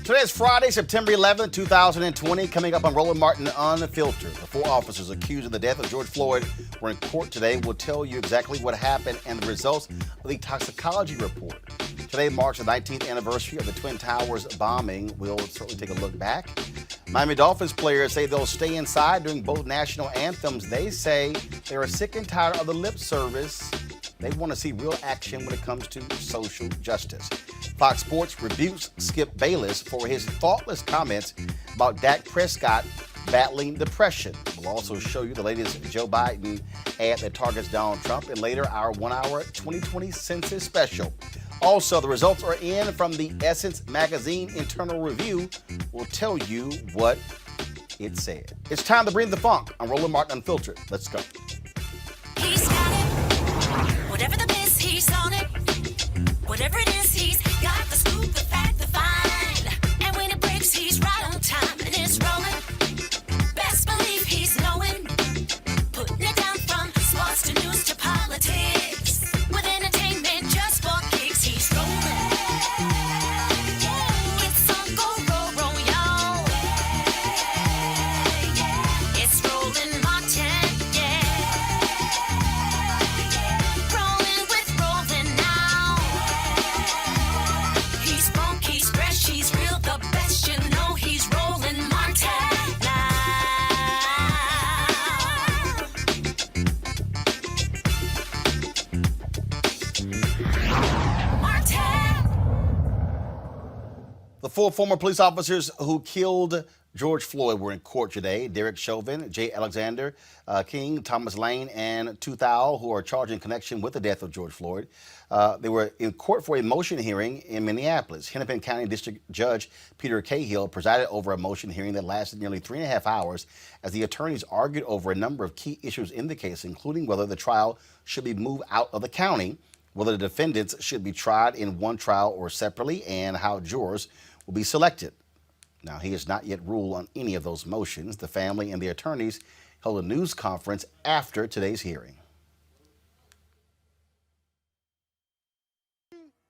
Today is Friday, September 11th, 2020. Coming up on Roland Martin Unfiltered. The four officers accused of the death of George Floyd were in court today. We'll tell you exactly what happened and the results of the toxicology report. Today marks the 19th anniversary of the Twin Towers bombing. We'll certainly take a look back. Miami Dolphins players say they'll stay inside during both national anthems. They say they are sick and tired of the lip service. They want to see real action when it comes to social justice. Fox Sports rebukes Skip Bayless for his thoughtless comments about Dak Prescott battling depression. We'll also show you the latest Joe Biden ad that targets Donald Trump, and later our 1-hour 2020 census special. Also, the results are in from the Essence Magazine internal review. We'll tell you what it said. It's time to bring the funk on Roland Martin Unfiltered. Let's go. He's got it. Whatever the miss, he's on it. Whatever it is, he's got the scoop, the fact, the find. And when it breaks, he's right on time and it's rolling. Best believe he's knowing. Putting it down from sports to news to politics. With entertainment just for kicks, he's rolling. It's on go, roll, y'all. It's Roland Martin, Rolling with Roland now. He's funk, he's fresh, he's real, the best, you know he's Roland Martin now. Martin. The four former police officers who killed George Floyd were in court today. Derek Chauvin, J. Alexander King, Thomas Lane, and Tu Thao, who are charged in connection with the death of George Floyd. They were in court for a motion hearing in Minneapolis. Hennepin County District Judge Peter Cahill presided over a motion hearing that lasted nearly 3.5 hours as the attorneys argued over a number of key issues in the case, including whether the trial should be moved out of the county, whether the defendants should be tried in one trial or separately, and how jurors will be selected. Now, he has not yet ruled on any of those motions. The family and the attorneys held a news conference after today's hearing.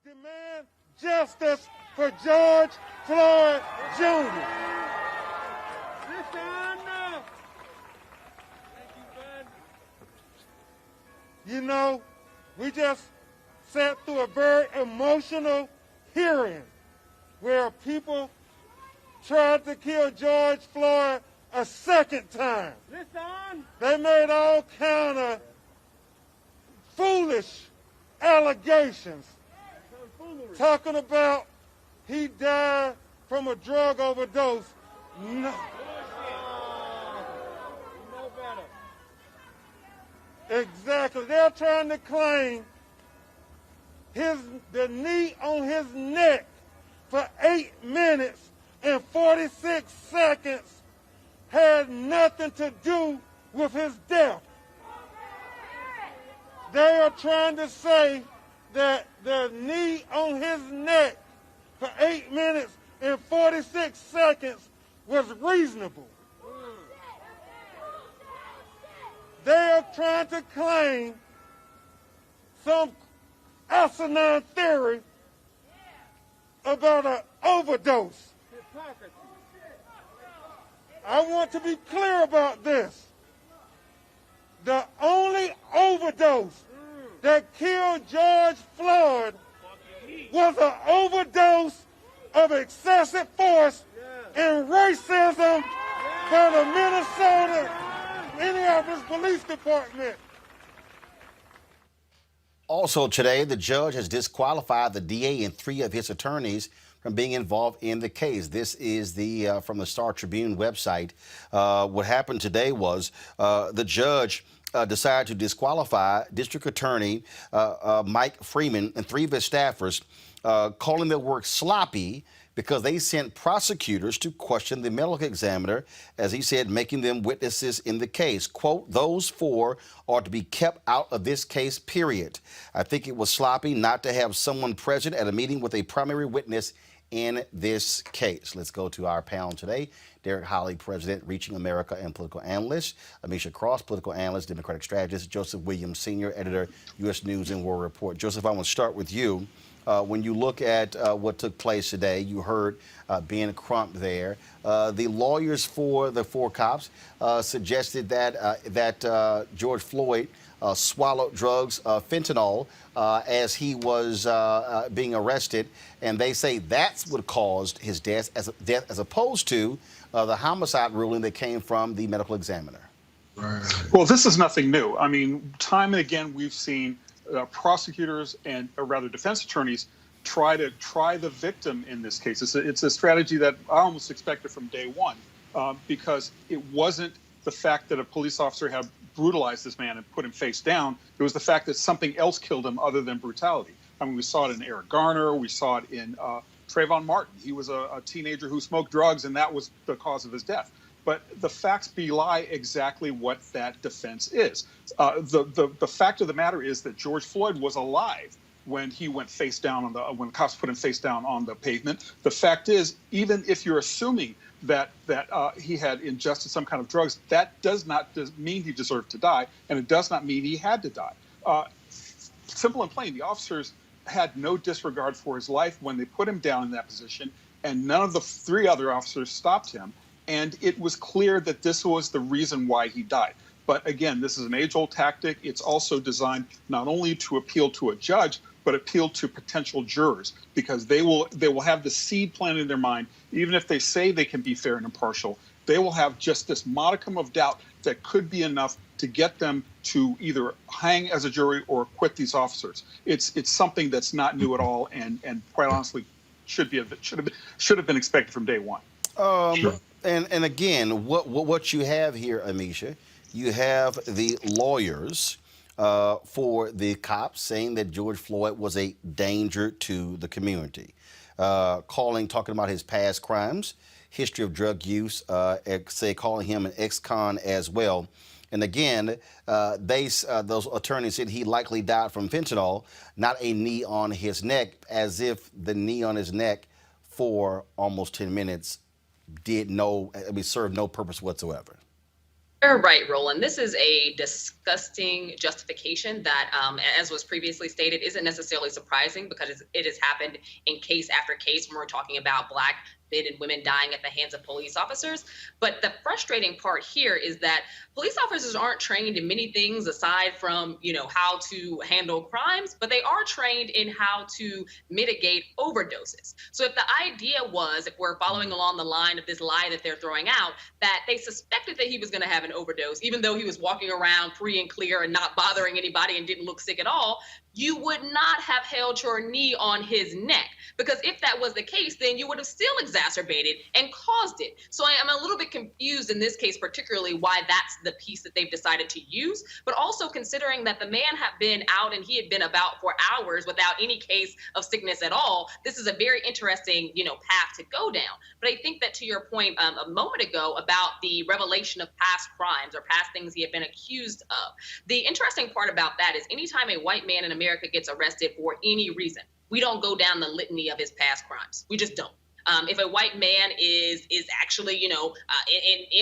Demand justice for George Floyd Jr. You know, we just sat through a very emotional hearing where people tried to kill George Floyd a second time. Listen. They made all kind of foolish allegations, talking about he died from a drug overdose. No. Exactly. They're trying to claim the knee on his neck for 8 minutes and 46 seconds had nothing to do with his death. They are trying to say that the knee on his neck for 8 minutes and 46 seconds was reasonable. They are trying to claim some asinine theory about an overdose. I want to be clear about this. The only overdose that killed George Floyd was an overdose of excessive force and racism by the Minneapolis Police Department. Also today, the judge has disqualified the DA and 3 of his attorneys from being involved in the case. This is the from the Star Tribune website. What happened today was the judge decided to disqualify District Attorney Mike Freeman and 3 of his staffers, calling their work sloppy because they sent prosecutors to question the medical examiner, as he said, making them witnesses in the case. Quote, those 4 are to be kept out of this case, period. I think it was sloppy not to have someone present at a meeting with a primary witness in this case. Let's go to our panel today. Derek Holly, President, Reaching America, and political analyst. Amisha Cross, political analyst, Democratic strategist. Joseph Williams, senior editor, U.S. News and World Report. Joseph, I want to start with you. When you look at what took place today, you heard Ben Crump there. The lawyers for the four cops suggested that George Floyd swallowed drugs, fentanyl, as he was being arrested, and they say that's what caused his death, as opposed to the homicide ruling that came from the medical examiner. Well, this is nothing new. I mean, time and again, we've seen prosecutors and, or rather, defense attorneys try the victim in this case. It's a strategy that I almost expected from day one, because it wasn't the fact that a police officer had brutalized this man and put him face down. It was the fact that something else killed him other than brutality. I mean, we saw it in Eric Garner. We saw it in Trayvon Martin. He was a teenager who smoked drugs, and that was the cause of his death. But the facts belie exactly what that defense is. The fact of the matter is that George Floyd was alive when he went face down when cops put him face down on the pavement. The fact is, even if you're assuming that he had ingested some kind of drugs, that does not mean he deserved to die, and it does not mean he had to die. Simple and plain, the officers had no disregard for his life when they put him down in that position, and none of the three other officers stopped him. And it was clear that this was the reason why he died. But again, this is an age-old tactic. It's also designed not only to appeal to a judge, but appeal to potential jurors, because they will have the seed planted in their mind. Even if they say they can be fair and impartial, they will have just this modicum of doubt that could be enough to get them to either hang as a jury or acquit these officers. It's something that's not new at all, and quite honestly should have been expected from day one. Sure. And again, what you have here, Amisha, you have the lawyers for the cops saying that George Floyd was a danger to the community, talking about his past crimes, history of drug use, calling him an ex-con as well. And again, those attorneys said he likely died from fentanyl, not a knee on his neck, as if the knee on his neck for almost 10 minutes served no purpose whatsoever. You're right, Roland. This is a disgusting justification that, as was previously stated, isn't necessarily surprising, because it has happened in case after case when we're talking about Black men and women dying at the hands of police officers. But the frustrating part here is that police officers aren't trained in many things aside from, how to handle crimes, but they are trained in how to mitigate overdoses. So if the idea was, if we're following along the line of this lie that they're throwing out, that they suspected that he was going to have an overdose, even though he was walking around free and clear and not bothering anybody and didn't look sick at all, you would not have held your knee on his neck. Because if that was the case, then you would have still exacerbated and caused it. So I am a little bit confused in this case, particularly why that's the piece that they've decided to use, but also considering that the man had been out and he had been about for hours without any case of sickness at all. This is a very interesting, path to go down. But I think that, to your point a moment ago about the revelation of past crimes or past things he had been accused of, the interesting part about that is anytime a white man in America gets arrested for any reason, we don't go down the litany of his past crimes. We just don't. If a white man is actually, in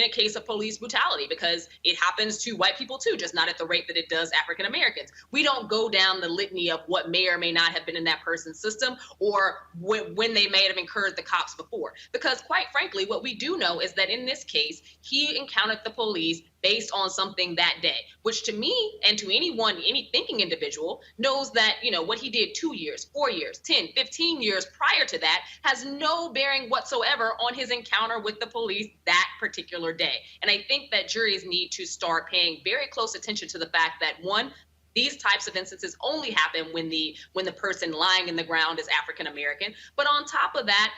a case of police brutality, because it happens to white people too, just not at the rate that it does African Americans. We don't go down the litany of what may or may not have been in that person's system, or when they may have incurred the cops before. Because quite frankly, what we do know is that in this case, he encountered the police based on something that day, which to me and to anyone, any thinking individual, knows that, what he did 2 years, 4 years, 10, 15 years prior to that has no bearing whatsoever on his encounter with the police that particular day. And I think that juries need to start paying very close attention to the fact that, one, these types of instances only happen when the person lying in the ground is African American. But on top of that,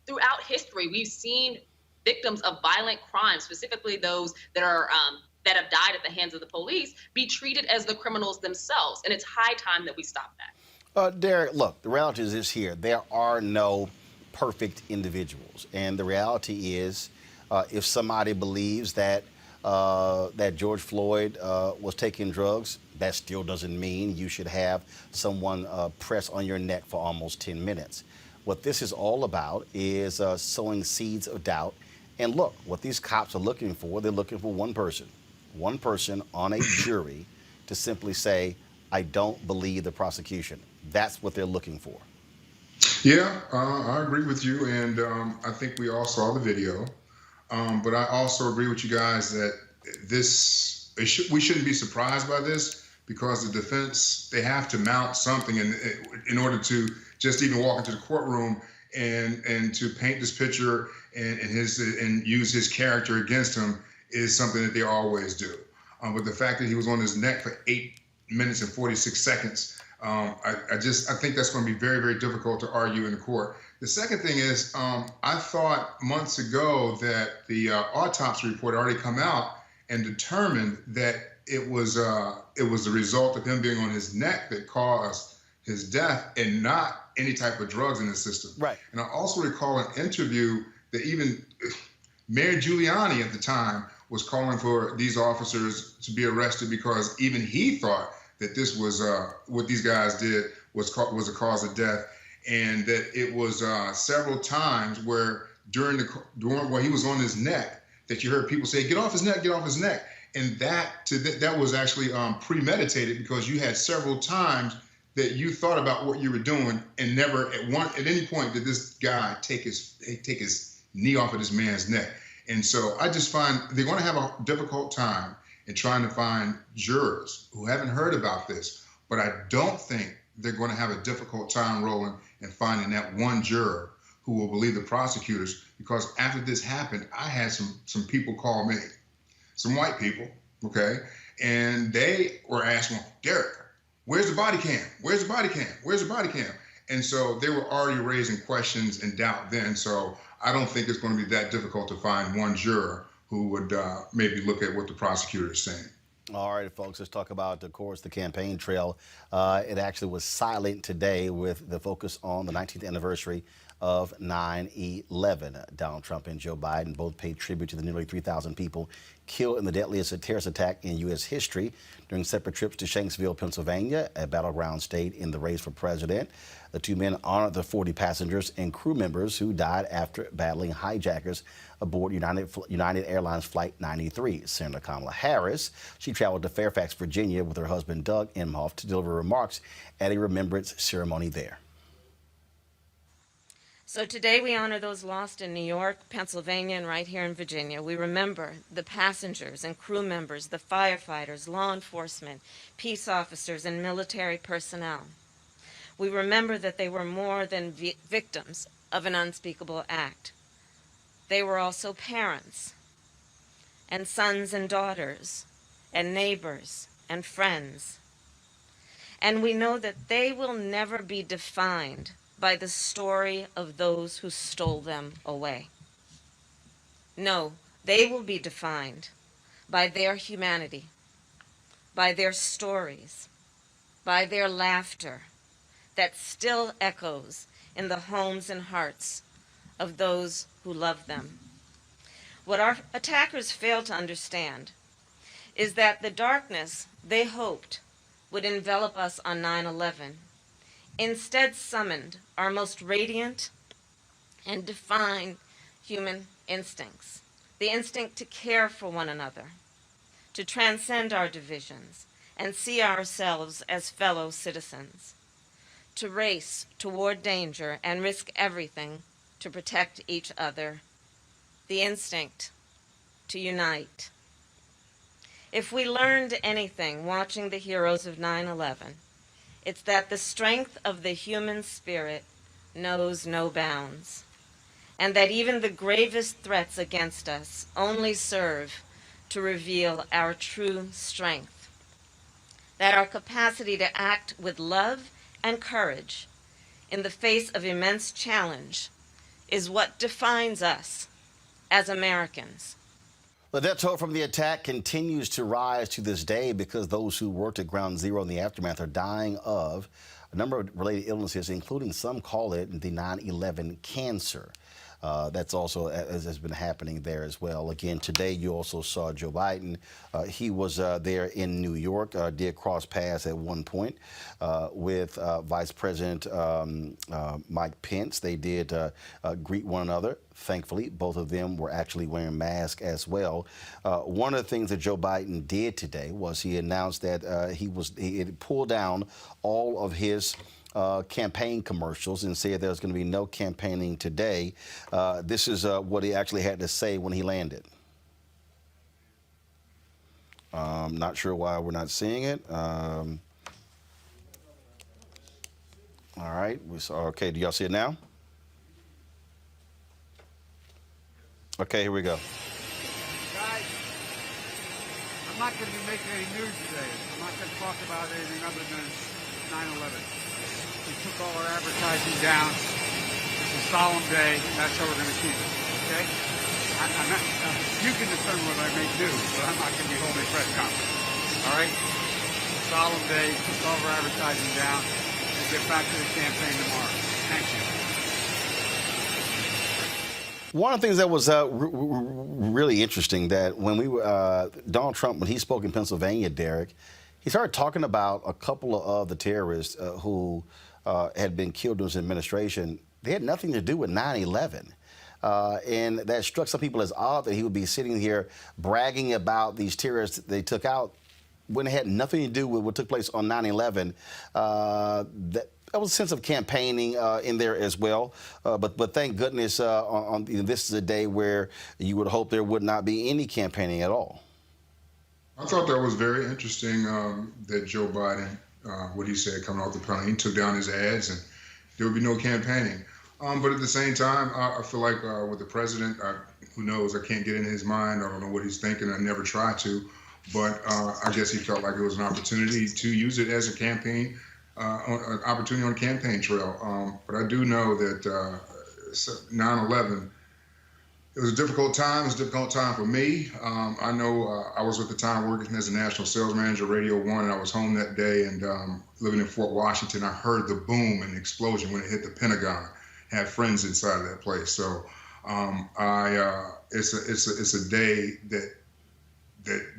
throughout history, we've seen victims of violent crimes, specifically those that have died at the hands of the police, be treated as the criminals themselves. And it's high time that we stop that. Derek, look, the reality is this here. There are no perfect individuals. And the reality is, if somebody believes that George Floyd was taking drugs, that still doesn't mean you should have someone press on your neck for almost 10 minutes. What this is all about is sowing seeds of doubt. And look, what these cops are looking for, they're looking for one person on a jury to simply say, I don't believe the prosecution. That's what they're looking for. Yeah, I agree with you, and I think we all saw the video. But I also agree with you guys that we shouldn't be surprised by this, because the defense, they have to mount something in order to just even walk into the courtroom and to paint this picture and use his character against him is something that they always do. But the fact that he was on his neck for 8 minutes and 46 seconds, I think that's going to be very, very difficult to argue in the court. The second thing is, I thought months ago that the autopsy report had already come out and determined that it was the result of him being on his neck that caused his death, and not any type of drugs in the system. Right. And I also recall an interview that even Mayor Giuliani at the time was calling for these officers to be arrested, because even he thought that this was what these guys did was a cause of death, and that it was several times where during while he was on his neck that you heard people say, "Get off his neck, get off his neck," and that was actually premeditated, because you had several times that you thought about what you were doing, and never at any point did this guy take his knee off of this man's neck. And so I just find they're going to have a difficult time in trying to find jurors who haven't heard about this. But I don't think they're going to have a difficult time, Roland, in finding that one juror who will believe the prosecutors. Because after this happened, I had some people call me, some white people, okay? And they were asking, Derek, where's the body cam? Where's the body cam? Where's the body cam? And so they were already raising questions and doubt then. So I don't think it's going to be that difficult to find one juror who would maybe look at what the prosecutor is saying. All right, folks, let's talk about, of course, the campaign trail. It actually was silent today, with the focus on the 19th anniversary of 9/11. Donald Trump and Joe Biden both paid tribute to the nearly 3,000 people killed in the deadliest terrorist attack in U.S. history during separate trips to Shanksville, Pennsylvania, a battleground state in the race for president. The two men honored the 40 passengers and crew members who died after battling hijackers aboard United Airlines Flight 93. Senator Kamala Harris, she traveled to Fairfax, Virginia with her husband Doug Emhoff to deliver remarks at a remembrance ceremony there. So today we honor those lost in New York, Pennsylvania, and right here in Virginia. We remember the passengers and crew members, the firefighters, law enforcement, peace officers, and military personnel. We remember that they were more than victims of an unspeakable act. They were also parents, and sons and daughters, and neighbors and friends. And we know that they will never be defined by the story of those who stole them away. No, they will be defined by their humanity, by their stories, by their laughter that still echoes in the homes and hearts of those who love them. What our attackers fail to understand is that the darkness they hoped would envelop us on 9/11 instead summoned our most radiant and defined human instincts, the instinct to care for one another, to transcend our divisions and see ourselves as fellow citizens, to race toward danger and risk everything to protect each other, the instinct to unite. If we learned anything watching the heroes of 9/11, it's that the strength of the human spirit knows no bounds, and that even the gravest threats against us only serve to reveal our true strength, that our capacity to act with love and courage in the face of immense challenge is what defines us as Americans. The death toll from the attack continues to rise to this day, because those who worked at Ground Zero in the aftermath are dying of a number of related illnesses, including some call it the 9/11 cancer. That's also has been happening there as well. Again, today you also saw Joe Biden. He was there in New York, did cross paths at one point with Vice President Mike Pence. They did greet one another. Thankfully, both of them were actually wearing masks as well. One of the things that Joe Biden did today was he announced that he had pulled down all of his campaign commercials and said there's going to be no campaigning today. This is what he actually had to say when he landed. Not sure why we're not seeing it. All right, we saw. Okay, do y'all see it now? Okay, here we go. Guys, I'm not going to be making any news today. I'm not going to talk about anything other than 9/11. We took all our advertising down. It's a solemn day, and that's how we're going to keep it, okay? I'm not, you can determine whether I make news, but I'm not going to be holding a press conference, all right? It's a solemn day, took all of our advertising down, and get back to the campaign tomorrow. Thank you. One of the things that was really interesting that when Donald Trump, when he spoke in Pennsylvania, Derek, he started talking about a couple of the terrorists who had been killed during his administration. They had nothing to do with 9/11. And that struck some people as odd that he would be sitting here bragging about these terrorists they took out when it had nothing to do with what took place on 9/11. There was a sense of campaigning in there as well, but thank goodness this is a day where you would hope there would not be any campaigning at all. I thought that was very interesting that Joe Biden, what he said coming off the plane, took down his ads and there would be no campaigning. But at the same time, I feel like with the president, who knows, I can't get in his mind. I don't know what he's thinking. I never try to. But I guess he felt like it was an opportunity to use it as a campaign, an opportunity on a campaign trail. But I do know that 9/11, it was a difficult time. It was a difficult time for me. I know I was at the time working as a national sales manager, Radio 1, and I was home that day and living in Fort Washington. I heard the boom and the explosion when it hit the Pentagon. Had friends inside of that place. So it's a day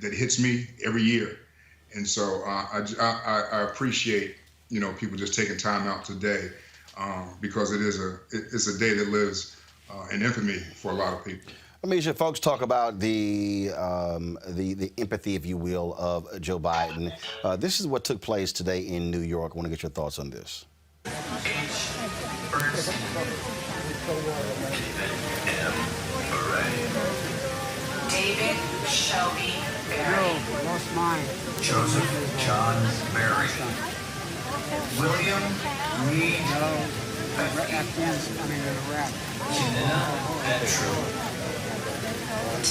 that hits me every year. And so I appreciate, people just taking time out today because it's a day that lives in infamy for a lot of people. Amisha, folks talk about the empathy, if you will, of Joe Biden. This is what took place today in New York. I want to get your thoughts on this. David Shelby Berry. No, lost mine. Joseph John Berry. William Reed. No, Iraq. Janina Petru.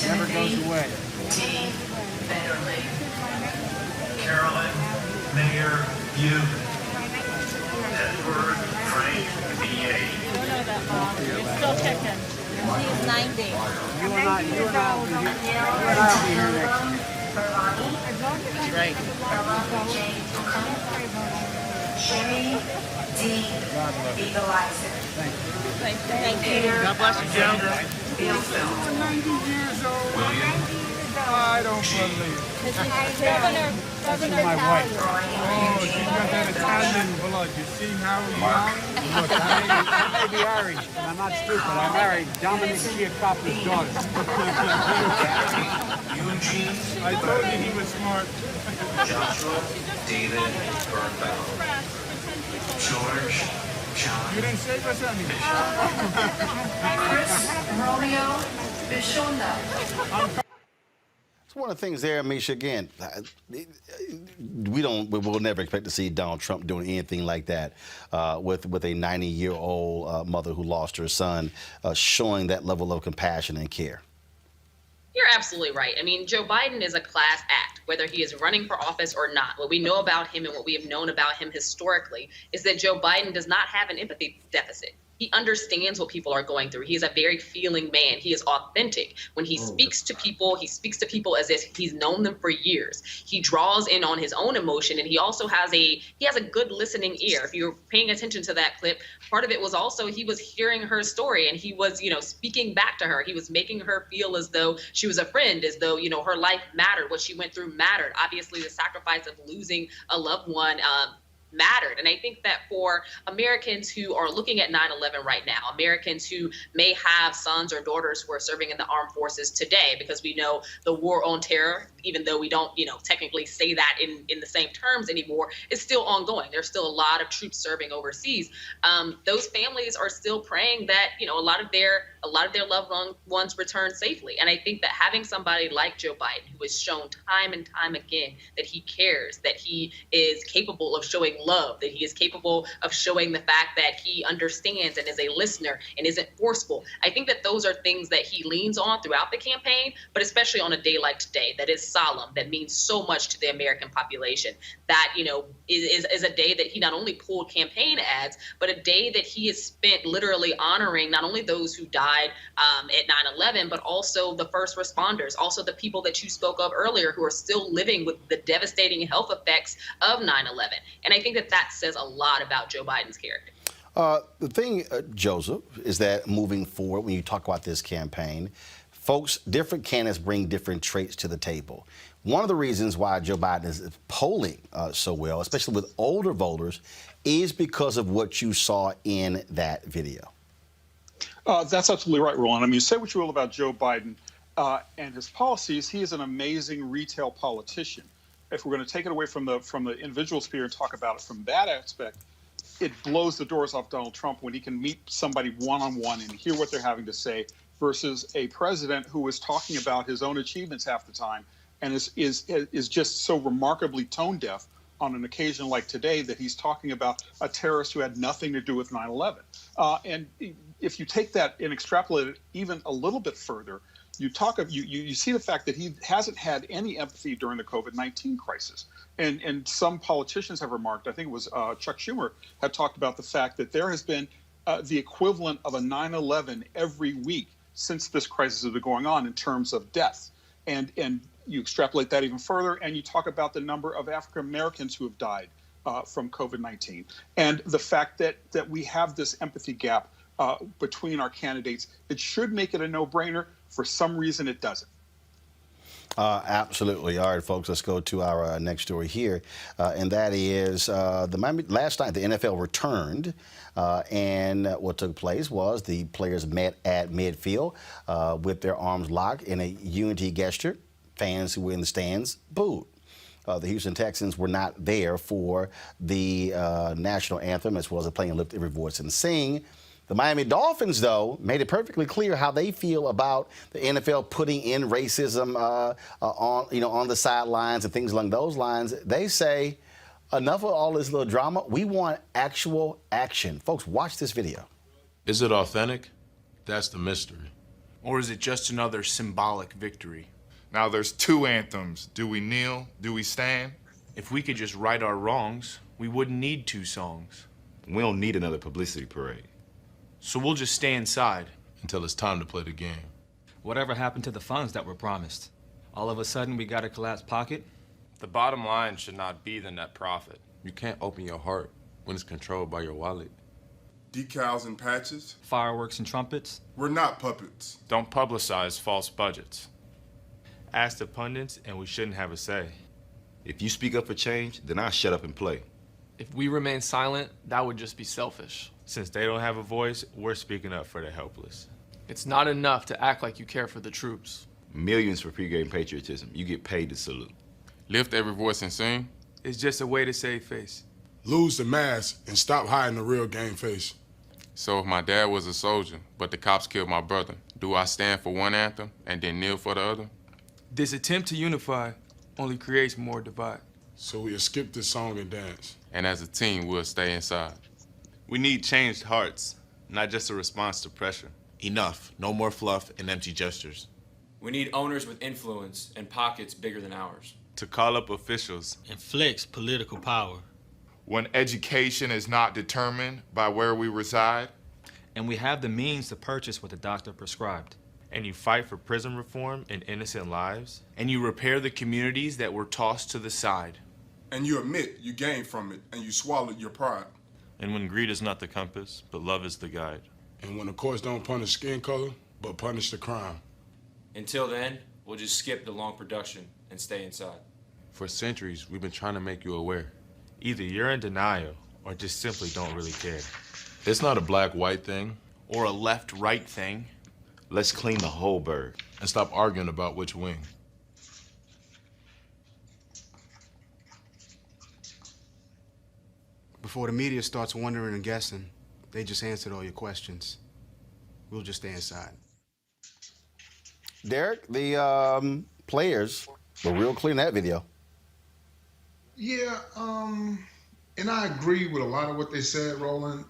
Never goes away. D. Betterly. Carolyn Mayer Bugh. Edward Frank B.A. Still kicking. He's 90. You and I will be here next year. That's right. Jimmy D. Equalizer. Thank you. God bless you, Joe. Bill Phil. 90 years old. William. I don't believe it. Governor My wife. Brian She's got that Italian blood. You see how young? Look, I may be Irish, but I'm not stupid. I married Dominic Giacoppo's daughter. Eugene. I told you he was smart. Joshua David Burnbell. George John. You didn't save us any. Chris Romeo Bishonda. One of the things there, Amisha, again, we'll never expect to see Donald Trump doing anything like that with a 90-year-old mother who lost her son, showing that level of compassion and care. You're absolutely right. I mean, Joe Biden is a class act, whether he is running for office or not. What we know about him and what we have known about him historically is that Joe Biden does not have an empathy deficit. He understands what people are going through. He is a very feeling man. He is authentic. When he speaks to people as if he's known them for years. He draws in on his own emotion, and he also has a good listening ear. If you're paying attention to that clip, part of it was also he was hearing her story, and he was, speaking back to her. He was making her feel as though she was a friend, as though, her life mattered, what she went through mattered. Obviously, the sacrifice of losing a loved one mattered. And I think that for Americans who are looking at 9/11 right now, Americans who may have sons or daughters who are serving in the armed forces today, because we know the war on terror, even though we don't, technically say that in the same terms anymore, is still ongoing. There's still a lot of troops serving overseas. Those families are still praying that, a lot of their loved ones return safely. And I think that having somebody like Joe Biden, who has shown time and time again that he cares, that he is capable of showing love, that he is capable of showing the fact that he understands and is a listener and isn't forceful. I think that those are things that he leans on throughout the campaign, but especially on a day like today, that is solemn, that means so much to the American population, that, is a day that he not only pulled campaign ads, but a day that he has spent literally honoring not only those who died at 9/11, but also the first responders, also the people that you spoke of earlier who are still living with the devastating health effects of 9/11. And I think that says a lot about Joe Biden's character. The thing, Joseph, is that moving forward, when you talk about this campaign, folks, different candidates bring different traits to the table. One of the reasons why Joe Biden is polling so well, especially with older voters, is because of what you saw in that video. That's absolutely right, Roland. I mean, say what you will about Joe Biden and his policies, he is an amazing retail politician. If we're going to take it away from the individual sphere and talk about it from that aspect, it blows the doors off Donald Trump when he can meet somebody one-on-one and hear what they're having to say, versus a president who is talking about his own achievements half the time and is just so remarkably tone deaf on an occasion like today that he's talking about a terrorist who had nothing to do with 9/11. And if you take that and extrapolate it even a little bit further, you see the fact that he hasn't had any empathy during the COVID-19 crisis. And some politicians have remarked, I think it was Chuck Schumer had talked about the fact that there has been the equivalent of a 9/11 every week since this crisis has been going on in terms of deaths. And you extrapolate that even further, and you talk about the number of African Americans who have died from COVID-19, and the fact that we have this empathy gap between our candidates. It should make it a no-brainer. For some reason, it doesn't. Absolutely. All right, folks, let's go to our next story here, and that is last night the NFL returned, and what took place was the players met at midfield with their arms locked in a unity gesture. Fans who were in the stands booed. The Houston Texans were not there for the national anthem, as well as playing Lift Every Voice and Sing. The Miami Dolphins, though, made it perfectly clear how they feel about the NFL putting in racism on the sidelines and things along those lines. They say, enough of all this little drama. We want actual action. Folks, watch this video. Is it authentic? That's the mystery. Or is it just another symbolic victory? Now there's two anthems. Do we kneel? Do we stand? If we could just right our wrongs, we wouldn't need two songs. We don't need another publicity parade. So we'll just stay inside. Until it's time to play the game. Whatever happened to the funds that were promised? All of a sudden we got a collapsed pocket? The bottom line should not be the net profit. You can't open your heart when it's controlled by your wallet. Decals and patches. Fireworks and trumpets. We're not puppets. Don't publicize false budgets. Ask the pundits and we shouldn't have a say. If you speak up for change, then I'll shut up and play. If we remain silent, that would just be selfish. Since they don't have a voice, we're speaking up for the helpless. It's not enough to act like you care for the troops. Millions for pregame patriotism. You get paid to salute. Lift every voice and sing. It's just a way to save face. Lose the mask and stop hiding the real game face. So if my dad was a soldier, but the cops killed my brother, do I stand for one anthem and then kneel for the other? This attempt to unify only creates more divide. So we'll skip this song and dance. And as a team, we'll stay inside. We need changed hearts, not just a response to pressure. Enough. No more fluff and empty gestures. We need owners with influence and pockets bigger than ours. To call up officials and flex political power. When education is not determined by where we reside. And we have the means to purchase what the doctor prescribed. And you fight for prison reform and innocent lives. And you repair the communities that were tossed to the side. And you admit you gained from it and you swallowed your pride. And when greed is not the compass, but love is the guide. And when the courts don't punish skin color, but punish the crime. Until then, we'll just skip the long production and stay inside. For centuries, we've been trying to make you aware. Either you're in denial or just simply don't really care. It's not a black-white thing. Or a left-right thing. Let's clean the whole bird. And stop arguing about which wing. Before the media starts wondering and guessing, they just answered all your questions. We'll just stay inside. Derek, the players were real clear in that video. Yeah, and I agree with a lot of what they said, Roland,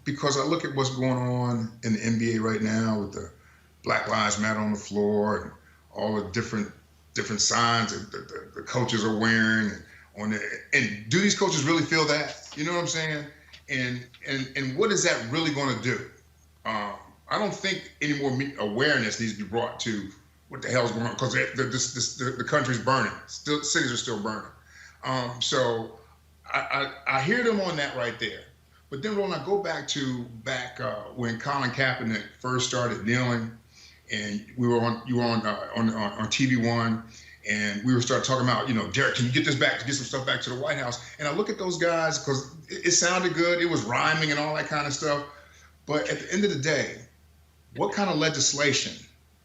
because I look at what's going on in the NBA right now with the Black Lives Matter on the floor and all the different signs that the coaches are wearing. And do these coaches really feel that? You know what I'm saying? And what is that really going to do? I don't think any more awareness needs to be brought to what the hell's going on, because the country's burning. Still, cities are still burning. So I hear them on that right there. But then, Roland, I go back when Colin Kaepernick first started kneeling, and you were on TV One, and we were starting talking about, Derek, can you get some stuff back to the White House? And I look at those guys because it sounded good, it was rhyming and all that kind of stuff. But at the end of the day, what kind of legislation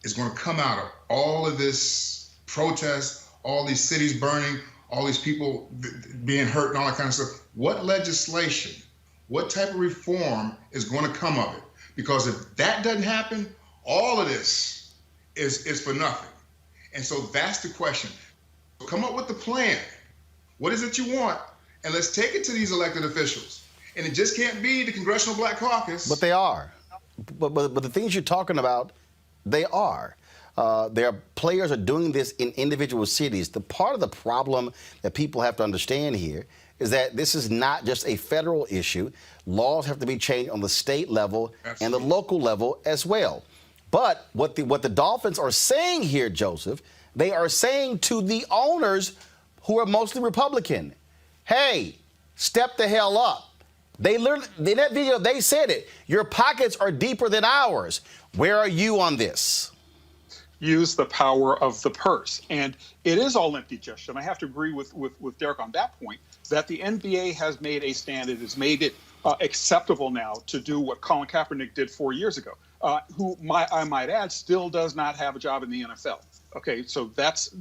is going to come out of all of this protest, all these cities burning, all these people being hurt and all that kind of stuff? What legislation, what type of reform is going to come of it? Because if that doesn't happen, all of this is for nothing. And so that's the question. Come up with the plan. What is it you want? And let's take it to these elected officials. And it just can't be the Congressional Black Caucus. But they are. But the things you're talking about, they are. Players are doing this in individual cities. The part of the problem that people have to understand here is that this is not just a federal issue. Laws have to be changed on the state level and the local level as well. But what the Dolphins are saying here, Joseph, they are saying to the owners who are mostly Republican, hey, step the hell up. They literally, in that video, they said it. Your pockets are deeper than ours. Where are you on this? Use the power of the purse. And it is all empty gesture. And I have to agree with Derek on that point, that the NBA has made a stand. It has made it acceptable now to do what Colin Kaepernick did 4 years ago, who I might add still does not have a job in the NFL. Okay, so that's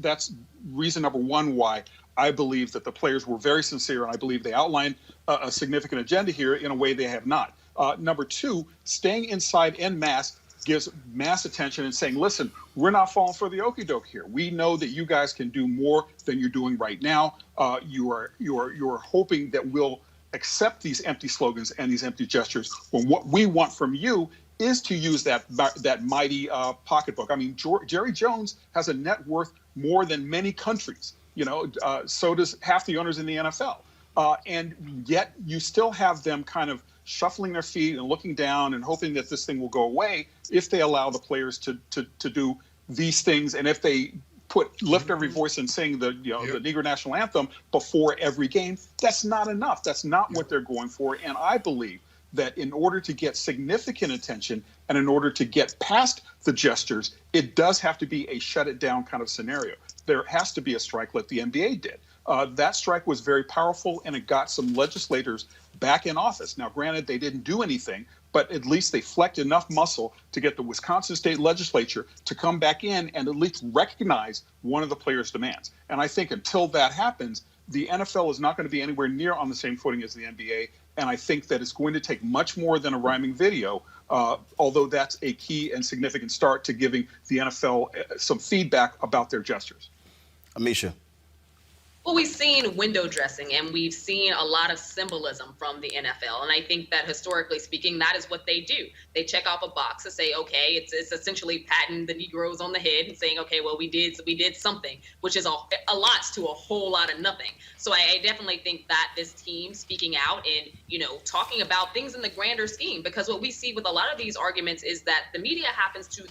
reason number one why I believe that the players were very sincere, and I believe they outlined a significant agenda here in a way they have not. Number two, staying inside en masse gives mass attention and saying, listen, we're not falling for the okie doke here. We know that you guys can do more than you're doing right now. You are hoping that we'll accept these empty slogans and these empty gestures when what we want from you is to use that mighty pocketbook. I mean, Jerry Jones has a net worth more than many countries. So does half the owners in the NFL. And yet you still have them kind of shuffling their feet and looking down and hoping that this thing will go away if they allow the players to do these things, and if they lift every voice and sing the Negro National Anthem before every game. That's not enough. That's not what they're going for. And I believe that in order to get significant attention and in order to get past the gestures, it does have to be a shut it down kind of scenario. There has to be a strike like the NBA did. That strike was very powerful, and it got some legislators back in office. Now, granted, they didn't do anything, but at least they flexed enough muscle to get the Wisconsin State Legislature to come back in and at least recognize one of the players' demands. And I think until that happens, the NFL is not going to be anywhere near on the same footing as the NBA. And I think that it's going to take much more than a rhyming video, although that's a key and significant start to giving the NFL some feedback about their gestures. Amisha. Well, we've seen window dressing and we've seen a lot of symbolism from the NFL. And I think that historically speaking, that is what they do. They check off a box to say, okay, it's essentially patting the Negroes on the head and saying, okay, well, we did something, which is a lot to a whole lot of nothing. So I definitely think that this team speaking out and, talking about things in the grander scheme, because what we see with a lot of these arguments is that the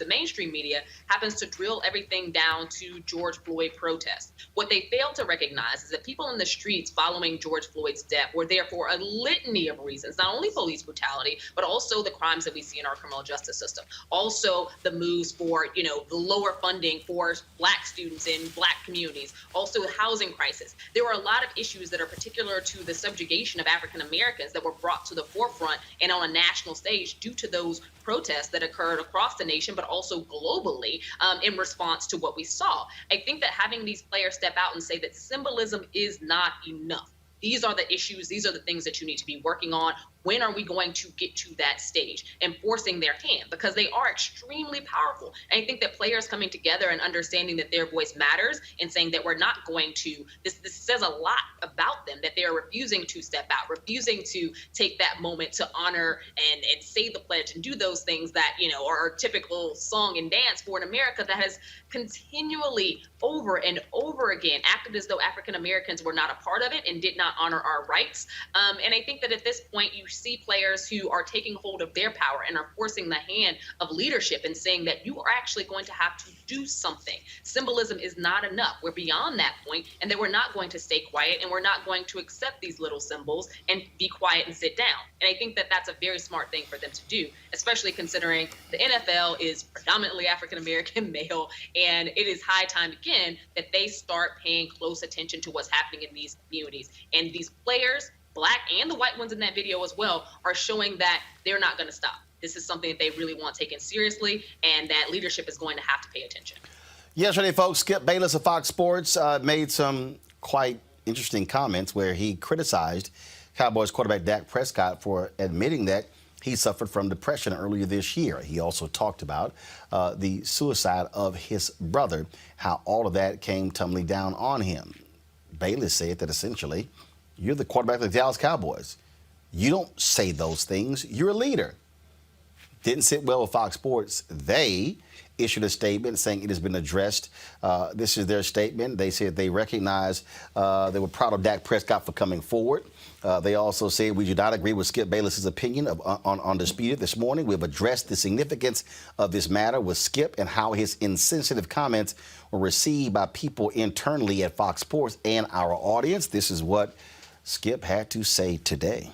mainstream media happens to drill everything down to George Floyd protests. What they fail to recognize is that people in the streets following George Floyd's death were there for a litany of reasons, not only police brutality, but also the crimes that we see in our criminal justice system. Also the moves for, the lower funding for Black students in Black communities, also the housing crisis. There were a lot of issues that are particular to the subjugation of African Americans that were brought to the forefront and on a national stage due to those protests that occurred across the nation, but also globally in response to what we saw. I think that having these players step out and say that symbolism is not enough. These are the issues. These are the things that you need to be working on. When are we going to get to that stage and forcing their hand? Because they are extremely powerful. And I think that players coming together and understanding that their voice matters and saying that we're not going to, this says a lot about them, that they are refusing to step out, refusing to take that moment to honor and say the pledge and do those things that, are typical song and dance for an America that has continually over and over again acted as though African Americans were not a part of it and did not honor our rights. And I think that at this point, you see players who are taking hold of their power and are forcing the hand of leadership and saying that you are actually going to have to do something. Symbolism is not enough. We're beyond that point, and that we're not going to stay quiet and we're not going to accept these little symbols and be quiet and sit down. And I think that that's a very smart thing for them to do, especially considering the NFL is predominantly African American male, and it is high time again that they start paying close attention to what's happening in these communities. And these players, Black and the white ones in that video as well, are showing that they're not going to stop. This is something that they really want taken seriously, and that leadership is going to have to pay attention. Yesterday, folks, Skip Bayless of Fox Sports made some quite interesting comments where he criticized Cowboys quarterback Dak Prescott for admitting that he suffered from depression earlier this year. He also talked about the suicide of his brother, how all of that came tumbling down on him. Bayless said that essentially, you're the quarterback of the Dallas Cowboys. You don't say those things. You're a leader. Didn't sit well with Fox Sports. They issued a statement saying it has been addressed. This is their statement. They said they recognize they were proud of Dak Prescott for coming forward. They also said we do not agree with Skip Bayless's opinion on Disputed this morning. We've addressed the significance of this matter with Skip and how his insensitive comments were received by people internally at Fox Sports and our audience. This is what Skip had to say today.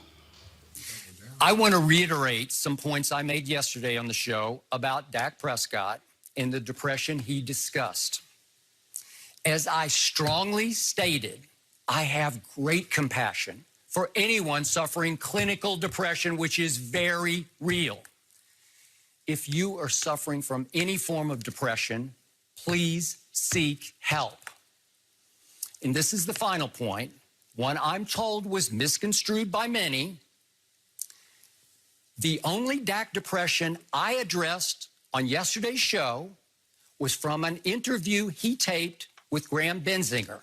I want to reiterate some points I made yesterday on the show about Dak Prescott and the depression he discussed. As I strongly stated, I have great compassion for anyone suffering clinical depression, which is very real. If you are suffering from any form of depression, please seek help. And this is the final point, one I'm told was misconstrued by many. The only Dak depression I addressed on yesterday's show was from an interview he taped with Graham Benzinger.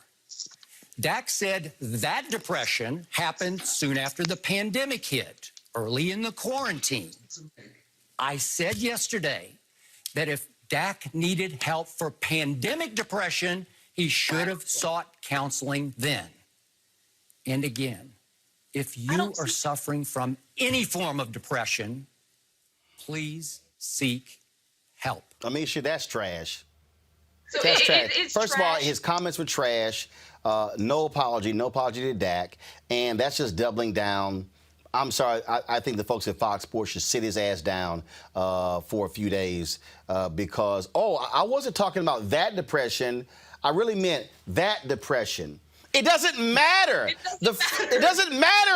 Dak said that depression happened soon after the pandemic hit, early in the quarantine. I said yesterday that if Dak needed help for pandemic depression, he should have sought counseling then. And again, if you are suffering from any form of depression, please seek help. I mean, shit, that's trash. So that's trash. It's First trash. of all, his comments were trash. No apology to Dak. And that's just doubling down. I'm sorry. I think the folks at Fox Sports should sit his ass down for a few days because, I wasn't talking about that depression. I really meant that depression. It doesn't matter. It doesn't matter.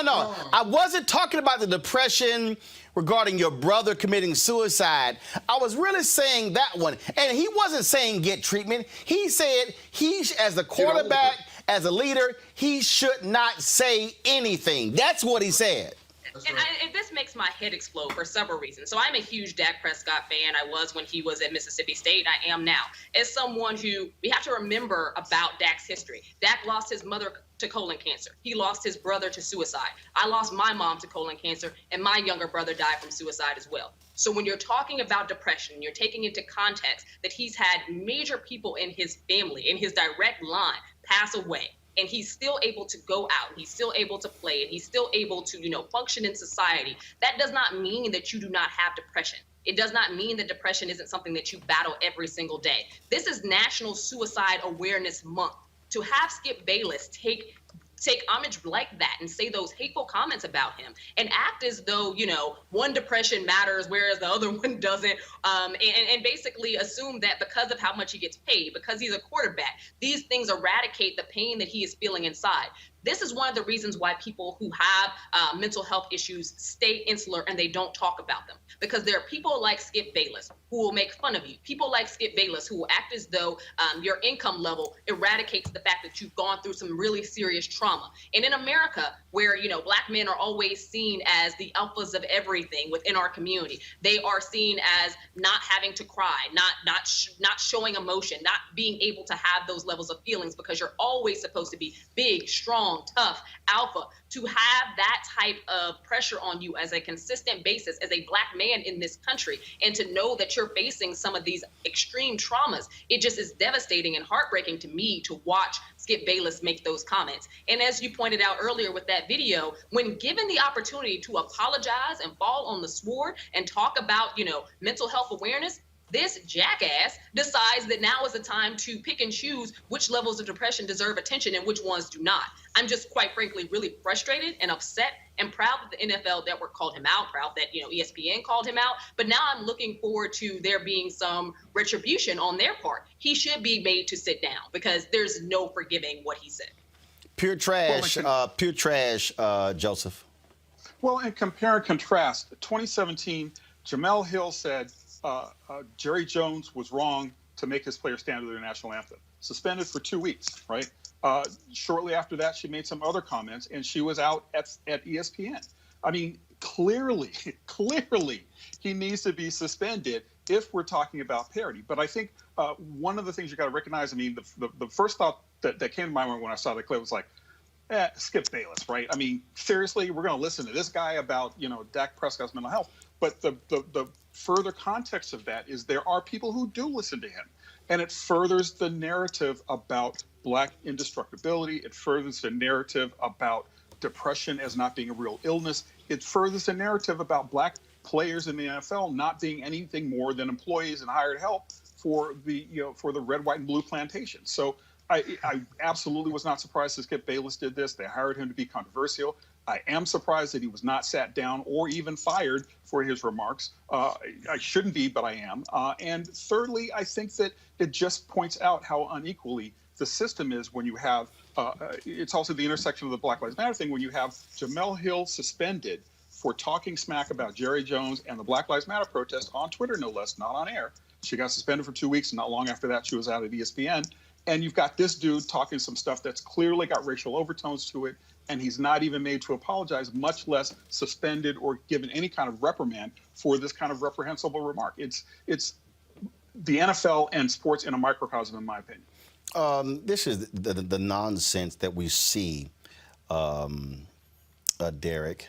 No. I wasn't talking about the depression regarding your brother committing suicide. I was really saying that one. And he wasn't saying get treatment. He said he, as the quarterback, as a leader, he should not say anything. That's what he said. And this makes my head explode for several reasons. So I'm a huge Dak Prescott fan. I was when he was at Mississippi State. I am now. As someone who, we have to remember about Dak's history. Dak lost his mother to colon cancer. He lost his brother to suicide. I lost my mom to colon cancer, and my younger brother died from suicide as well. So when you're talking about depression, you're taking into context that he's had major people in his family, in his direct line, pass away. And he's still able to go out, and he's still able to play, and he's still able to, function in society. That does not mean that you do not have depression. It does not mean that depression isn't something that you battle every single day. This is National Suicide Awareness Month. To have Skip Bayless take homage like that and say those hateful comments about him and act as though, one depression matters, whereas the other one doesn't, and basically assume that because of how much he gets paid, because he's a quarterback, these things eradicate the pain that he is feeling inside. This is one of the reasons why people who have mental health issues stay insular and they don't talk about them. Because there are people like Skip Bayless who will make fun of you. People like Skip Bayless who will act as though your income level eradicates the fact that you've gone through some really serious trauma. And in America, where, Black men are always seen as the alphas of everything within our community, they are seen as not having to cry, not showing emotion, not being able to have those levels of feelings because you're always supposed to be big, strong, tough, alpha. To have that type of pressure on you as a consistent basis as a Black man in this country, and to know that you're facing some of these extreme traumas, it just is devastating and heartbreaking to me to watch Skip Bayless make those comments. And as you pointed out earlier with that video, when given the opportunity to apologize and fall on the sword and talk about, mental health awareness, this jackass decides that now is the time to pick and choose which levels of depression deserve attention and which ones do not. I'm just quite frankly really frustrated and upset and proud that the NFL Network called him out, proud that ESPN called him out. But now I'm looking forward to there being some retribution on their part. He should be made to sit down because there's no forgiving what he said. Pure trash, Joseph. Well, and compare and contrast, 2017, Jamel Hill said Jerry Jones was wrong to make his players stand to their national anthem. Suspended for 2 weeks, right? Shortly after that, she made some other comments, and she was out at ESPN. I mean, clearly, he needs to be suspended if we're talking about parity. But I think one of the things you got to recognize, I mean, the first thought that came to my mind when I saw the clip was like, Skip Bayless, right? I mean, seriously, we're going to listen to this guy about, Dak Prescott's mental health. But the further context of that is there are people who do listen to him. And it furthers the narrative about Black indestructibility. It furthers the narrative about depression as not being a real illness. It furthers the narrative about Black players in the NFL not being anything more than employees and hired help for the red, white, and blue plantation. So I absolutely was not surprised that Skip Bayless did this. They hired him to be controversial. I am surprised that he was not sat down or even fired for his remarks. I shouldn't be, but I am. And thirdly, I think that it just points out how unequally the system is when you have, it's also the intersection of the Black Lives Matter thing, when you have Jamel Hill suspended for talking smack about Jerry Jones and the Black Lives Matter protest on Twitter, no less, not on air. She got suspended for 2 weeks, and not long after that, she was out at ESPN. And you've got this dude talking some stuff that's clearly got racial overtones to it, and he's not even made to apologize, much less suspended or given any kind of reprimand for this kind of reprehensible remark. It's the NFL and sports in a microcosm, in my opinion. This is the nonsense that we see, Derek,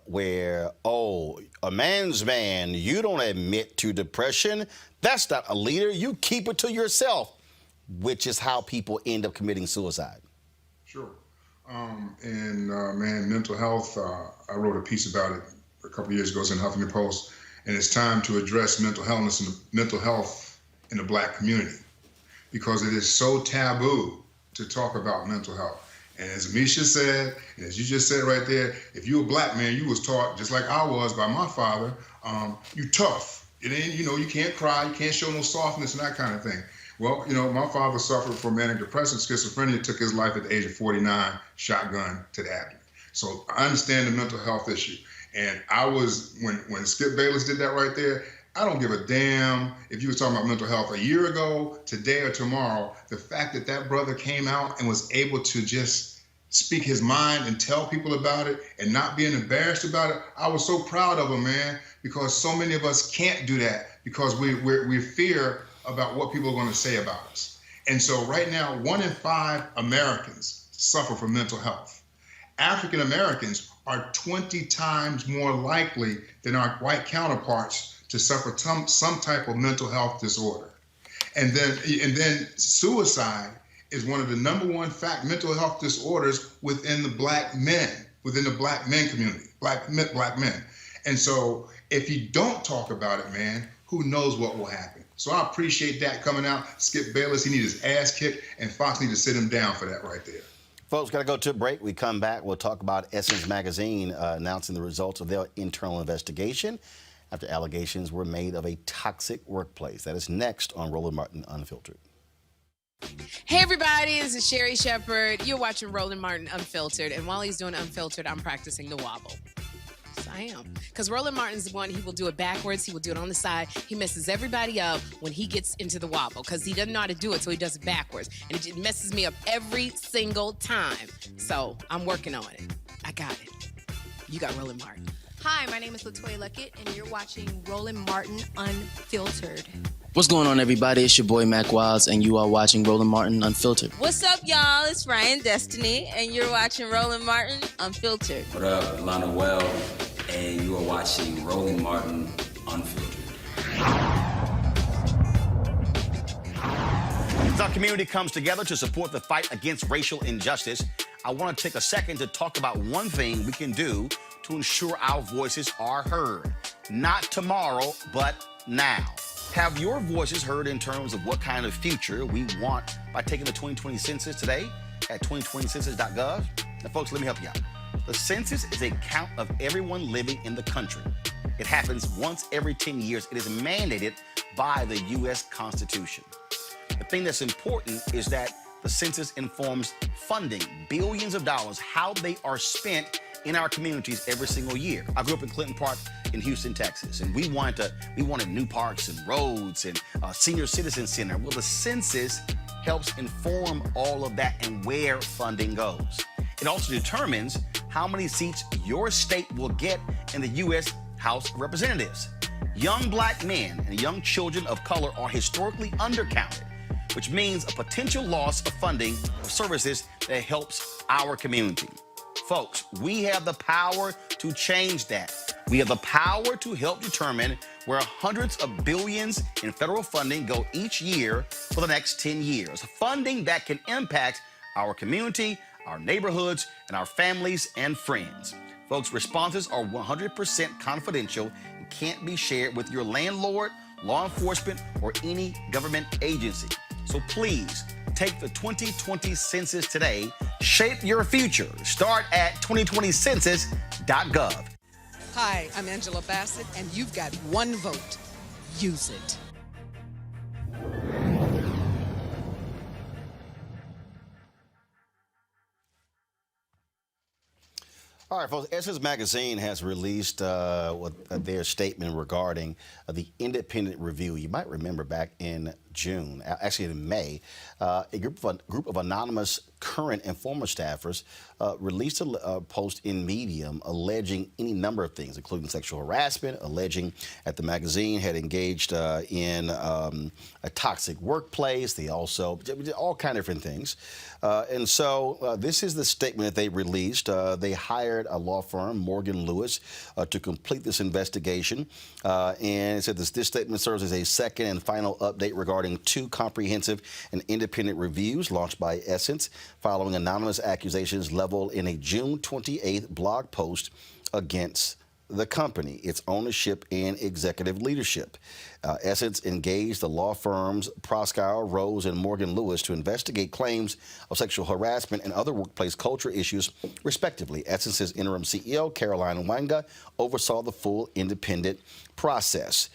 where, a man's man, you don't admit to depression. That's not a leader. You keep it to yourself, which is how people end up committing suicide. Sure. Mental health, I wrote a piece about it a couple of years ago. It's in Huffington Post, and it's time to address mental health in the Black community because it is so taboo to talk about mental health. And as Misha said, and as you just said right there, if you're a Black man, you was taught, just like I was by my father, you tough. It ain't, you can't cry, you can't show no softness and that kind of thing. Well, my father suffered from manic depressive schizophrenia, took his life at the age of 49, shotgun to the abdomen. So I understand the mental health issue. And I was, when Skip Bayless did that right there, I don't give a damn if you were talking about mental health a year ago, today, or tomorrow. The fact that brother came out and was able to just speak his mind and tell people about it and not being embarrassed about it. I was so proud of him, man, because so many of us can't do that because we fear about what people are going to say about us. And so right now, 1 in 5 Americans suffer from mental health. African Americans are 20 times more likely than our white counterparts to suffer some type of mental health disorder. And then suicide is one of the #1 mental health disorders within the black men community, black men. And so if you don't talk about it, man, who knows what will happen. So I appreciate that coming out. Skip Bayless, he needs his ass kicked, and Fox need to sit him down for that right there. Folks, got to go to a break. We come back, we'll talk about Essence Magazine announcing the results of their internal investigation after allegations were made of a toxic workplace. That is next on Roland Martin Unfiltered. Hey everybody, this is Sherry Shepherd. You're watching Roland Martin Unfiltered, and while he's doing Unfiltered, I'm practicing the wobble. Yes, I am. Because Roland Martin's the one, he will do it backwards, he will do it on the side. He messes everybody up when he gets into the wobble, because he doesn't know how to do it, so he does it backwards. And it messes me up every single time. So I'm working on it. I got it. You got Roland Martin. Hi, my name is LaToya Luckett, and you're watching Roland Martin Unfiltered. What's going on, everybody? It's your boy Mac Wiles, and you are watching Roland Martin Unfiltered. What's up, y'all? It's Ryan Destiny, and you're watching Roland Martin Unfiltered. What up, Lana Well, and you are watching Roland Martin Unfiltered. As our community comes together to support the fight against racial injustice, I want to take a second to talk about one thing we can do to ensure our voices are heard. Not tomorrow, but now. Have your voices heard in terms of what kind of future we want by taking the 2020 census today at 2020census.gov? Now, folks, let me help you out. The census is a count of everyone living in the country. It happens once every 10 years. It is mandated by the U.S. Constitution. The thing that's important is that the census informs funding, billions of dollars, how they are spent in our communities every single year. I grew up in Clinton Park in Houston, Texas, and we wanted new parks and roads and a senior citizen center. Well, the census helps inform all of that and where funding goes. It also determines how many seats your state will get in the U.S. House of Representatives. Young black men and young children of color are historically undercounted, which means a potential loss of funding of services that helps our community. Folks, we have the power to change that. We have the power to help determine where hundreds of billions in federal funding go each year for the next 10 years. Funding that can impact our community, our neighborhoods, and our families and friends. Folks, responses are 100% confidential and can't be shared with your landlord, law enforcement, or any government agency. So please, take the 2020 census today. Shape your future. Start at 2020census.gov. Hi, I'm Angela Bassett, and you've got one vote. Use it. All right, folks, Essence Magazine has released their statement regarding the independent review. You might remember back in June, actually in May, a group of anonymous current and former staffers released a post in Medium alleging any number of things, including sexual harassment, alleging that the magazine had engaged in a toxic workplace. They also did all kinds of different things. And so this is the statement that they released. They hired a law firm, Morgan Lewis, to complete this investigation. And it said this statement serves as a second and final update regarding 2 comprehensive and independent reviews launched by Essence following anonymous accusations leveled in a June 28th blog post against the company, its ownership, and executive leadership. Essence engaged the law firms Proskauer, Rose, and Morgan Lewis to investigate claims of sexual harassment and other workplace culture issues, respectively. Essence's interim CEO, Caroline Wanga, oversaw the full independent process.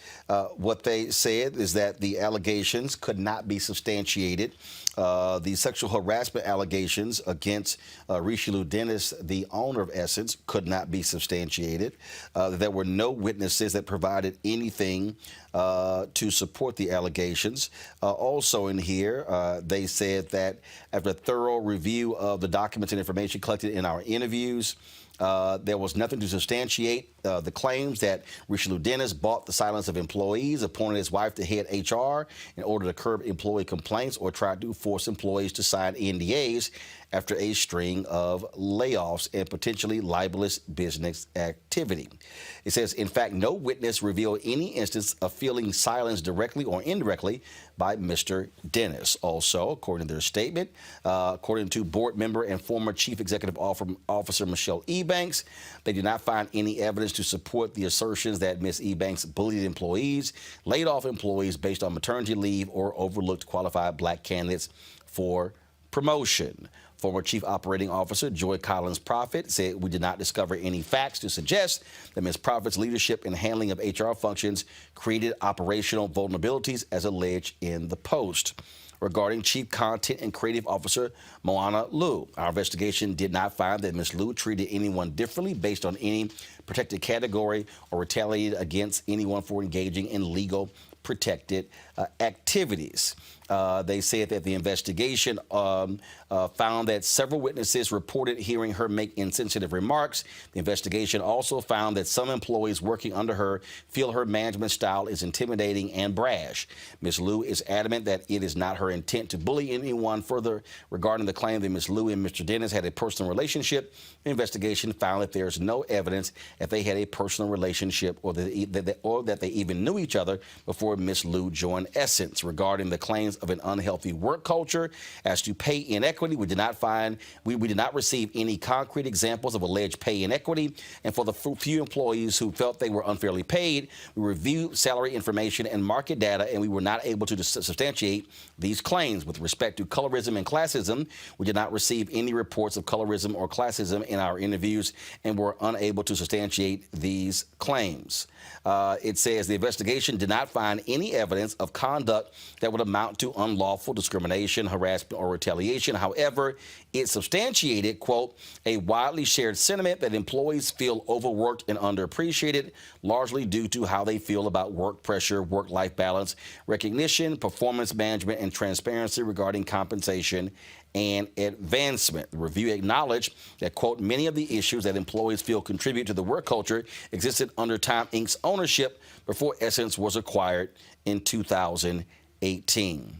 What they said is that the allegations could not be substantiated The sexual harassment allegations against Richelieu Dennis, the owner of Essence, could not be substantiated. There were no witnesses that provided anything to support the allegations. Also in here, they said that after a thorough review of the documents and information collected in our interviews, there was nothing to substantiate the claims that Richelieu Dennis bought the silence of employees, appointed his wife to head HR in order to curb employee complaints, or tried to force employees to sign NDAs after a string of layoffs and potentially libelous business activity. It says, in fact, no witness revealed any instance of feeling silenced directly or indirectly by Mr. Dennis. Also, according to their statement, according to board member and former Chief Executive Officer Michelle Ebanks, they did not find any evidence to support the assertions that Ms. Ebanks bullied employees, laid off employees based on maternity leave, or overlooked qualified black candidates for promotion. Former Chief Operating Officer Joy Collins Prophet said, we did not discover any facts to suggest that Ms. Prophet's leadership and handling of HR functions created operational vulnerabilities as alleged in the post. Regarding Chief Content and Creative Officer Moana Liu, our investigation did not find that Ms. Liu treated anyone differently based on any protected category or retaliated against anyone for engaging in legal protected activities. They said that the investigation found that several witnesses reported hearing her make insensitive remarks. The investigation also found that some employees working under her feel her management style is intimidating and brash. Ms. Liu is adamant that it is not her intent to bully anyone. Further, regarding the claim that Ms. Liu and Mr. Dennis had a personal relationship, the investigation found that there is no evidence that they had a personal relationship or that they even knew each other before Ms. Liu joined Essence. Regarding the claims of an unhealthy work culture as to pay inequity, we did not receive any concrete examples of alleged pay inequity. And for the few employees who felt they were unfairly paid, we reviewed salary information and market data, and we were not able to substantiate these claims. With respect to colorism and classism, we did not receive any reports of colorism or classism in our interviews and were unable to substantiate these claims. It says the investigation did not find any evidence of conduct that would amount to unlawful discrimination, harassment, or retaliation. However, it substantiated, quote, a widely shared sentiment that employees feel overworked and underappreciated, largely due to how they feel about work pressure, work-life balance, recognition, performance management, and transparency regarding compensation and advancement. The review acknowledged that, quote, many of the issues that employees feel contribute to the work culture existed under Time Inc.'s ownership before Essence was acquired in 2018.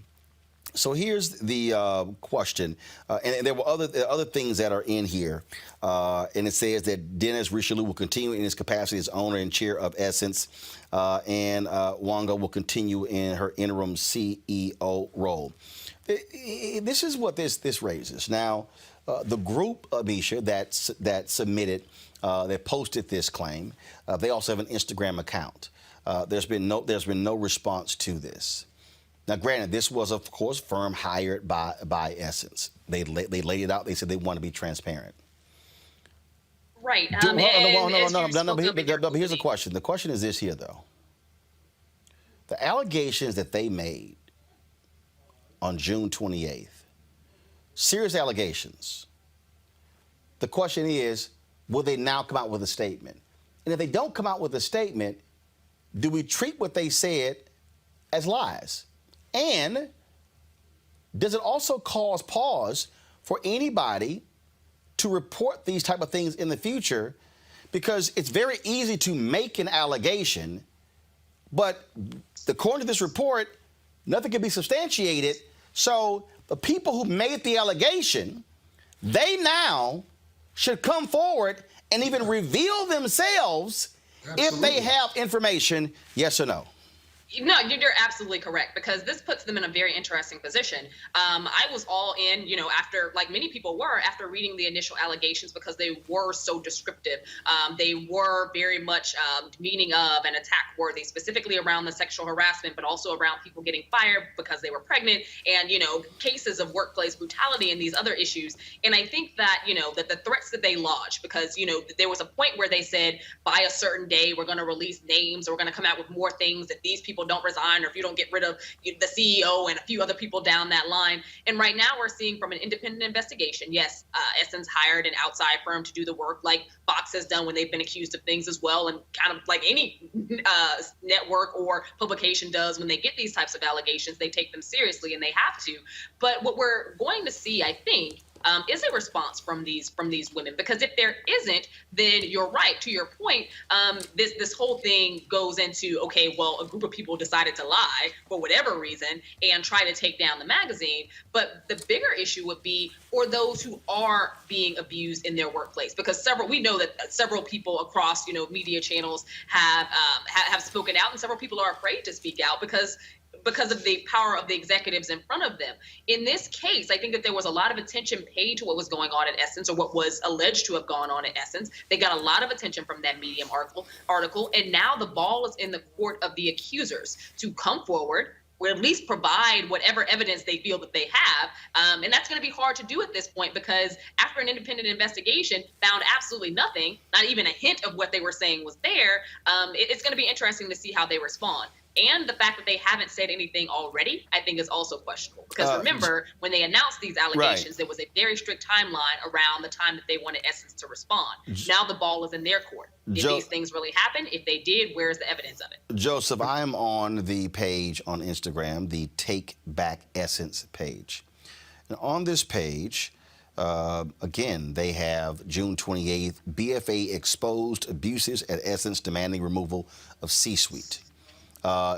So here's the question, and there were other things that are in here, and it says that Dennis Richelieu will continue in his capacity as owner and chair of Essence, and Wanga will continue in her interim CEO role. This is what this raises. Now, the group, Misha, that submitted, that posted this claim, they also have an Instagram account. There's been no response to this. Now, granted, this was, of course, firm hired by Essence. They laid it out. They said they want to be transparent. Right. No, but here's the question. The question is this here, though. The allegations that they made on June 28th, serious allegations. The question is, will they now come out with a statement? And if they don't come out with a statement, do we treat what they said as lies? And does it also cause pause for anybody to report these type of things in the future? Because it's very easy to make an allegation, but according to this report, nothing can be substantiated. So the people who made the allegation, they now should come forward and even reveal themselves if they have information, yes or no. No, you're absolutely correct, because this puts them in a very interesting position. I was all in, after, like many people were, after reading the initial allegations, because they were so descriptive. They were very much meaning of and attack worthy, specifically around the sexual harassment, but also around people getting fired because they were pregnant, and, cases of workplace brutality and these other issues. And I think that, that the threats that they lodged, because, there was a point where they said, by a certain day, we're going to release names, or we're going to come out with more things that these people people don't resign or if you don't get rid of the CEO and a few other people down that line. And right now we're seeing from an independent investigation, yes, Essence hired an outside firm to do the work like Fox has done when they've been accused of things as well, and kind of like any network or publication does when they get these types of allegations, they take them seriously and they have to. But what we're going to see, I think, is a response from these women, because if there isn't, then you're right. To your point, this whole thing goes into, okay, well, a group of people decided to lie for whatever reason and try to take down the magazine. But the bigger issue would be for those who are being abused in their workplace, because we know that several people across media channels have spoken out, and several people are afraid to speak out because of the power of the executives in front of them. In this case, I think that there was a lot of attention paid to what was going on at Essence, or what was alleged to have gone on at Essence. They got a lot of attention from that Medium article, and now the ball is in the court of the accusers to come forward, or at least provide whatever evidence they feel that they have. And that's going to be hard to do at this point, because after an independent investigation found absolutely nothing, not even a hint of what they were saying was there, it's going to be interesting to see how they respond. And the fact that they haven't said anything already, I think, is also questionable. Because remember, when they announced these allegations, there was a very strict timeline around the time that they wanted Essence to respond. Now the ball is in their court. Did these things really happen? If they did, where's the evidence of it? Joseph, I am on the page on Instagram, the Take Back Essence page. And on this page, again, they have June 28th, BFA exposed abuses at Essence demanding removal of C-suite.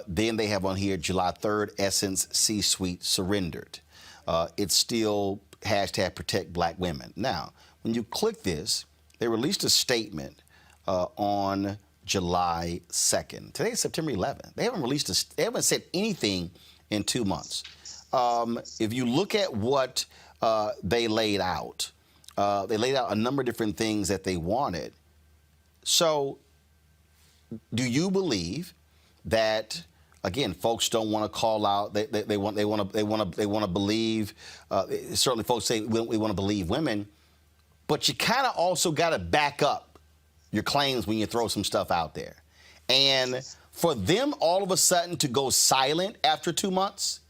Then they have on here July 3rd, Essence C-suite surrendered. It's still hashtag protect black women. Now, when you click this, they released a statement on July 2nd. Today is September 11th. They haven't said anything in 2 months. If you look at what they laid out a number of different things that they wanted. So, do you believe that, again, folks don't want to call out? They want to believe. Certainly, folks say we want to believe women, but you kind of also got to back up your claims when you throw some stuff out there. And for them all of a sudden to go silent after 2 months,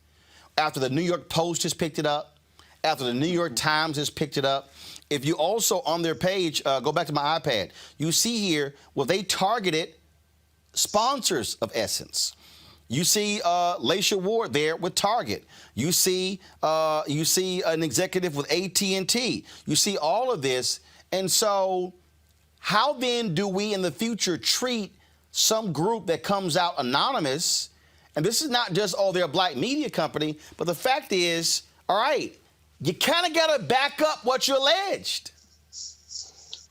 after the New York Post has picked it up, after the New York Times has picked it up. If you also on their page, go back to my iPad, you see here, well, they targeted sponsors of Essence. You see Laisha Ward there with Target. You see an executive with AT&T. You see all of this. And so how then do we in the future treat some group that comes out anonymous? And this is not just, oh, they're a black media company, but the fact is, all right, you kind of got to back up what you alleged.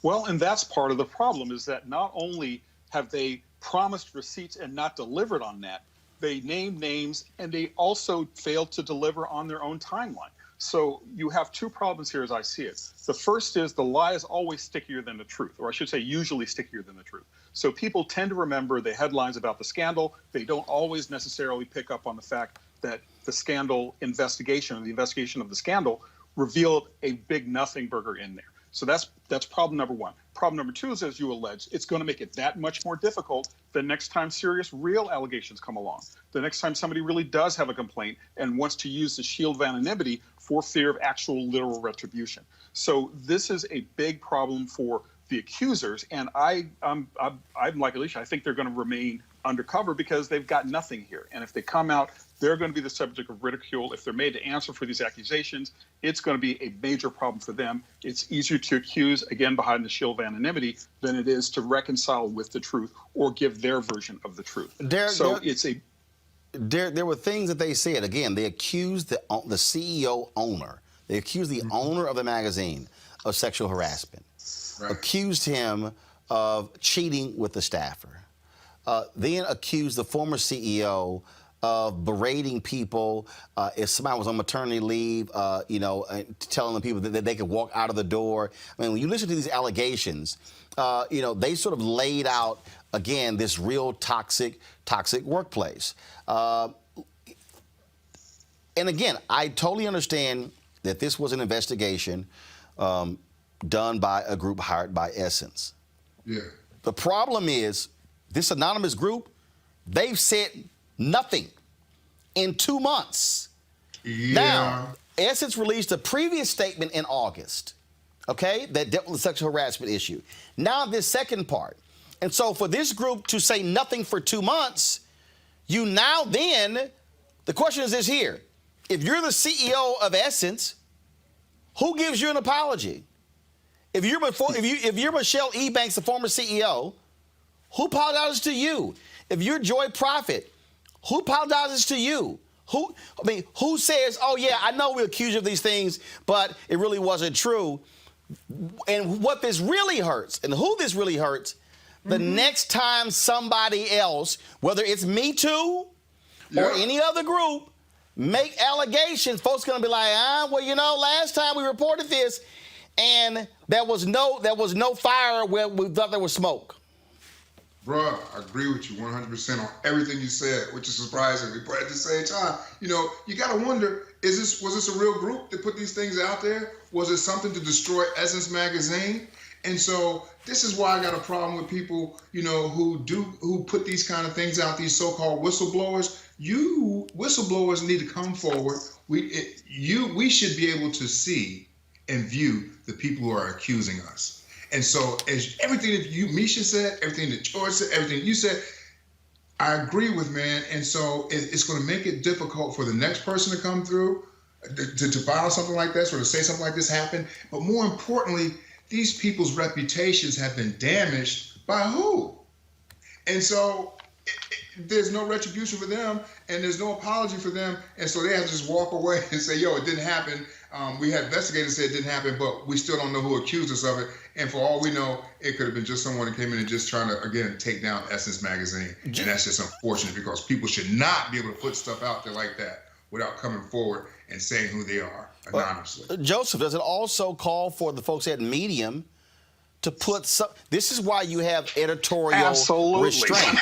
Well, and that's part of the problem, is that not only have they promised receipts and not delivered on that, they named names and they also failed to deliver on their own timeline. So you have two problems here as I see it. The first is the lie is always stickier than the truth, or I should say usually stickier than the truth. So people tend to remember the headlines about the scandal. They don't always necessarily pick up on the fact that the scandal investigation, or the investigation of the scandal, revealed a big nothing burger in there. So that's problem number one. Problem number two is, as you alleged, it's going to make it that much more difficult the next time serious, real allegations come along. The next time somebody really does have a complaint and wants to use the shield of anonymity for fear of actual literal retribution. So this is a big problem for the accusers, and I'm like Alicia. I think they're going to remain undercover because they've got nothing here. And if they come out, they're going to be the subject of ridicule. If they're made to answer for these accusations, it's going to be a major problem for them. It's easier to accuse, again, behind the shield of anonymity than it is to reconcile with the truth or give their version of the truth. There were things that they said. Again, they accused the CEO owner. They accused the owner of the magazine of sexual harassment. Right. Accused him of cheating with the staffer. Then accused the former CEO of berating people if somebody was on maternity leave, telling the people that they could walk out of the door. I mean, when you listen to these allegations, they sort of laid out, again, this real toxic workplace. And again, I totally understand that this was an investigation done by a group hired by Essence. Yeah. The problem is, this anonymous group, they've said Nothing. In 2 months. Yeah. Now, Essence released a previous statement in August, okay, that dealt with the sexual harassment issue. Now this second part. And so for this group to say nothing for 2 months, you now then, the question is this here. If you're the CEO of Essence, who gives you an apology? If you're Michelle E. Banks, the former CEO, who apologizes to you? If you're Joy Prophet, who apologizes to you? Who says, oh yeah, I know we accuse you of these things, but it really wasn't true? And what this really hurts, and who this really hurts, the next time somebody else, whether it's Me Too or any other group, make allegations, folks gonna be like, well, you know, last time we reported this, and there was no fire where we thought there was smoke. Bruh, I agree with you 100% on everything you said, which is surprising. But at the same time, you know, you got to wonder, was this a real group that put these things out there? Was it something to destroy Essence Magazine? And so this is why I got a problem with people, you know, who put these kind of things out, these so-called whistleblowers. You whistleblowers need to come forward. We should be able to see and view the people who are accusing us. And so as everything that Misha said, everything that George said, everything you said, I agree with, man. And so it's going to make it difficult for the next person to come through to file something like this or to say something like this happened. But more importantly, these people's reputations have been damaged by who? And so there's no retribution for them and there's no apology for them. And so they have to just walk away and say, yo, it didn't happen. We had investigators say it didn't happen, but we still don't know who accused us of it. And for all we know, it could have been just someone that came in and just trying to, again, take down Essence Magazine. And that's just unfortunate because people should not be able to put stuff out there like that without coming forward and saying who they are anonymously. Joseph, does it also call for the folks at Medium to put some, this is why you have editorial restraint.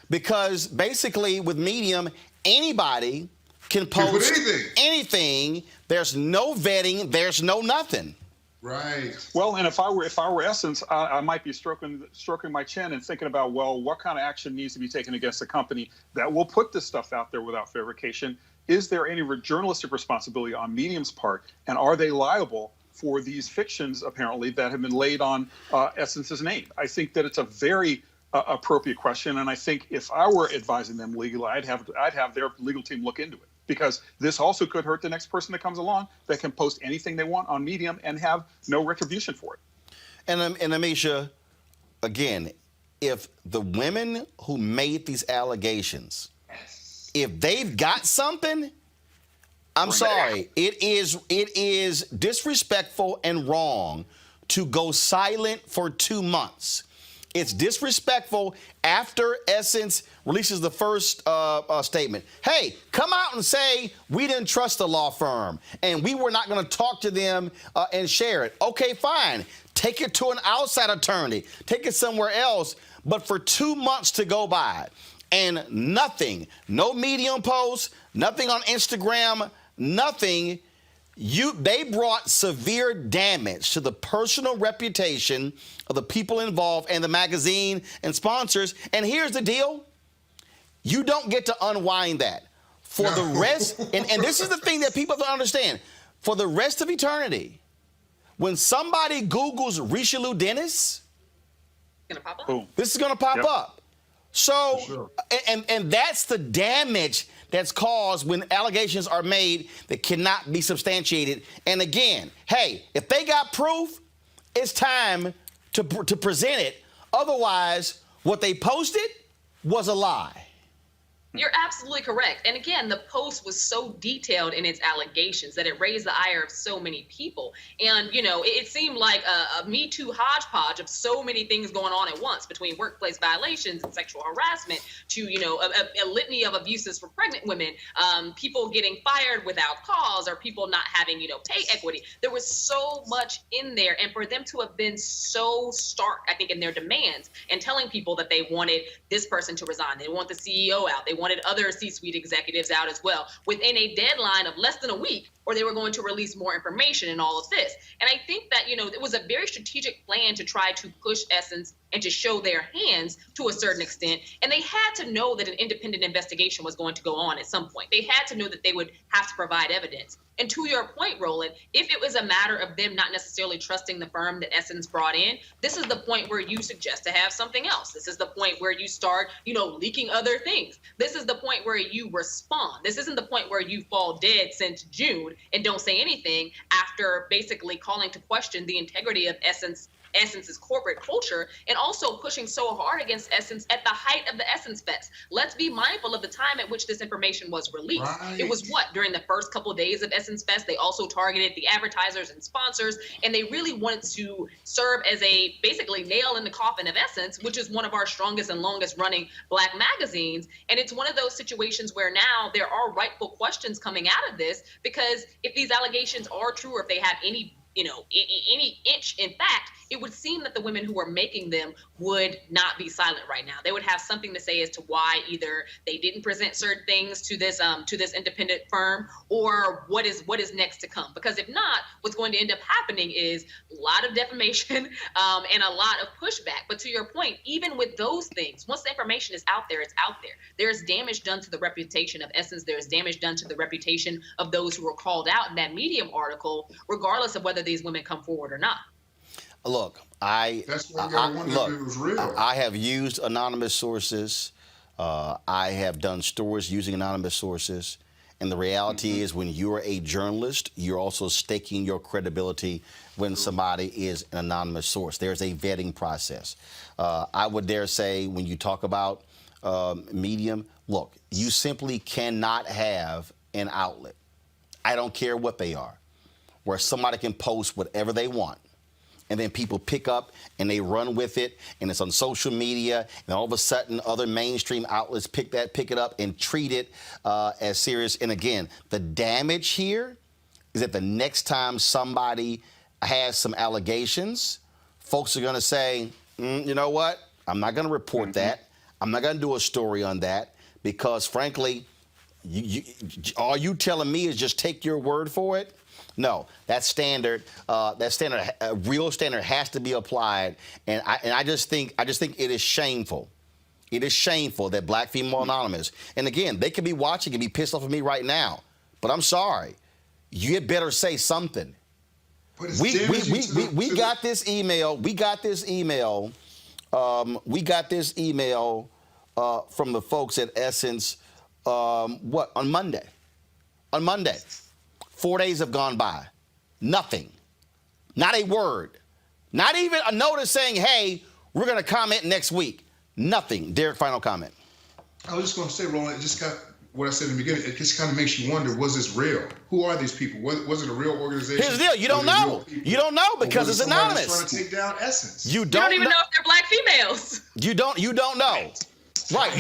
Because basically with Medium, anybody can post anything. There's no vetting. There's no nothing. Right. Well, and if I were Essence, I might be stroking my chin and thinking about, well, what kind of action needs to be taken against a company that will put this stuff out there without verification? Is there any journalistic responsibility on Medium's part, and are they liable for these fictions apparently that have been laid on Essence's name? I think that it's a very appropriate question, and I think if I were advising them legally, I'd have their legal team look into it. Because this also could hurt the next person that comes along that can post anything they want on Medium and have no retribution for it. And Amisha, again, if the women who made these allegations, if they've got something, I'm sorry, it is disrespectful and wrong to go silent for 2 months. It's disrespectful after Essence releases the first statement. Hey, come out and say we didn't trust the law firm and we were not going to talk to them and share it. Okay, fine. Take it to an outside attorney. Take it somewhere else. But for 2 months to go by and nothing, no Medium posts, nothing on Instagram, nothing. They brought severe damage to the personal reputation of the people involved and the magazine and sponsors. And here's the deal. You don't get to unwind that. For the rest, and this is the thing that people don't understand. For the rest of eternity, when somebody Googles Richelieu Dennis, this is going to pop up. So, and that's the damage that's caused when allegations are made that cannot be substantiated. And again, hey, if they got proof, it's time to present it. Otherwise, what they posted was a lie. You're absolutely correct. And again, the post was so detailed in its allegations that it raised the ire of so many people. And, you know, it seemed like a Me Too hodgepodge of so many things going on at once, between workplace violations and sexual harassment to, you know, a litany of abuses for pregnant women, people getting fired without cause, or people not having, you know, pay equity. There was so much in there. And for them to have been so stark, I think, in their demands and telling people that they wanted this person to resign, they want the CEO out, they wanted other C-suite executives out as well within a deadline of less than a week, or they were going to release more information in all of this. And I think that, it was a very strategic plan to try to push Essence and to show their hands to a certain extent. And they had to know that an independent investigation was going to go on at some point. They had to know that they would have to provide evidence. And to your point, Roland, if it was a matter of them not necessarily trusting the firm that Essence brought in, this is the point where you suggest to have something else. This is the point where you start, leaking other things. This is the point where you respond. This isn't the point where you fall dead since June and don't say anything after basically calling to question the integrity of Essence's corporate culture, and also pushing so hard against Essence at the height of the Essence Fest. Let's be mindful of the time at which this information was released. Right. It was during the first couple of days of Essence Fest. They also targeted the advertisers and sponsors, and they really wanted to serve as a basically nail in the coffin of Essence, which is one of our strongest and longest running Black magazines. And it's one of those situations where now there are rightful questions coming out of this, because if these allegations are true, or if they have any inch in fact, it would seem that the women who are making them would not be silent right now. They would have something to say as to why either they didn't present certain things to this independent firm, or what is next to come. Because if not, what's going to end up happening is a lot of defamation and a lot of pushback. But to your point, even with those things, once the information is out there, it's out there. There's damage done to the reputation of Essence. There's damage done to the reputation of those who were called out in that Medium article, regardless of whether these women come forward or not. Look, I have used anonymous sources. I have done stories using anonymous sources. And the reality is, when you're a journalist, you're also staking your credibility when somebody is an anonymous source. There's a vetting process. I would dare say, when you talk about Medium, look, you simply cannot have an outlet, I don't care what they are, where somebody can post whatever they want, and then people pick up and they run with it, and it's on social media, and all of a sudden other mainstream outlets pick it up and treat it as serious. And again, the damage here is that the next time somebody has some allegations, folks are going to say, you know what, I'm not going to report that. I'm not going to do a story on that, because frankly, all you telling me is just take your word for it. No, that standard, a real standard has to be applied, and I just think it is shameful. It is shameful that Black Female Anonymous, and again, they could be watching and be pissed off at me right now, but I'm sorry, you had better say something. We got this email. We got this email from the folks at Essence. On Monday. On Monday. 4 days have gone by. Nothing. Not a word. Not even a notice saying, hey, we're going to comment next week. Nothing. Derek, final comment. I was just going to say, Roland, what I said in the beginning, it just kind of makes you wonder, was this real? Who are these people? Was it a real organization? Here's the deal. You don't know. You don't know, because it's anonymous. Trying to take down Essence. You don't even know if they're Black females. You don't know. Right.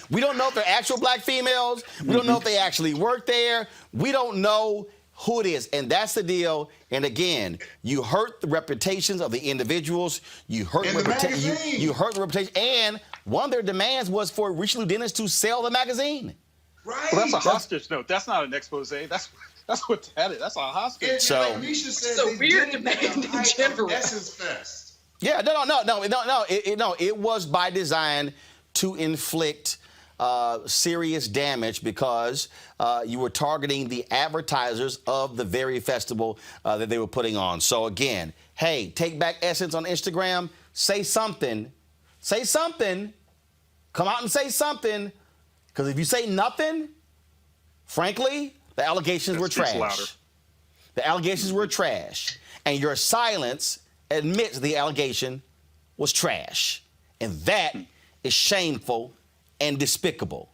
We don't know if they're actual Black females. We don't know if they actually work there. We don't know who it is. And that's the deal. And again, you hurt the reputations of the individuals. You hurt the reputation. And one of their demands was for Richelieu Dennis to sell the magazine. Right. Well, that's a hostage note. That's not an expose. That's what that is. That's a hostage. It's a weird demand in general. Essence Fest. Yeah. No. It was by design to inflict serious damage, because you were targeting the advertisers of the very festival that they were putting on. So again, hey, take back Essence on Instagram. Say something. Say something. Come out and say something. Because if you say nothing, frankly, the allegations were trash. Louder. The allegations were trash. And your silence admits the allegation was trash. And that is shameful and despicable.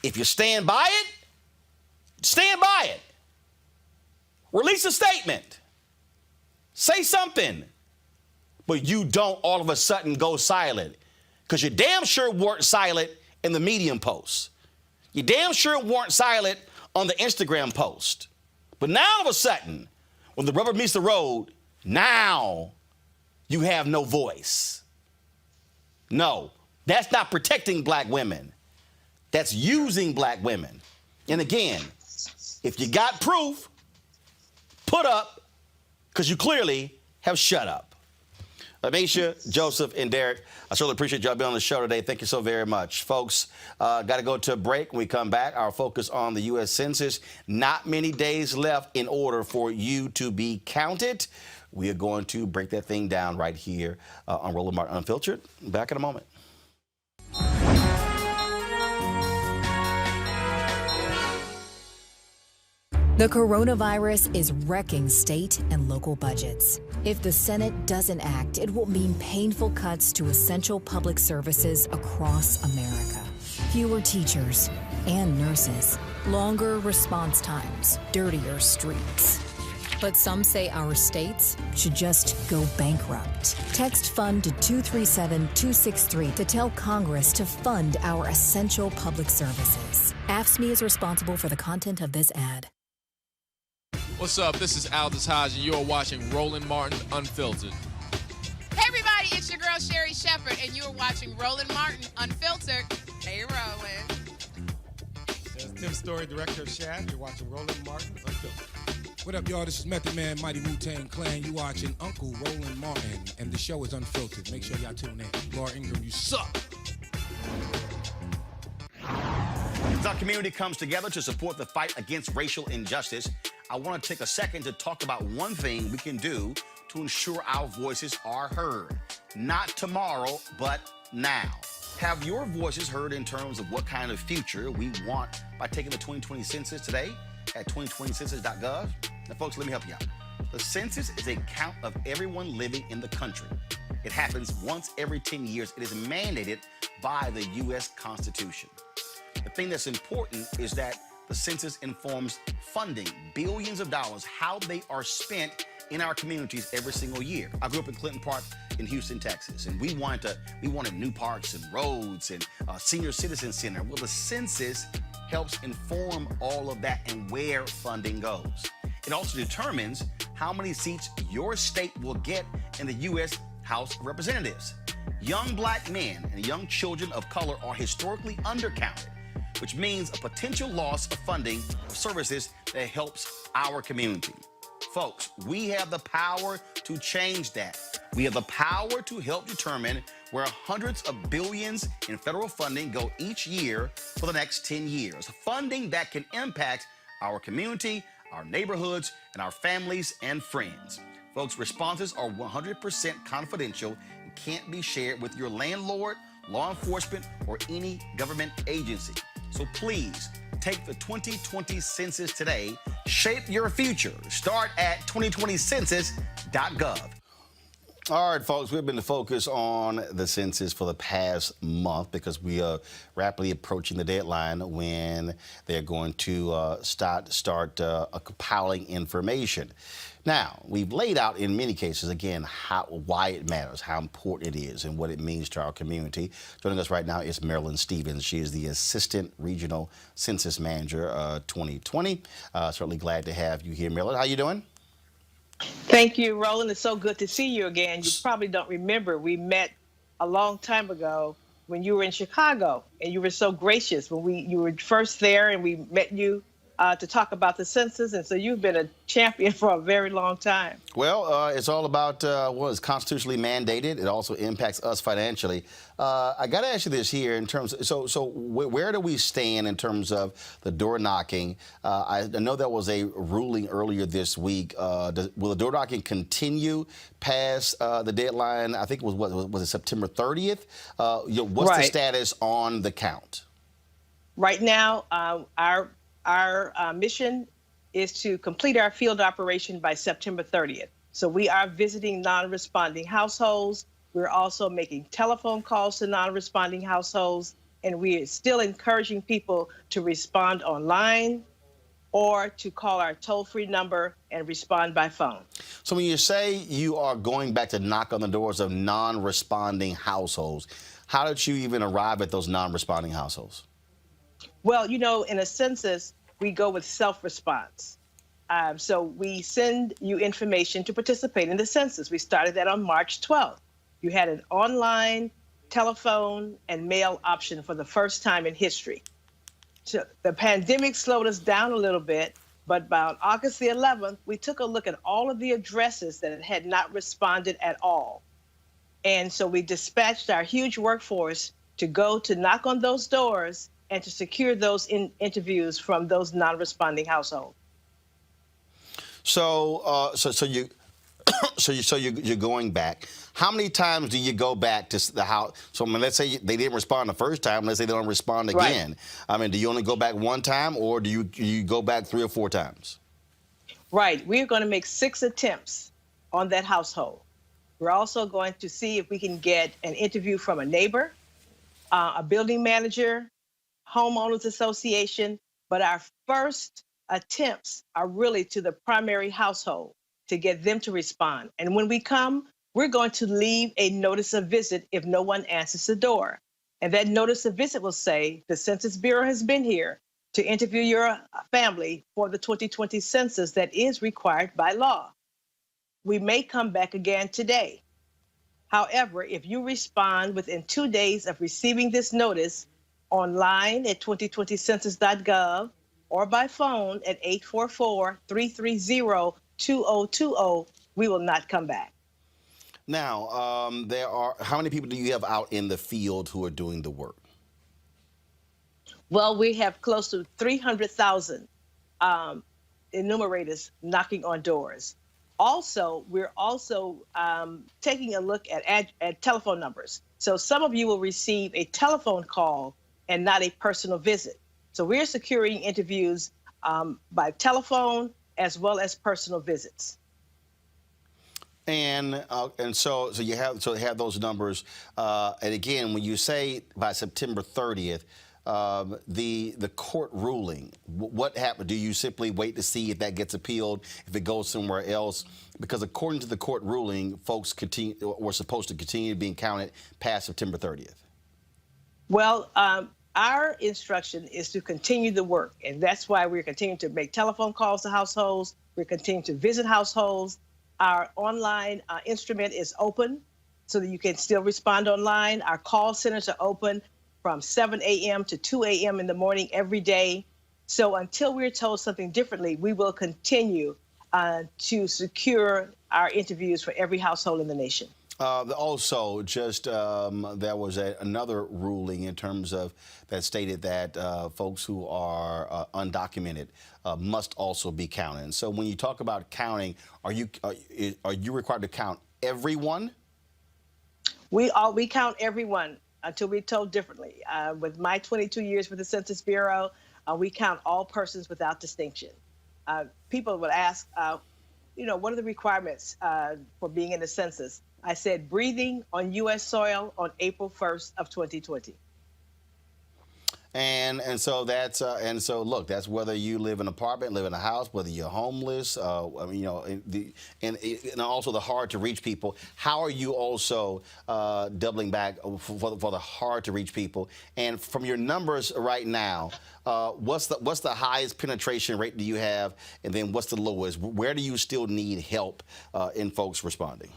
If you stand by it, stand by it. Release a statement. Say something. But you don't all of a sudden go silent, because you damn sure weren't silent in the Medium post. You damn sure weren't silent on the Instagram post. But now all of a sudden, when the rubber meets the road, now you have no voice. No, that's not protecting Black women. that's using black women. And again, if you got proof, put up, because you clearly have shut up. Amisha, Joseph, and Derek, I certainly appreciate y'all being on the show today. Thank you so very much. Folks, got to go to a break. When we come back, our focus on the U.S. Census. Not many days left in order for you to be counted. We are going to break that thing down right here on Roland Martin Unfiltered. Back in a moment. The coronavirus is wrecking state and local budgets. If the Senate doesn't act, it will mean painful cuts to essential public services across America. Fewer teachers and nurses, longer response times, dirtier streets. But some say our states should just go bankrupt. Text FUND to 237-263 to tell Congress to fund our essential public services. AFSCME is responsible for the content of this ad. What's up? This is Aldous Hodge, and you're watching Roland Martin Unfiltered. Hey, everybody, it's your girl, Sherry Shepherd, and you're watching Roland Martin Unfiltered. Hey, Roland. There's Tim Story, director of Shaft. You're watching Roland Martin Unfiltered. What up, y'all? This is Method Man, Mighty Wu-Tang Clan. You watching Uncle Roland Martin, and the show is Unfiltered. Make sure y'all tune in. Laura Ingram, you suck. As our community comes together to support the fight against racial injustice, I want to take a second to talk about one thing we can do to ensure our voices are heard. Not tomorrow, but now. Have your voices heard in terms of what kind of future we want by taking the 2020 census today at 2020census.gov? Now, folks, let me help you out. The census is a count of everyone living in the country. It happens once every 10 years. It is mandated by the U.S. Constitution. The thing that's important is that the census informs funding, billions of dollars, how they are spent in our communities every single year. I grew up in Clinton Park in Houston, Texas, and we wanted new parks and roads and a senior citizen center. Well, the census helps inform all of that and where funding goes. It also determines how many seats your state will get in the U.S. House of Representatives. Young black men and young children of color are historically undercounted, which means a potential loss of funding for services that helps our community. Folks, we have the power to change that. We have the power to help determine where hundreds of billions in federal funding go each year for the next 10 years. Funding that can impact our community, our neighborhoods, and our families and friends. Folks, responses are 100% confidential and can't be shared with your landlord, law enforcement, or any government agency. So please, take the 2020 census today. Shape your future. Start at 2020census.gov. All right, folks, we've been to focus on the census for the past month because we are rapidly approaching the deadline when they're going to start compiling information. Now, we've laid out in many cases, again, why it matters, how important it is, and what it means to our community. Joining us right now is Marilyn Stevens. She is the Assistant Regional Census Manager 2020. Certainly glad to have you here, Marilyn. How you doing? Thank you, Roland. It's so good to see you again. You probably don't remember, we met a long time ago when you were in Chicago, and you were so gracious when you were first there, and we met you to talk about the census, and so you've been a champion for a very long time. Well, it's all about what is constitutionally mandated. It also impacts us financially. I got to ask you this here in terms of, so where do we stand in terms of the door knocking? I know there was a ruling earlier this week. Will the door knocking continue past the deadline? I think it was it September 30th? What's the status on the count? Right now, our mission is to complete our field operation by September 30th. So we are visiting non-responding households. We're also making telephone calls to non-responding households, and we are still encouraging people to respond online or to call our toll-free number and respond by phone. So when you say you are going back to knock on the doors of non-responding households, how did you even arrive at those non-responding households? Well, you know, in a census, we go with self-response. So we send you information to participate in the census. We started that on March 12th. You had an online, telephone, and mail option for the first time in history. The pandemic slowed us down a little bit, but by August the 11th, we took a look at all of the addresses that had not responded at all. And so we dispatched our huge workforce to go to knock on those doors and to secure those interviews from those non-responding households. So you're going back. How many times do you go back to the house? So I mean, let's say they didn't respond the first time. Let's say they don't respond again. Right. I mean, do you only go back one time, or do you go back 3 or 4 times? Right. We're going to make 6 attempts on that household. We're also going to see if we can get an interview from a neighbor, a building manager, homeowners association. But our first attempts are really to the primary household to get them to respond. And when we come, we're going to leave a notice of visit if no one answers the door. And that notice of visit will say, the Census Bureau has been here to interview your family for the 2020 census that is required by law. We may come back again today. However, if you respond within 2 days of receiving this notice online at 2020census.gov or by phone at 844-330-2020, we will not come back. Now, how many people do you have out in the field who are doing the work? Well, we have close to 300,000 enumerators knocking on doors. Also, we're also taking a look at telephone numbers. So some of you will receive a telephone call and not a personal visit. So we're securing interviews by telephone as well as personal visits. And so you have those numbers. And again, when you say by September 30th, the court ruling, what happened? Do you simply wait to see if that gets appealed, if it goes somewhere else? Because according to the court ruling, folks were supposed to continue being counted past September 30th. Well, our instruction is to continue the work, and that's why we're continuing to make telephone calls to households. We're continuing to visit households. Our online instrument is open so that you can still respond online. Our call centers are open from 7 a.m. to 2 a.m. in the morning every day. So until we're told something differently, we will continue to secure our interviews for every household in the nation. Also, just there was another ruling in terms of that stated that folks who are undocumented must also be counted. And so when you talk about counting, are you required to count everyone? We count everyone until we're told differently. With my 22 years with the Census Bureau, we count all persons without distinction. People would ask, what are the requirements for being in the census? I said breathing on U.S. soil on April 1st of 2020. And so that's look, that's whether you live in an apartment, live in a house, whether you're homeless, and also the hard to reach people. How are you also doubling back for the hard to reach people? And from your numbers right now, what's the highest penetration rate do you have, and then what's the lowest? Where do you still need help in folks responding?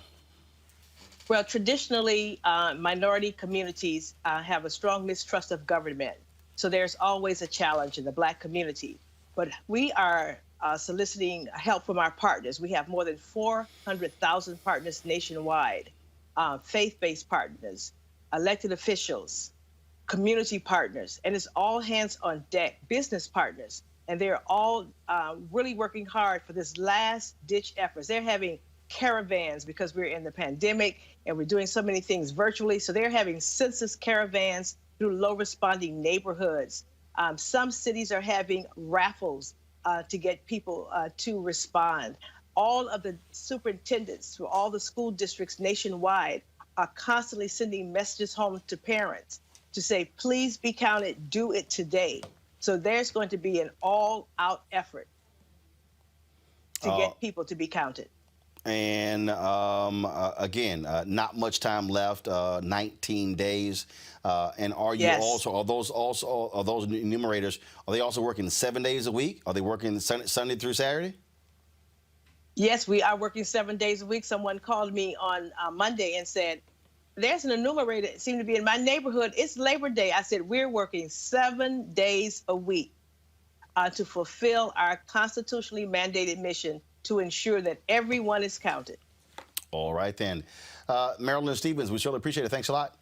Well, traditionally, minority communities have a strong mistrust of government. So there's always a challenge in the Black community. But we are soliciting help from our partners. We have more than 400,000 partners nationwide, faith-based partners, elected officials, community partners, and it's all hands on deck, business partners. And they're all really working hard for this last-ditch efforts. They're having caravans because we're in the pandemic and we're doing so many things virtually. So they're having census caravans through low-responding neighborhoods. Some cities are having raffles to get people to respond. All of the superintendents through all the school districts nationwide are constantly sending messages home to parents to say, please be counted, do it today. So there's going to be an all-out effort to get people to be counted. And again, not much time left, 19 days. And are you are those enumerators, are they also working 7 days a week? Are they working Sunday through Saturday? Yes, we are working 7 days a week. Someone called me on Monday and said, there's an enumerator that seemed to be in my neighborhood. It's Labor Day. I said, we're working 7 days a week to fulfill our constitutionally mandated mission to ensure that everyone is counted. All right, then. Marilyn Stevens, we surely appreciate it. Thanks a lot.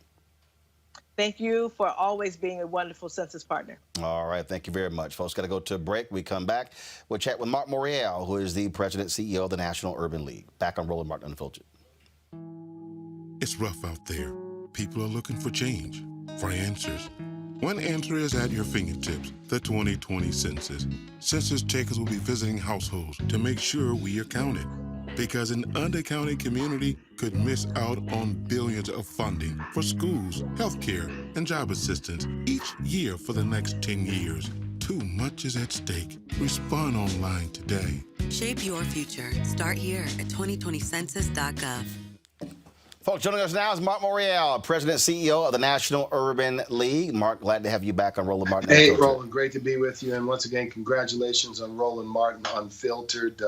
Thank you for always being a wonderful census partner. All right, thank you very much. Folks, got to go to a break. We come back. We'll chat with Mark Morial, who is the president CEO of the National Urban League. Back on Roland Martin Unfiltered. It's rough out there. People are looking for change, for answers. One answer is at your fingertips, the 2020 census. Census takers will be visiting households to make sure we are counted, because an undercounted community could miss out on billions of funding for schools, healthcare, and job assistance each year for the next 10 years. Too much is at stake. Respond online today. Shape your future. Start here at 2020census.gov. Folks, joining us now is Mark Morial, President CEO of the National Urban League. Mark, glad to have you back on Roland Martin Hey, Unfiltered. Roland, great to be with you. And once again, congratulations on Roland Martin Unfiltered.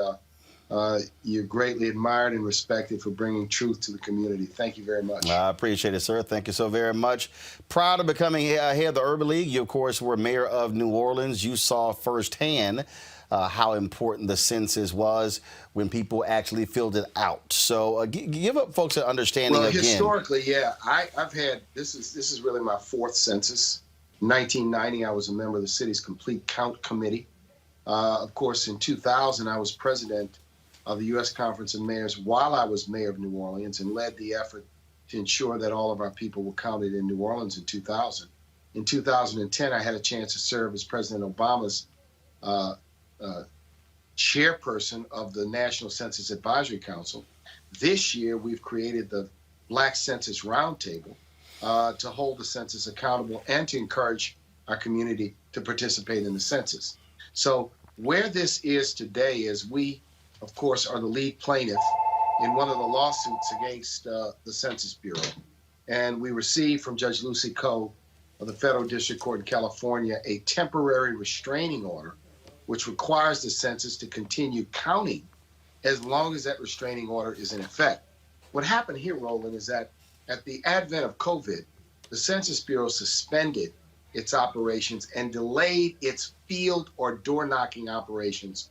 You're greatly admired and respected for bringing truth to the community. Thank you very much. I appreciate it, sir. Thank you so very much. Proud of becoming head of the Urban League. You, of course, were mayor of New Orleans. You saw firsthand how important the census was when people actually filled it out. So give up folks an understanding well, again. Historically, yeah, I've had, this is really my fourth census. In 1990, I was a member of the city's complete count committee. Of course, in 2000, I was president of the U.S. Conference of Mayors while I was mayor of New Orleans and led the effort to ensure that all of our people were counted in New Orleans in 2000. In 2010, I had a chance to serve as President Obama's chairperson of the National Census Advisory Council. This year, we've created the Black Census Roundtable to hold the census accountable and to encourage our community to participate in the census. So where this is today is we, of course, are the lead plaintiff in one of the lawsuits against the Census Bureau. And we received from Judge Lucy Coe of the Federal District Court in California a temporary restraining order, which requires the census to continue counting as long as that restraining order is in effect. What happened here, Roland, is that at the advent of COVID, the Census Bureau suspended its operations and delayed its field or door knocking operations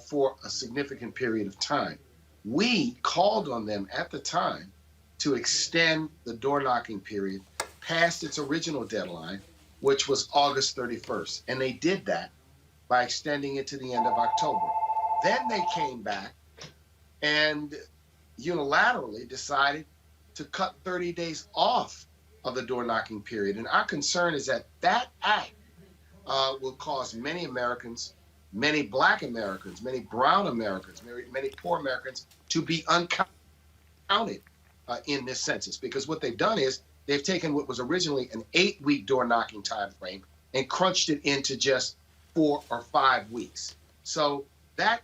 for a significant period of time. We called on them at the time to extend the door knocking period past its original deadline, which was August 31st. And they did that by extending it to the end of October. Then they came back and unilaterally decided to cut 30 days off of the door knocking period. And our concern is that that act will cause many Americans, many Black Americans, many brown Americans, many poor Americans to be uncounted in this census. Because what they've done is they've taken what was originally an 8-week door knocking time frame and crunched it into just 4 or 5 weeks. So that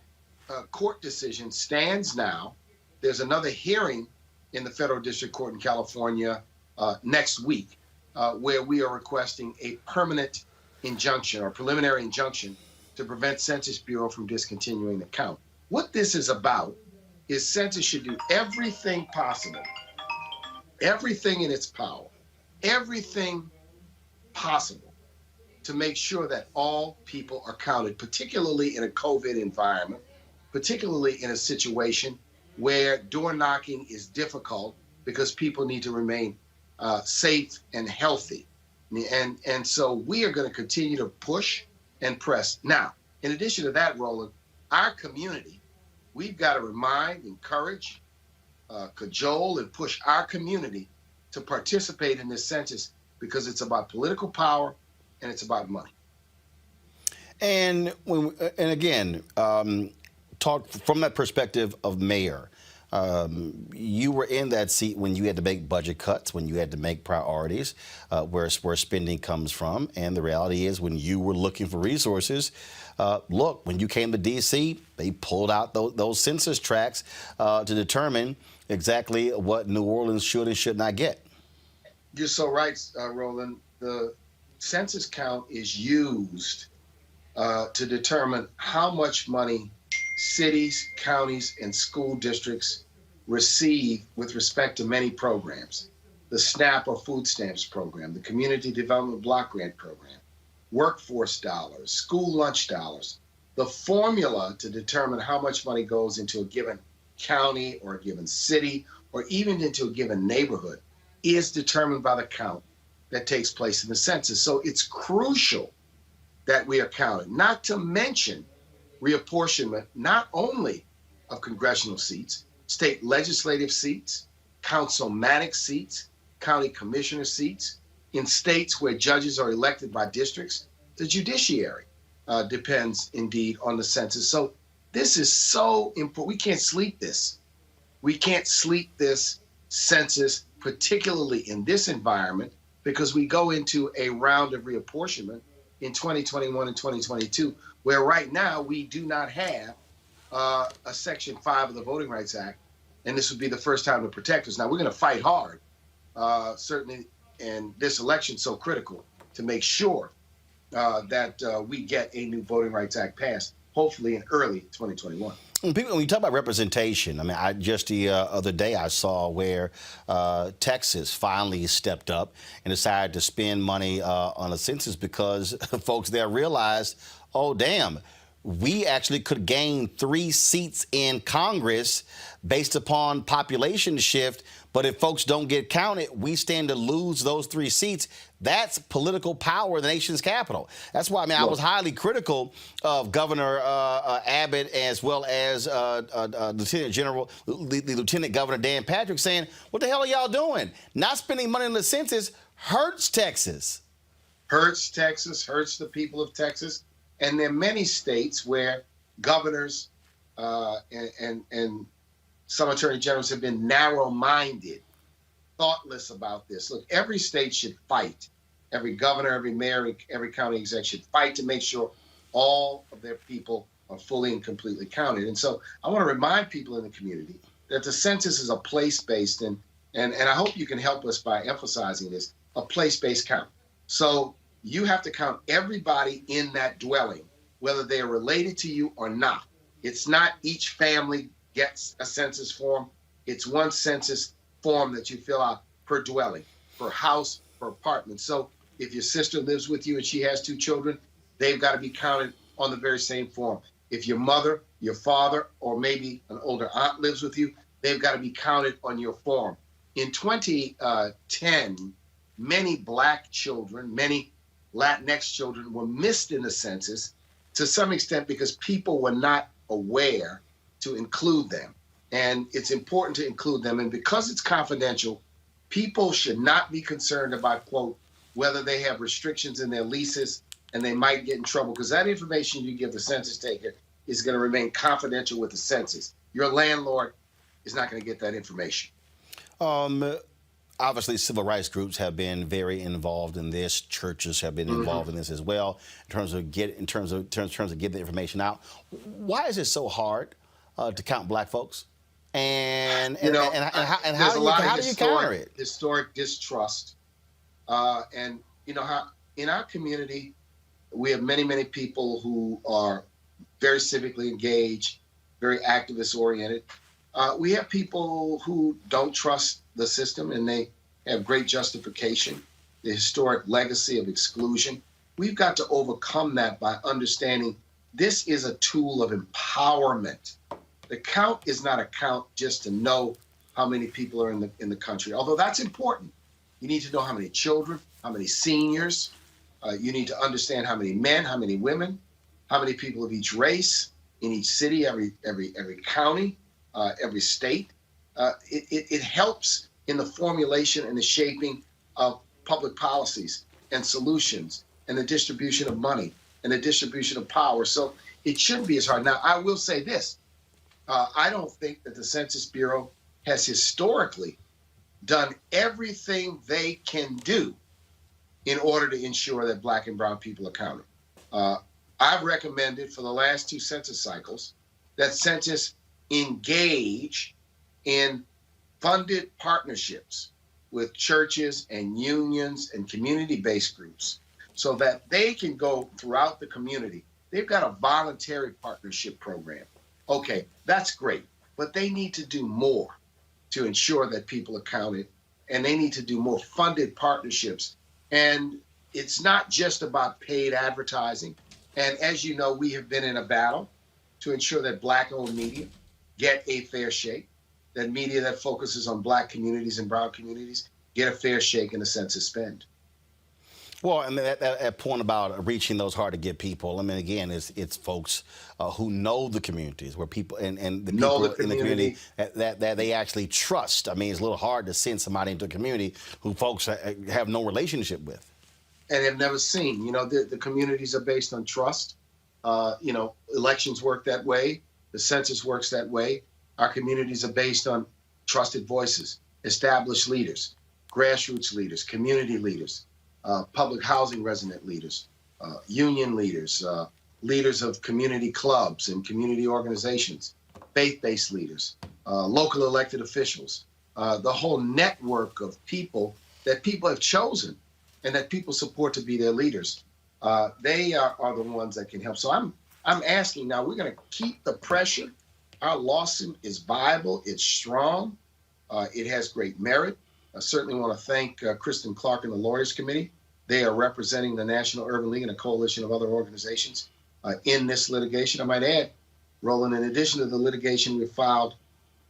court decision stands now. There's another hearing in the Federal District Court in California next week where we are requesting a permanent injunction or preliminary injunction to prevent Census Bureau from discontinuing the count. What this is about is Census should do everything possible, everything in its power, everything possible to make sure that all people are counted, particularly in a COVID environment, particularly in a situation where door knocking is difficult because people need to remain safe and healthy. And so we are going to continue to push and press. Now, in addition to that, Roland, our community, we've got to remind, encourage, cajole, and push our community to participate in this census because it's about political power and it's about money. And again, talk from that perspective of mayor. You were in that seat when you had to make budget cuts, when you had to make priorities, where spending comes from. And the reality is when you were looking for resources, look, when you came to D.C., they pulled out those census tracts to determine exactly what New Orleans should and should not get. You're so right, Roland. The census count is used to determine how much money cities, counties, and school districts receive with respect to many programs. the SNAP or food stamps program, the Community Development Block Grant program, workforce dollars, school lunch dollars. The formula to determine how much money goes into a given county or a given city or even into a given neighborhood is determined by the count that takes place in the census. So it's crucial that we are counted, not to mention reapportionment, not only of congressional seats, state legislative seats, councilmanic seats, county commissioner seats. In states where judges are elected by districts, the judiciary depends indeed on the census. So this is so important. We can't sleep this. We can't sleep this census, particularly in this environment, because we go into a round of reapportionment in 2021 and 2022, where right now we do not have a Section 5 of the Voting Rights Act, and this would be the first time to protect us. Now, we're going to fight hard, certainly, and this election so critical to make sure that we get a new Voting Rights Act passed, hopefully in early 2021. When you talk about representation, I mean, just the other day I saw where Texas finally stepped up and decided to spend money on a census because folks there realized, oh, damn, we actually could gain 3 seats in Congress based upon population shift. But if folks don't get counted, we stand to lose those 3 seats. That's political power in the nation's capital. That's why, I mean, I was highly critical of Governor Abbott as well as Lieutenant Governor Dan Patrick saying, what the hell are y'all doing? Not spending money on the census hurts Texas. Hurts Texas, hurts the people of Texas. And there are many states where governors and some attorney generals have been narrow-minded, thoughtless about this. Look, every state should fight. Every governor, every mayor, every county exec should fight to make sure all of their people are fully and completely counted. And so I want to remind people in the community that the census is a place-based, and I hope you can help us by emphasizing this, a place-based count. So you have to count everybody in that dwelling, whether they are related to you or not. It's not each family gets a census form. It's one census form that you fill out per dwelling, per house, per apartment. So if your sister lives with you and she has 2 children, they've got to be counted on the very same form. If your mother, your father, or maybe an older aunt lives with you, they've got to be counted on your form. In 2010, many Black children, many Latinx children were missed in the census to some extent because people were not aware to include them. And it's important to include them. And because it's confidential, people should not be concerned about, quote, whether they have restrictions in their leases and they might get in trouble, because that information you give the census taker is going to remain confidential with the census. Your landlord is not going to get that information. Obviously, civil rights groups have been very involved in this. Churches have been involved in this as well, in terms of getting the information out. Why is it so hard to count Black folks? And how do you counter it? Historic distrust, and how in our community we have many people who are very civically engaged, very activist oriented. We have people who don't trust the system, and they have great justification, the historic legacy of exclusion. We've got to overcome that by understanding this is a tool of empowerment. The count is not a count just to know how many people are in the country, although that's important. You need to know how many children, how many seniors. You need to understand how many men, how many women, how many people of each race in each city, every county, every state. It helps in the formulation and the shaping of public policies and solutions and the distribution of money and the distribution of power. So it shouldn't be as hard. Now, I will say this. I don't think that the Census Bureau has historically done everything they can do in order to ensure that Black and brown people are counted. I've recommended for the last 2 census cycles that census engage in funded partnerships with churches and unions and community-based groups so that they can go throughout the community. They've got a voluntary partnership program. Okay, that's great, but they need to do more to ensure that people are counted and they need to do more funded partnerships. And it's not just about paid advertising. And as you know, we have been in a battle to ensure that Black-owned media get a fair shake, that media that focuses on Black communities and brown communities get a fair shake in the census spend. Well, and that point about reaching those hard-to-get people, I mean, again, it's folks who know the communities, where people and the people in the community that they actually trust. I mean, it's a little hard to send somebody into a community who folks have no relationship with. And have never seen. You know, the communities are based on trust. You know, elections work that way. The census works that way. Our communities are based on trusted voices, established leaders, grassroots leaders, community leaders, public housing resident leaders, union leaders, leaders of community clubs and community organizations, faith-based leaders, local elected officials, the whole network of people that people have chosen and that people support to be their leaders. They are the ones that can help. So I'm asking now, we're going to keep the pressure. Our lawsuit is viable. It's strong. It has great merit. I certainly want to thank Kristen Clark and the Lawyers Committee. They are representing the National Urban League and a coalition of other organizations in this litigation. I might add, Roland, in addition to the litigation we filed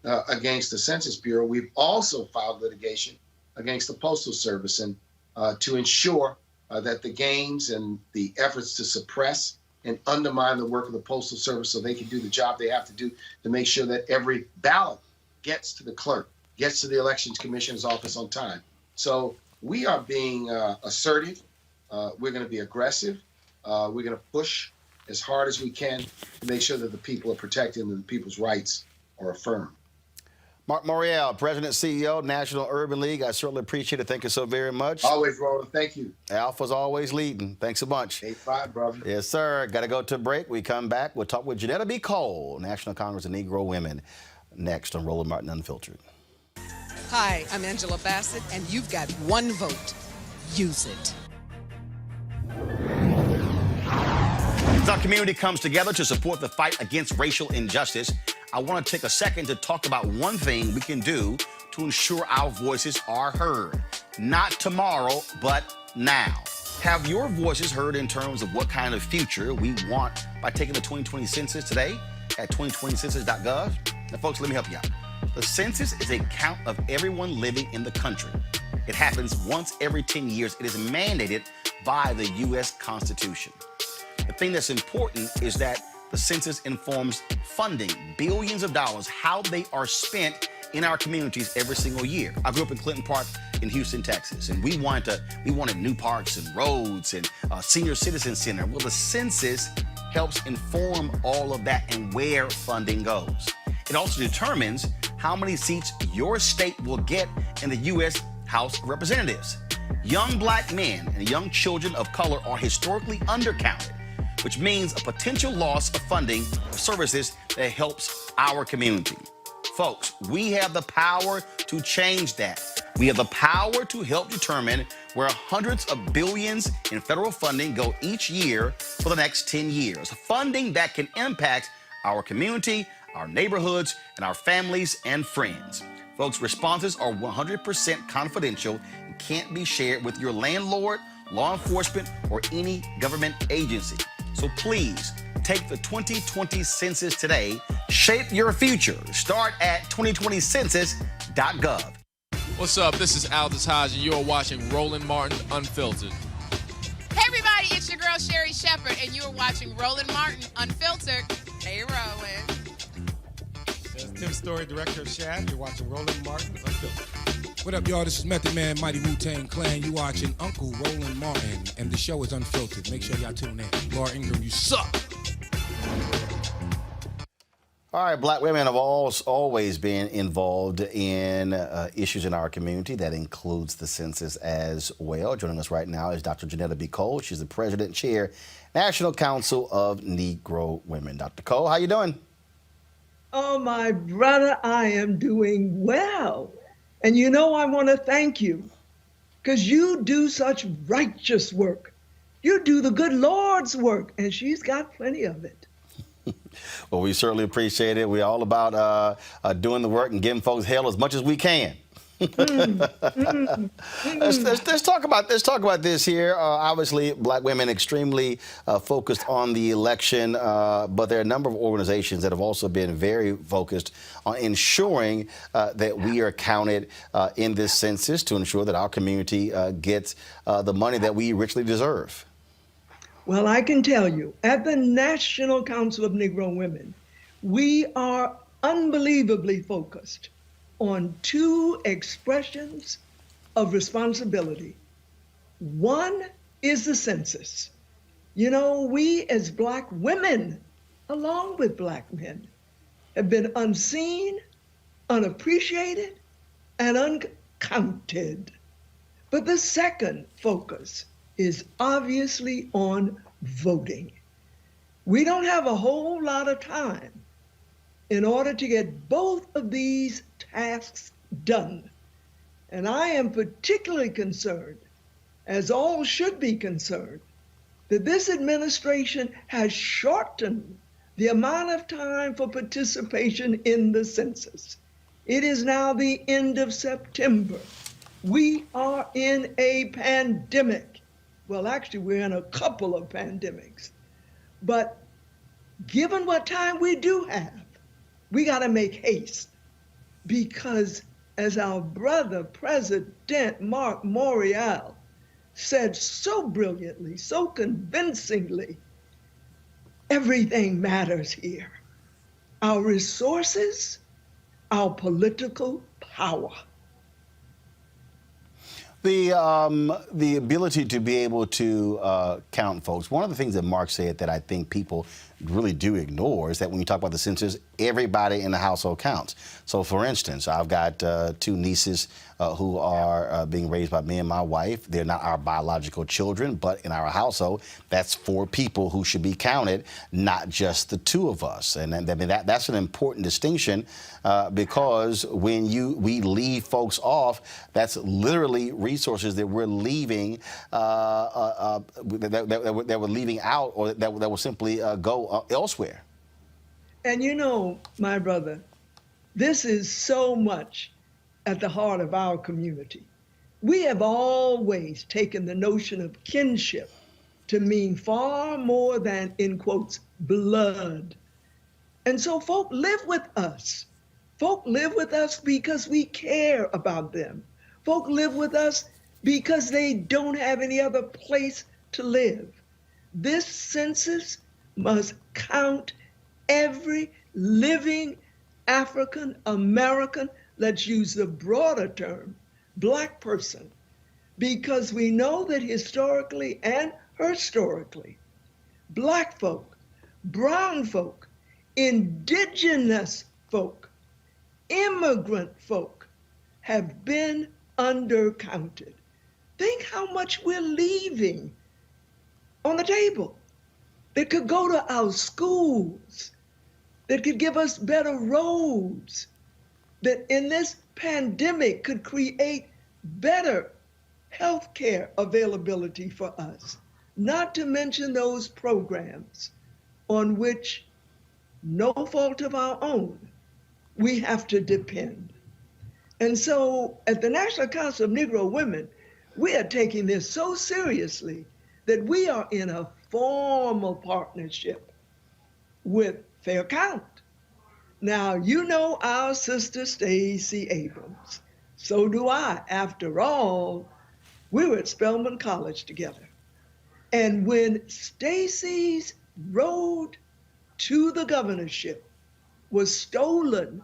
against the Census Bureau, we've also filed litigation against the Postal Service and to ensure that the gains and the efforts to suppress and undermine the work of the Postal Service so they can do the job they have to do to make sure that every ballot gets to the clerk, gets to the Elections Commissioner's office on time. So we are being assertive. We're going to be aggressive. We're going to push as hard as we can to make sure that the people are protected and the people's rights are affirmed. Mark Morial, President, CEO, National Urban League. I certainly appreciate it. Thank you so very much. Always, Roland. Thank you. Alpha's always leading. Thanks a bunch. 8-5, brother. Yes, sir. Got to go to a break. We come back. We'll talk with Janetta B. Cole, National Congress of Negro Women, next on Roland Martin Unfiltered. Hi, I'm Angela Bassett, and you've got one vote. Use it. As our community comes together to support the fight against racial injustice, I want to take a second to talk about one thing we can do to ensure our voices are heard. Not tomorrow, but now. Have your voices heard in terms of what kind of future we want by taking the 2020 census today at 2020census.gov? Now, folks, let me help you out. The census is a count of everyone living in the country. It happens once every 10 years. It is mandated by the U.S. Constitution. The thing that's important is that the census informs funding, billions of dollars, how they are spent in our communities every single year. I grew up in Clinton Park in Houston, Texas, and we wanted new parks and roads and a senior citizen center. Well, the census helps inform all of that and where funding goes. It also determines how many seats your state will get in the U.S. House of Representatives. Young Black men and young children of color are historically undercounted, which means a potential loss of funding for services that helps our community. Folks, we have the power to change that. We have the power to help determine where hundreds of billions in federal funding go each year for the next 10 years. Funding that can impact our community, our neighborhoods, and our families and friends. Folks, responses are 100% confidential and can't be shared with your landlord, law enforcement, or any government agency. So please, take the 2020 census today. Shape your future. Start at 2020census.gov. What's up? This is Aldous Hodge, and you're watching Roland Martin Unfiltered. Hey, everybody, it's your girl, Sherry Shepard, and you're watching Roland Martin Unfiltered. Hey, Roland. That's Tim Story, Director of Shaft. You're watching Roland Martin Unfiltered. What up, y'all? This is Method Man, Mighty Wu-Tang Clan. You watching Uncle Roland Martin, and the show is Unfiltered. Make sure y'all tune in. Laura Ingram, you suck. All right, Black women have always been involved in issues in our community. That includes the census as well. Joining us right now is Dr. Janetta B. Cole. She's the President and Chair, National Council of Negro Women. Dr. Cole, how you doing? Oh, my brother, I am doing well. And you know, I want to thank you because you do such righteous work. You do the good Lord's work, and she's got plenty of it. Well, we certainly appreciate it. We're all about doing the work and giving folks hell as much as we can. Let's talk about this here. Obviously, black women extremely focused on the election, but there are a number of organizations that have also been very focused on ensuring that we are counted in this census to ensure that our community gets the money that we richly deserve. Well, I can tell you, at the National Council of Negro Women, we are unbelievably focused on two expressions of responsibility. One is the census. You know, we as black women, along with black men, have been unseen, unappreciated, and uncounted. But the second focus is obviously on voting. We don't have a whole lot of time in order to get both of these tasks done. And I am particularly concerned, as all should be concerned, that this administration has shortened the amount of time for participation in the census. It is now the end of September. We are in a pandemic. Well, actually, we're in a couple of pandemics. But given what time we do have, we got to make haste, because as our brother, President Mark Morial, said so brilliantly, so convincingly, everything matters here. Our resources, our political power. The ability to be able to count folks. One of the things that Mark said that I think people really do ignore is that when you talk about the census, everybody in the household counts. So, for instance, I've got two nieces who are being raised by me and my wife. They're not our biological children, but in our household, that's 4 people who should be counted, not just the 2 of us. And that's an important distinction because when we leave folks off, that's literally resources that we're leaving that we're leaving out, or that will simply go elsewhere. And you know, my brother, this is so much at the heart of our community. We have always taken the notion of kinship to mean far more than, in quotes, blood. And so folk live with us. Folk live with us because we care about them. Folk live with us because they don't have any other place to live. This census must count every living African American, let's use the broader term, black person, because we know that historically and historically, black folk, brown folk, indigenous folk, immigrant folk have been undercounted. Think how much we're leaving on the table that could go to our schools, that could give us better roads, that in this pandemic could create better healthcare availability for us, not to mention those programs on which, no fault of our own, we have to depend. And so at the National Council of Negro Women, we are taking this so seriously that we are in a formal partnership with Fair Count. Now, you know our sister Stacey Abrams. So do I. After all, we were at Spelman College together. And when Stacey's road to the governorship was stolen,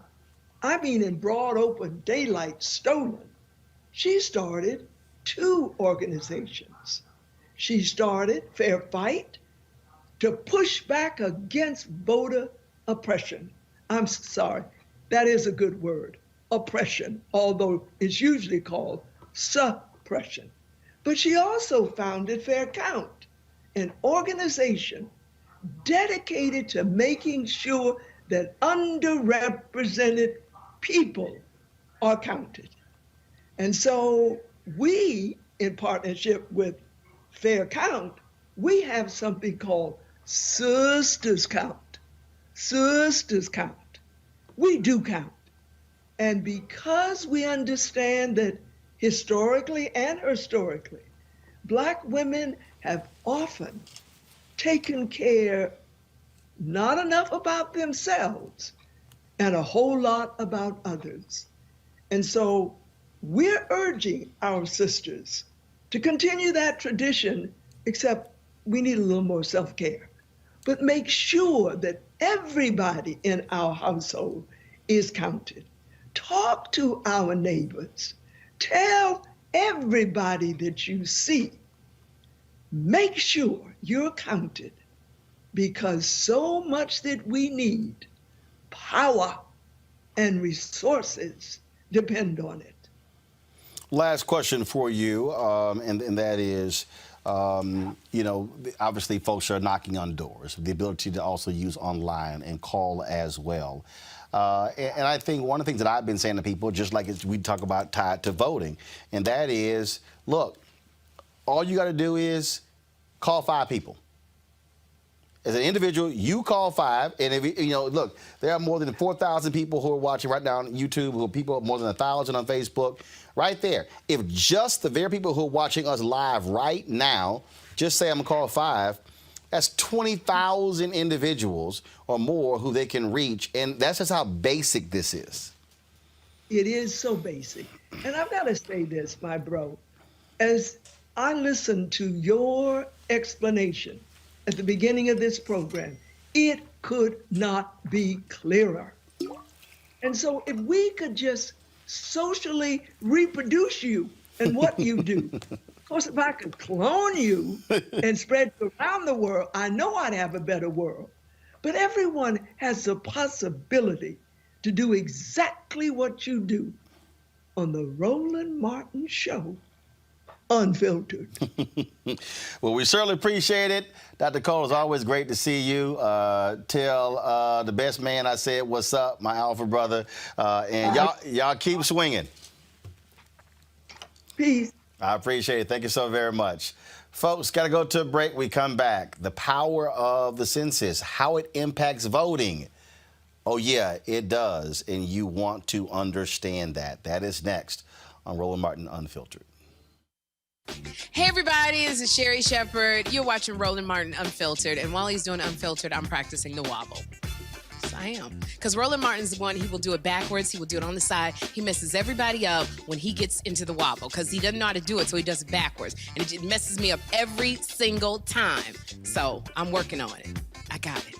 I mean in broad open daylight stolen, she started 2 organizations. She started Fair Fight to push back against voter oppression. I'm sorry, that is a good word, oppression, although it's usually called suppression. But she also founded Fair Count, an organization dedicated to making sure that underrepresented people are counted. And so we, in partnership with Fair Count, we have something called Sisters Count. Sisters Count. We do count. And because we understand that historically and historically, Black women have often taken care not enough about themselves and a whole lot about others. And so we're urging our sisters to continue that tradition, except we need a little more self-care. But make sure that everybody in our household is counted. Talk to our neighbors. Tell everybody that you see. Make sure you're counted, because so much that we need, power and resources, depend on it. Last question for you, and that is, you know, obviously folks are knocking on doors, the ability to also use online and call as well. And I think one of the things that I've been saying to people, just like we talk about tied to voting, and that is, look, all you got to do is call 5 people. As an individual, you call 5, and if you know, look, there are more than 4,000 people who are watching right now on YouTube, who are people more than 1,000 on Facebook. Right there. If just the very people who are watching us live right now, just say I'm gonna call 5, that's 20,000 individuals or more who they can reach, and that's just how basic this is. It is so basic. And I've got to say this, my bro, as I listened to your explanation at the beginning of this program, it could not be clearer. And so if we could just socially reproduce you and what you do. Of course, if I could clone you and spread you around the world, I know I'd have a better world. But everyone has the possibility to do exactly what you do on the Roland Martin Show, Unfiltered. Well, we certainly appreciate it. Dr. Cole, it's always great to see you. Tell the best man I said what's up, my alpha brother. And y'all keep swinging. Peace. I appreciate it. Thank you so very much. Folks, got to go to a break. We come back. The power of the census, how it impacts voting. Oh, yeah, it does. And you want to understand that. That is next on Roland Martin Unfiltered. Hey everybody, this is Sherry Shepherd. You're watching Roland Martin Unfiltered, and while he's doing Unfiltered, I'm practicing the wobble. Yes, I am. Because Roland Martin's the one, he will do it backwards, he will do it on the side. He messes everybody up when he gets into the wobble, because he doesn't know how to do it, so he does it backwards. And it messes me up every single time. So I'm working on it. I got it.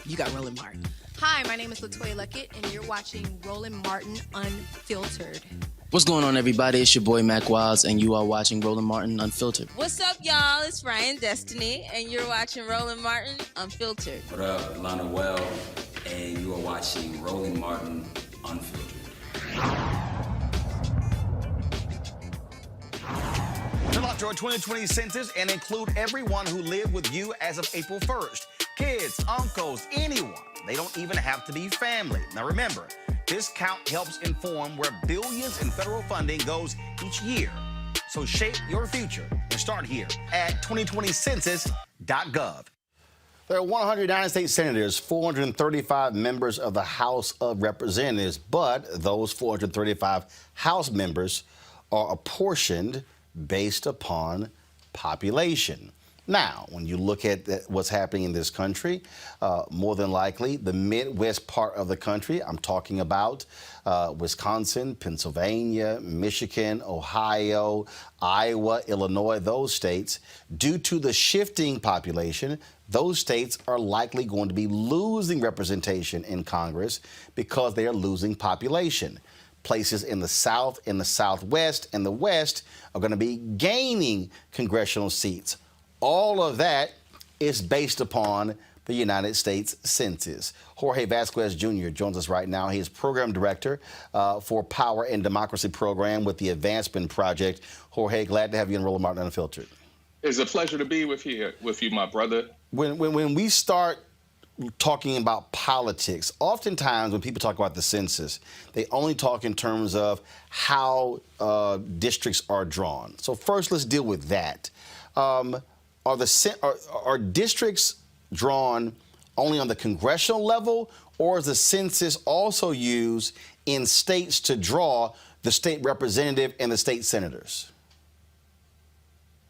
You got Roland Martin. Hi, my name is LaToya Luckett, and you're watching Roland Martin Unfiltered. What's going on, everybody? It's your boy Mac Wilds, and you are watching Roland Martin Unfiltered. What's up, y'all? It's Ryan Destiny, and you're watching Roland Martin Unfiltered. What up, Lana Well, and you are watching Roland Martin Unfiltered. Fill out your 2020 census and include everyone who lived with you as of April 1st. Kids, uncles, anyone. They don't even have to be family. Now remember, this count helps inform where billions in federal funding goes each year. So shape your future and start here at 2020census.gov. There are 100 United States senators, 435 members of the House of Representatives, but those 435 House members are apportioned based upon population. Now, when you look at what's happening in this country, more than likely the Midwest part of the country, I'm talking about Wisconsin, Pennsylvania, Michigan, Ohio, Iowa, Illinois, those states, due to the shifting population, those states are likely going to be losing representation in Congress because they are losing population. Places in the South, in the Southwest, and the West are going to be gaining congressional seats. All of that is based upon the United States Census. Jorge Vasquez Jr. joins us right now. He is Program Director for Power and Democracy Program with the Advancement Project. Jorge, glad to have you in Roland Martin Unfiltered. It's a pleasure to be with you, my brother. When we start talking about politics, oftentimes when people talk about the census, they only talk in terms of how districts are drawn. So first, let's deal with that. Are districts drawn only on the congressional level, or is the census also used in states to draw the state representative and the state senators?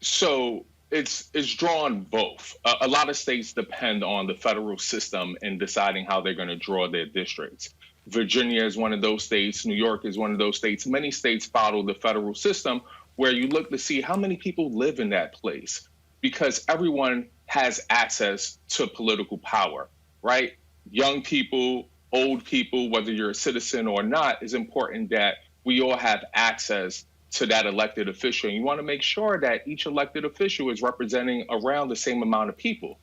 So it's drawn both. A lot of states depend on the federal system in deciding how they're going to draw their districts. Virginia is one of those states. New York is one of those states. Many states follow the federal system where you look to see how many people live in that place, because everyone has access to political power, right? Young people, old people, whether you're a citizen or not, it's important that we all have access to that elected official. And you want to make sure that each elected official is representing around the same amount of people.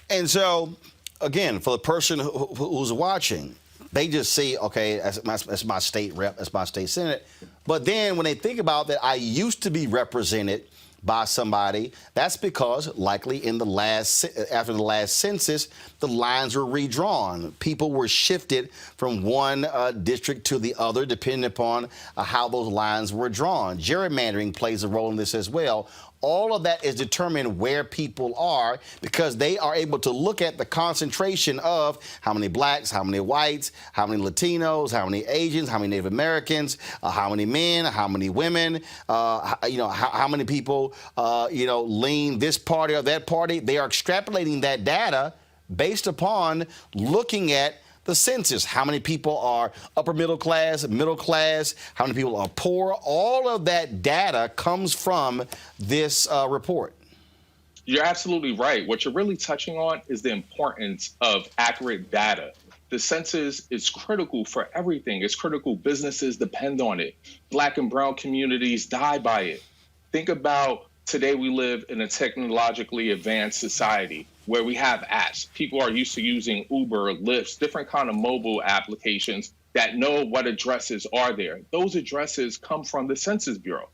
And so, again, for the person who's watching, they just see, okay, that's my state rep, that's my state senate. But then when they think about that, I used to be represented by somebody, that's because likely in after the last census, the lines were redrawn. People were shifted from one district to the other, depending upon how those lines were drawn. Gerrymandering plays a role in this as well. All of that is determined where people are, because they are able to look at the concentration of how many blacks, how many whites, how many Latinos, how many Asians, how many Native Americans, how many men, how many women, how many people, lean this party or that party. They are extrapolating that data based upon looking at the census. How many people are upper middle class, how many people are poor? All of that data comes from this report. You're absolutely right. What you're really touching on is the importance of accurate data. The census is critical for everything. It's critical. Businesses depend on it. Black and brown communities die by it. Think about today, we live in a technologically advanced society where we have apps. People are used to using Uber, Lyft, different kind of mobile applications that know what addresses are there. Those addresses come from the Census Bureau.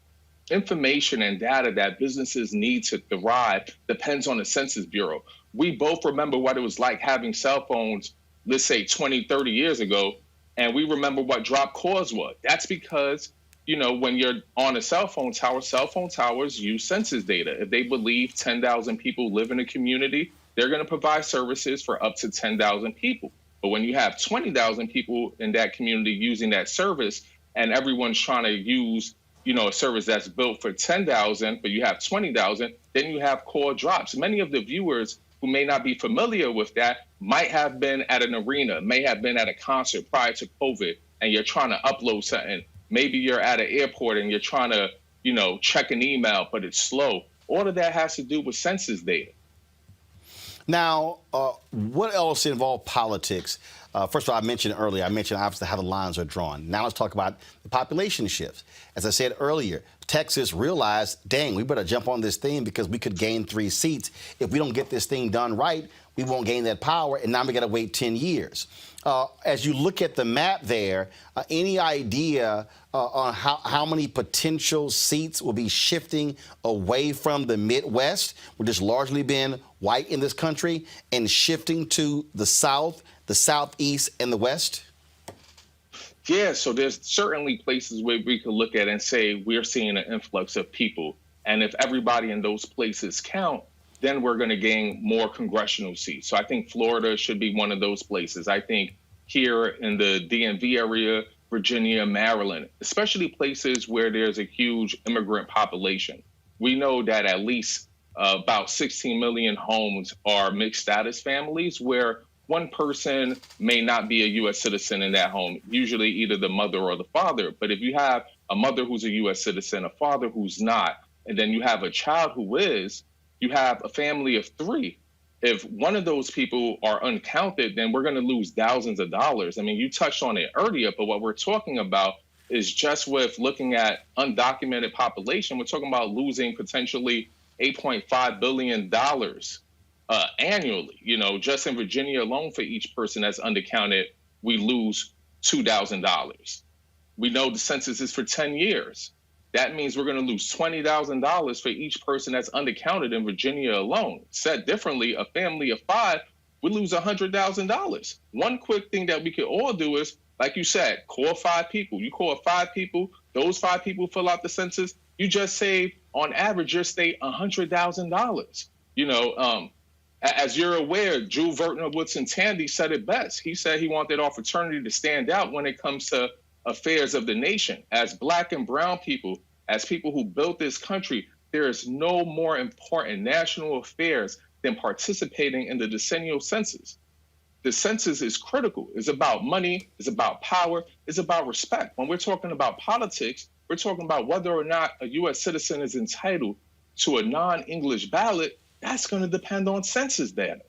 Information and data that businesses need to thrive depends on the Census Bureau. We both remember what it was like having cell phones, let's say 20, 30 years ago, and we remember what dropped calls were. That's because when you're on a cell phone towers use census data. If they believe 10,000 people live in a community, they're going to provide services for up to 10,000 people. But when you have 20,000 people in that community using that service, and everyone's trying to use, a service that's built for 10,000, but you have 20,000, then you have call drops. Many of the viewers who may not be familiar with that might have been at an arena, may have been at a concert prior to COVID, and you're trying to upload something. Maybe you're at an airport and you're trying to, check an email, but it's slow. All of that has to do with census data. Now, what else involved politics? First of all, I mentioned obviously how the lines are drawn. Now let's talk about the population shifts. As I said earlier, Texas realized, dang, we better jump on this thing because we could gain 3 seats. If we don't get this thing done right, we won't gain that power, and now we got to wait 10 years. As you look at the map there, any idea on how many potential seats will be shifting away from the Midwest, which has largely been white in this country, and shifting to the South, the Southeast, and the West? Yeah, so there's certainly places where we could look at and say we're seeing an influx of people. And if everybody in those places count, then we're going to gain more congressional seats. So I think Florida should be one of those places. I think here in the DMV area, Virginia, Maryland, especially places where there's a huge immigrant population. We know that at least about 16 million homes are mixed status families where one person may not be a U.S. citizen in that home, usually either the mother or the father. But if you have a mother who's a U.S. citizen, a father who's not, and then you have a child who is, you have a family of 3. If one of those people are uncounted, then we're going to lose thousands of dollars. I mean, you touched on it earlier, but what we're talking about is just with looking at undocumented population, we're talking about losing potentially $8.5 billion annually. Just in Virginia alone, for each person that's undercounted, we lose $2,000. We know the census is for 10 years. That means we're going to lose $20,000 for each person that's undercounted in Virginia alone. Said differently, a family of 5 would lose $100,000. One quick thing that we could all do is, like you said, call 5 people. You call 5 people, those 5 people fill out the census, you just save, on average, your state $100,000. As you're aware, Drew Vertner Woodson Tandy said it best. He said he wanted our fraternity to stand out when it comes to affairs of the nation. As Black and brown people, as people who built this country, there is no more important national affairs than participating in the decennial census. The census is critical. It's about money, it's about power, it's about respect. When we're talking about politics, we're talking about whether or not a U.S. citizen is entitled to a non-English ballot. That's going to depend on census data.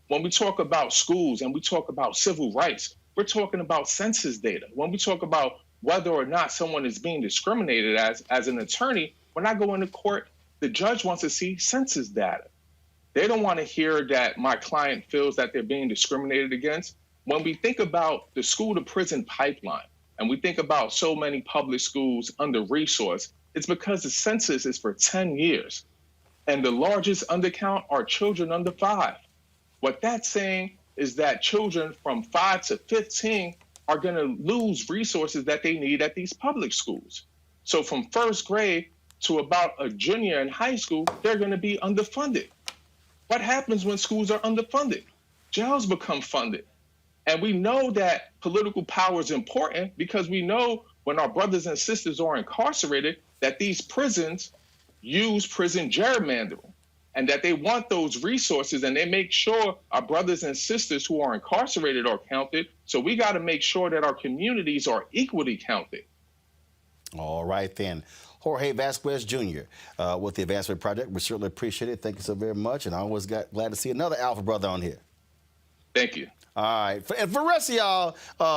When we talk about schools and we talk about civil rights, we're talking about census data. When we talk about whether or not someone is being discriminated as an attorney, when I go into court, the judge wants to see census data. They don't want to hear that my client feels that they're being discriminated against. When we think about the school to prison pipeline, and we think about so many public schools under-resourced, it's because the census is for 10 years. And the largest undercount are children under 5. What that's saying is that children from 5 to 15 are going to lose resources that they need at these public schools. So from first grade to about a junior in high school, they're going to be underfunded. What happens when schools are underfunded? Jails become funded. And we know that political power is important because we know when our brothers and sisters are incarcerated that these prisons use prison gerrymandering and that they want those resources and they make sure our brothers and sisters who are incarcerated are counted. So we got to make sure that our communities are equally counted. All right, then. Jorge Vasquez Jr. With the Advancement Project. We certainly appreciate it. Thank you so very much. And I always glad to see another Alpha brother on here. Thank you. All right. And for the rest of y'all,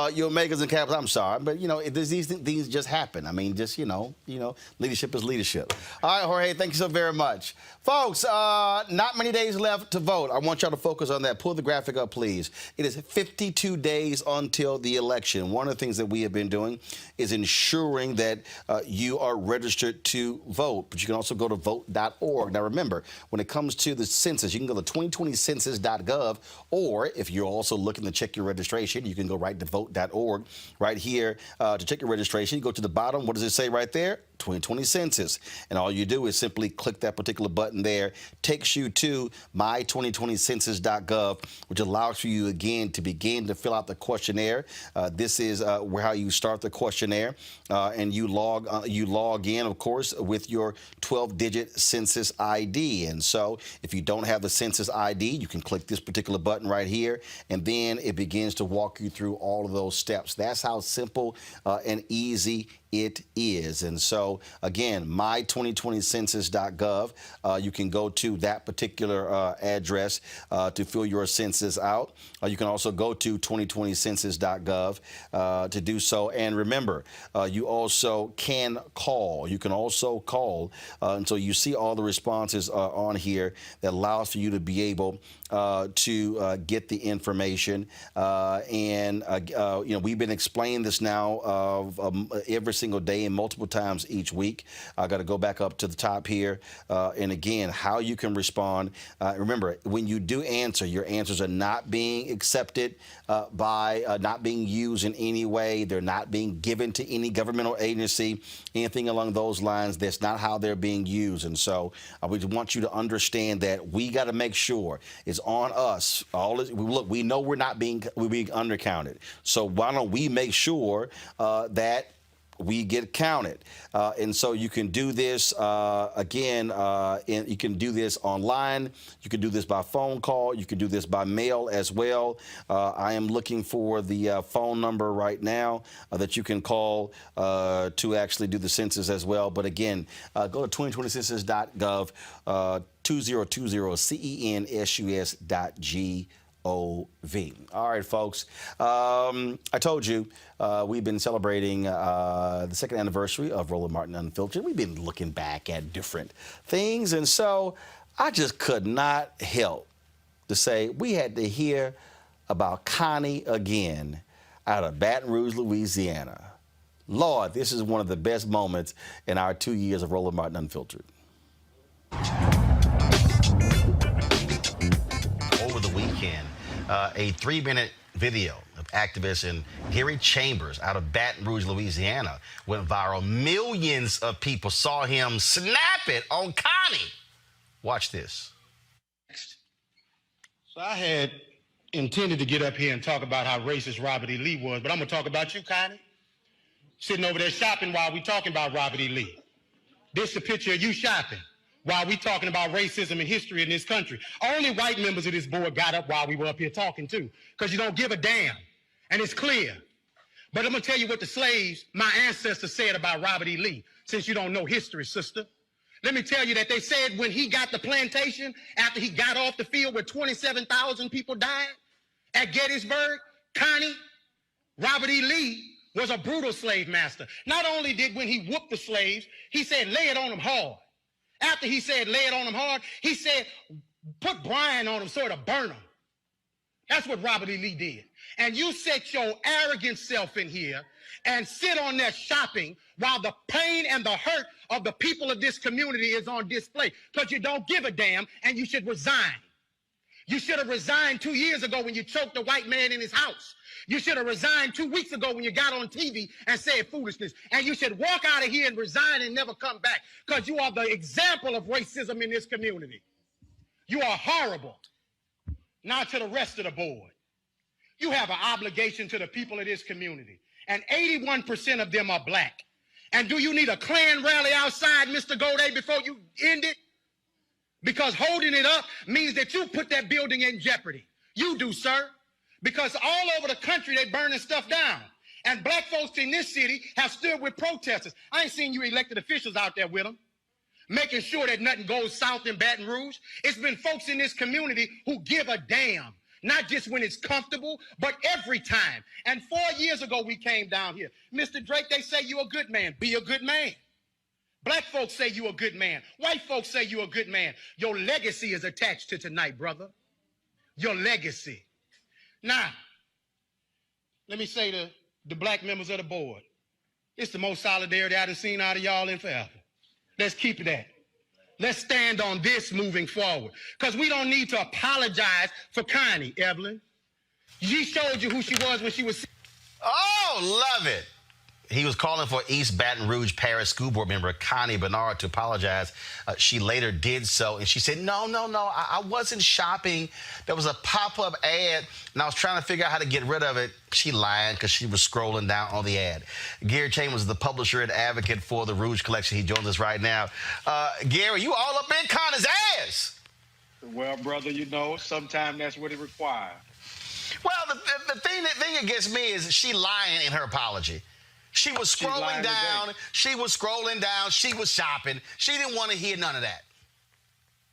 you Omegas and Kappas, I'm sorry, but, these things just happen. I mean, just, leadership is leadership. All right, Jorge, thank you so very much. Folks, not many days left to vote. I want y'all to focus on that. Pull the graphic up, please. It is 52 days until the election. One of the things that we have been doing is ensuring that you are registered to vote, but you can also go to vote.org. Now, remember, when it comes to the census, you can go to 2020census.gov, or if you're also looking to check your registration, you can go right to vote.org right here to check your registration. You go to the bottom. What does it say right there? 2020 Census. And all you do is simply click that particular button there. Takes you to my2020census.gov, which allows for you, again, to begin to fill out the questionnaire. This is how you start the questionnaire. And you log in, of course, with your 12-digit census ID. And so if you don't have the census ID, you can click this particular button right here, and then it begins to walk you through all of those steps. That's how simple and easy it is. And so, again, my2020census.gov, you can go to that particular address to fill your census out. You can also go to 2020census.gov to do so. And remember, you also can call. You can also call. And so you see all the responses on here that allows for you to be able to get the information. We've been explaining this now every single day and multiple times each week. I got to go back up to the top here. And again, how you can respond. Remember, when you do answer, your answers are not being accepted not being used in any way. They're not being given to any governmental agency, anything along those lines. That's not how they're being used. And so we want you to understand that we got to make sure it's on us. Look, we know we're being undercounted. So why don't we make sure that we get counted? And so you can do this, you can do this online. You can do this by phone call. You can do this by mail as well. I am looking for the phone number right now that you can call to actually do the census as well. But again, go to 2020census.gov, 2020census.gov. All right, folks. I told you we've been celebrating the second anniversary of Roland Martin Unfiltered. We've been looking back at different things, and so I just could not help to say we had to hear about Connie again out of Baton Rouge, Louisiana. Lord, this is one of the best moments in our 2 years of Roland Martin Unfiltered. Over the weekend, a 3-minute video of activist and Gary Chambers out of Baton Rouge, Louisiana went viral. Millions of people saw him snap it on Connie. Watch this. So I had intended to get up here and talk about how racist Robert E. Lee was, but I'm going to talk about you, Connie. Sitting over there shopping while we talking about Robert E. Lee. This is a picture of you shopping while we talking about racism and history in this country. Only white members of this board got up while we were up here talking too, because you don't give a damn, and it's clear. But I'm going to tell you what the slaves, my ancestors, said about Robert E. Lee, since you don't know history, sister. Let me tell you that they said when he got the plantation, after he got off the field where 27,000 people died at Gettysburg, Connie, Robert E. Lee was a brutal slave master. Not only did when he whooped the slaves, he said, lay it on them hard. After he said, lay it on them hard, he said, put brine on them so it'll burn them. That's what Robert E. Lee did. And you set your arrogant self in here and sit on there shopping while the pain and the hurt of the people of this community is on display, because you don't give a damn and you should resign. You should have resigned 2 years ago when you choked a white man in his house. You should have resigned 2 weeks ago when you got on TV and said foolishness. And you should walk out of here and resign and never come back, because you are the example of racism in this community. You are horrible. Now to the rest of the board. You have an obligation to the people of this community, and 81% of them are black. And do you need a Klan rally outside, Mr. Goday, before you end it? Because holding it up means that you put that building in jeopardy. You do, sir. Because all over the country, they're burning stuff down. And black folks in this city have stood with protesters. I ain't seen you elected officials out there with them, making sure that nothing goes south in Baton Rouge. It's been folks in this community who give a damn, not just when it's comfortable, but every time. And 4 years ago, we came down here. Mr. Drake, they say you're a good man. Be a good man. Black folks say you're a good man. White folks say you're a good man. Your legacy is attached to tonight, brother. Your legacy. Now, let me say to the black members of the board, it's the most solidarity I've seen out of y'all in forever. Let's keep it that. Let's stand on this moving forward, because we don't need to apologize for Connie, Evelyn. She showed you who she was when she was... Oh, love it. He was calling for East Baton Rouge Parish School Board member Connie Bernard to apologize. She later did so, and she said, no, I wasn't shopping. There was a pop-up ad, and I was trying to figure out how to get rid of it. She lied because she was scrolling down on the ad. Gary Chambers is the publisher and advocate for the Rouge Collection. He joins us right now. Gary, you all up in Connie's ass. Well, brother, you know, sometimes that's what it requires. Well, the thing that gets me is she lying in her apology. She was scrolling down. She was scrolling down. She was shopping. She didn't want to hear none of that.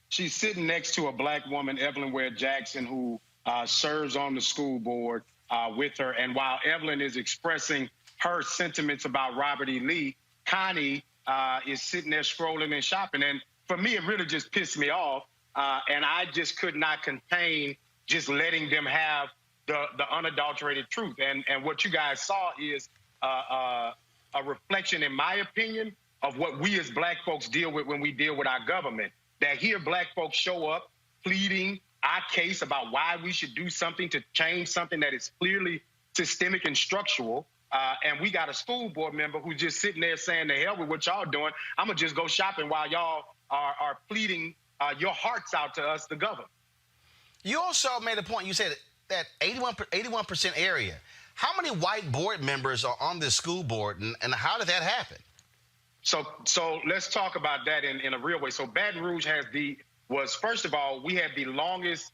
She's sitting next to a black woman, Evelyn Ware Jackson, who serves on the school board with her. And while Evelyn is expressing her sentiments about Robert E. Lee, Connie is sitting there scrolling and shopping. And for me, it really just pissed me off. And I just could not contain just letting them have the unadulterated truth. And what you guys saw is a reflection, in my opinion, of what we as black folks deal with when we deal with our government. That here black folks show up pleading our case about why we should do something to change something that is clearly systemic and structural. And we got a school board member who's just sitting there saying, the hell with what y'all doing. I'm going to just go shopping while y'all are pleading your hearts out to us, the government. You also made a point. You said that 81% area. How many white board members are on this school board, and how did that happen? So let's talk about that in a real way. So Baton Rouge first of all, we had the longest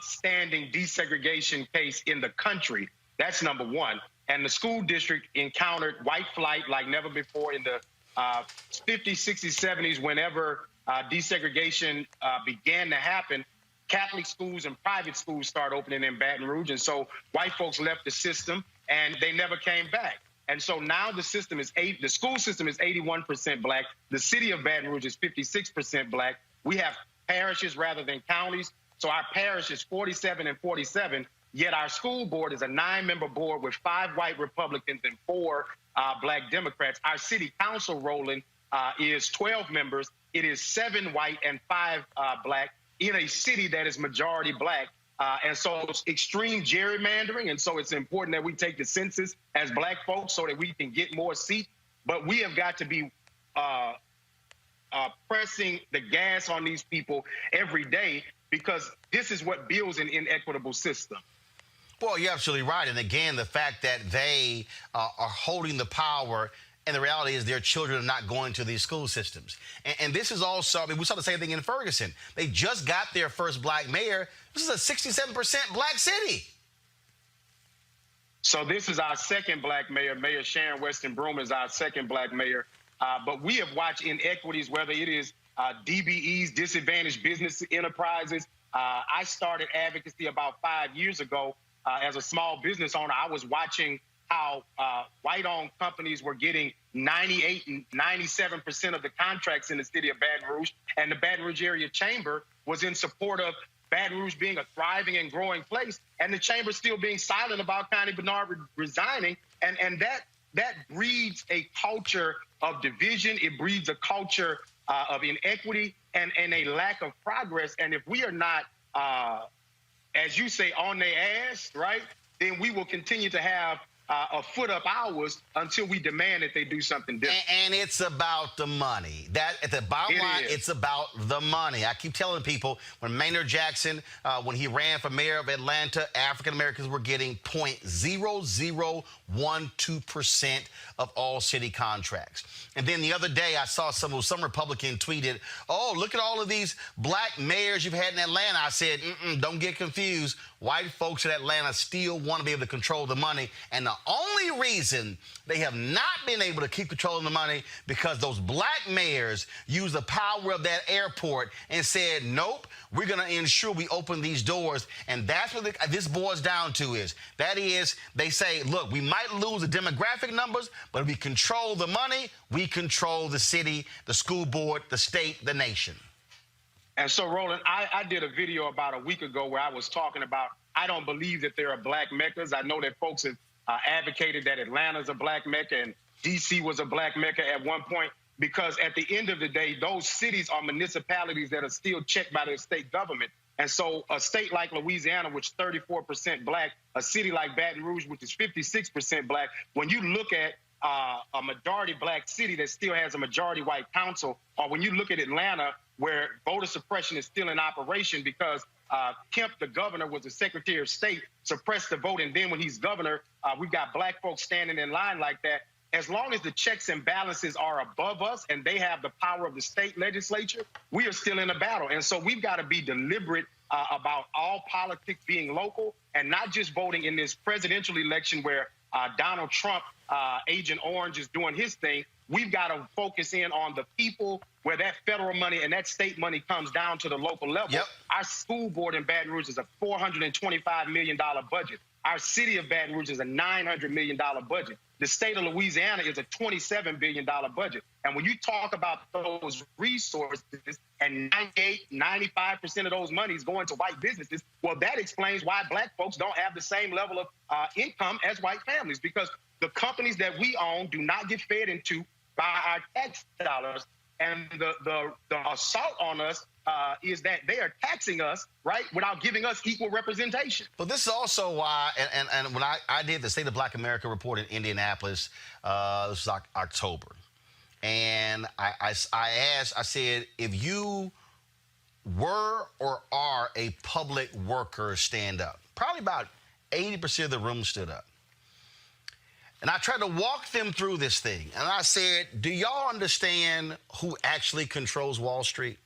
standing desegregation case in the country. That's number one. And the school district encountered white flight like never before in the 50s, 60s, 70s, whenever desegregation began to happen. Catholic schools and private schools start opening in Baton Rouge. And so white folks left the system and they never came back. And so now the school system is 81% black. The city of Baton Rouge is 56% black. We have parishes rather than counties. So our parish is 47 and 47, yet our school board is a 9-member board with 5 white Republicans and 4 black Democrats. Our city council, Roland, is 12 members. It is 7 white and 5 black, in a city that is majority black. And so it's extreme gerrymandering. And so it's important that we take the census as black folks so that we can get more seats. But we have got to be pressing the gas on these people every day. because this is what builds an inequitable system. Well, you're absolutely right. And again, the fact that they are holding the power, and the reality is their children are not going to these school systems. And this is also, I mean, we saw the same thing in Ferguson. They just got their first black mayor. This is a 67% black city. So this is our second black mayor. Mayor Sharon Weston Broome is our second black mayor. But we have watched inequities, whether it is DBEs, disadvantaged business enterprises. I started advocacy about 5 years ago as a small business owner. I was watching how white-owned companies were getting 98 and 97% of the contracts in the city of Baton Rouge, and the Baton Rouge Area Chamber was in support of Baton Rouge being a thriving and growing place, and the chamber still being silent about Connie Bernard resigning, and that breeds a culture of division. It breeds a culture of inequity and a lack of progress. And if we are not, as you say, on their ass, right, then we will continue to have a foot up ours until we demand that they do something different. And it's about the money. That at the bottom line, it's about the money. I keep telling people, when Maynard Jackson, when he ran for mayor of Atlanta, African Americans were getting 0.0012% of all city contracts. And then the other day, I saw some Republican tweeted, "Oh, look at all of these black mayors you've had in Atlanta." I said, don't get confused. White folks in Atlanta still want to be able to control the money, and the only reason they have not been able to keep controlling the money because those black mayors used the power of that airport and said, nope, we're going to ensure we open these doors. And that's what this boils down to is. That is, they say, look, we might lose the demographic numbers, but if we control the money, we control the city, the school board, the state, the nation. And so, Roland, I did a video about a week ago where I was talking about, I don't believe that there are black meccas. I know that folks have advocated that Atlanta's a black mecca and D.C. was a black mecca at one point, because at the end of the day, those cities are municipalities that are still checked by their state government. And so a state like Louisiana, which is 34% black, a city like Baton Rouge, which is 56% black, when you look at a majority black city that still has a majority white council, or when you look at Atlanta, where voter suppression is still in operation because Kemp, the governor, was the Secretary of State, suppressed the vote, and then when he's governor, we've got black folks standing in line like that. As long as the checks and balances are above us and they have the power of the state legislature, we are still in a battle. And so we've got to be deliberate about all politics being local and not just voting in this presidential election where Donald Trump, Agent Orange, is doing his thing. We've got to focus in on the people where that federal money and that state money comes down to the local level. Yep. Our school board in Baton Rouge is a $425 million budget. Our city of Baton Rouge is a $900 million budget. The state of Louisiana is a $27 billion budget. And when you talk about those resources and 95% of those monies going to white businesses, well, that explains why black folks don't have the same level of income as white families, because the companies that we own do not get fed into by our tax dollars. And the assault on us is that they are taxing us, right, without giving us equal representation. But this is also why, and when I did the State of Black America report in Indianapolis, this was October, and I said, if you were or are a public worker, stand up. Probably about 80% of the room stood up. And I tried to walk them through this thing. And I said, do y'all understand who actually controls Wall Street?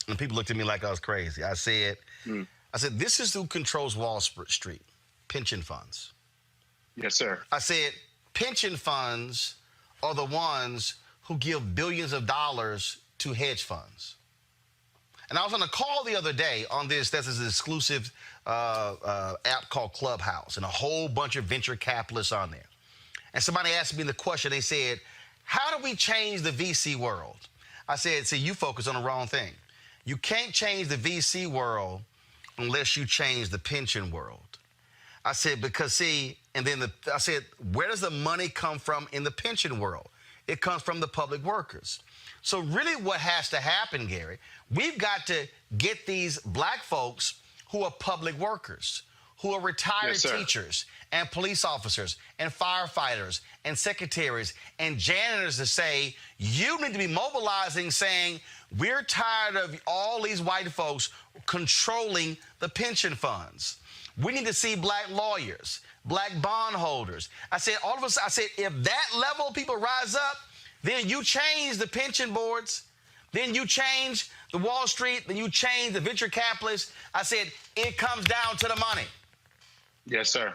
And people looked at me like I was crazy. I said, this is who controls Wall Street, pension funds. Yes, sir. I said, pension funds are the ones who give billions of dollars to hedge funds. And I was on a call the other day on this exclusive app called Clubhouse, and a whole bunch of venture capitalists on there. And somebody asked me the question, they said, how do we change the VC world? I said, see, you focus on the wrong thing. You can't change the VC world unless you change the pension world. I said, because see, and then I said, where does the money come from in the pension world? It comes from the public workers. So really what has to happen, Gary, we've got to get these black folks who are public workers, who are retired teachers and police officers and firefighters and secretaries and janitors to say, you need to be mobilizing, saying, We're tired of all these white folks controlling the pension funds. We need to see black lawyers, black bondholders. I said, all of us, I said, if that level of people rise up, then you change the pension boards, then you change the Wall Street, then you change the venture capitalists. I said, it comes down to the money. Yes, sir.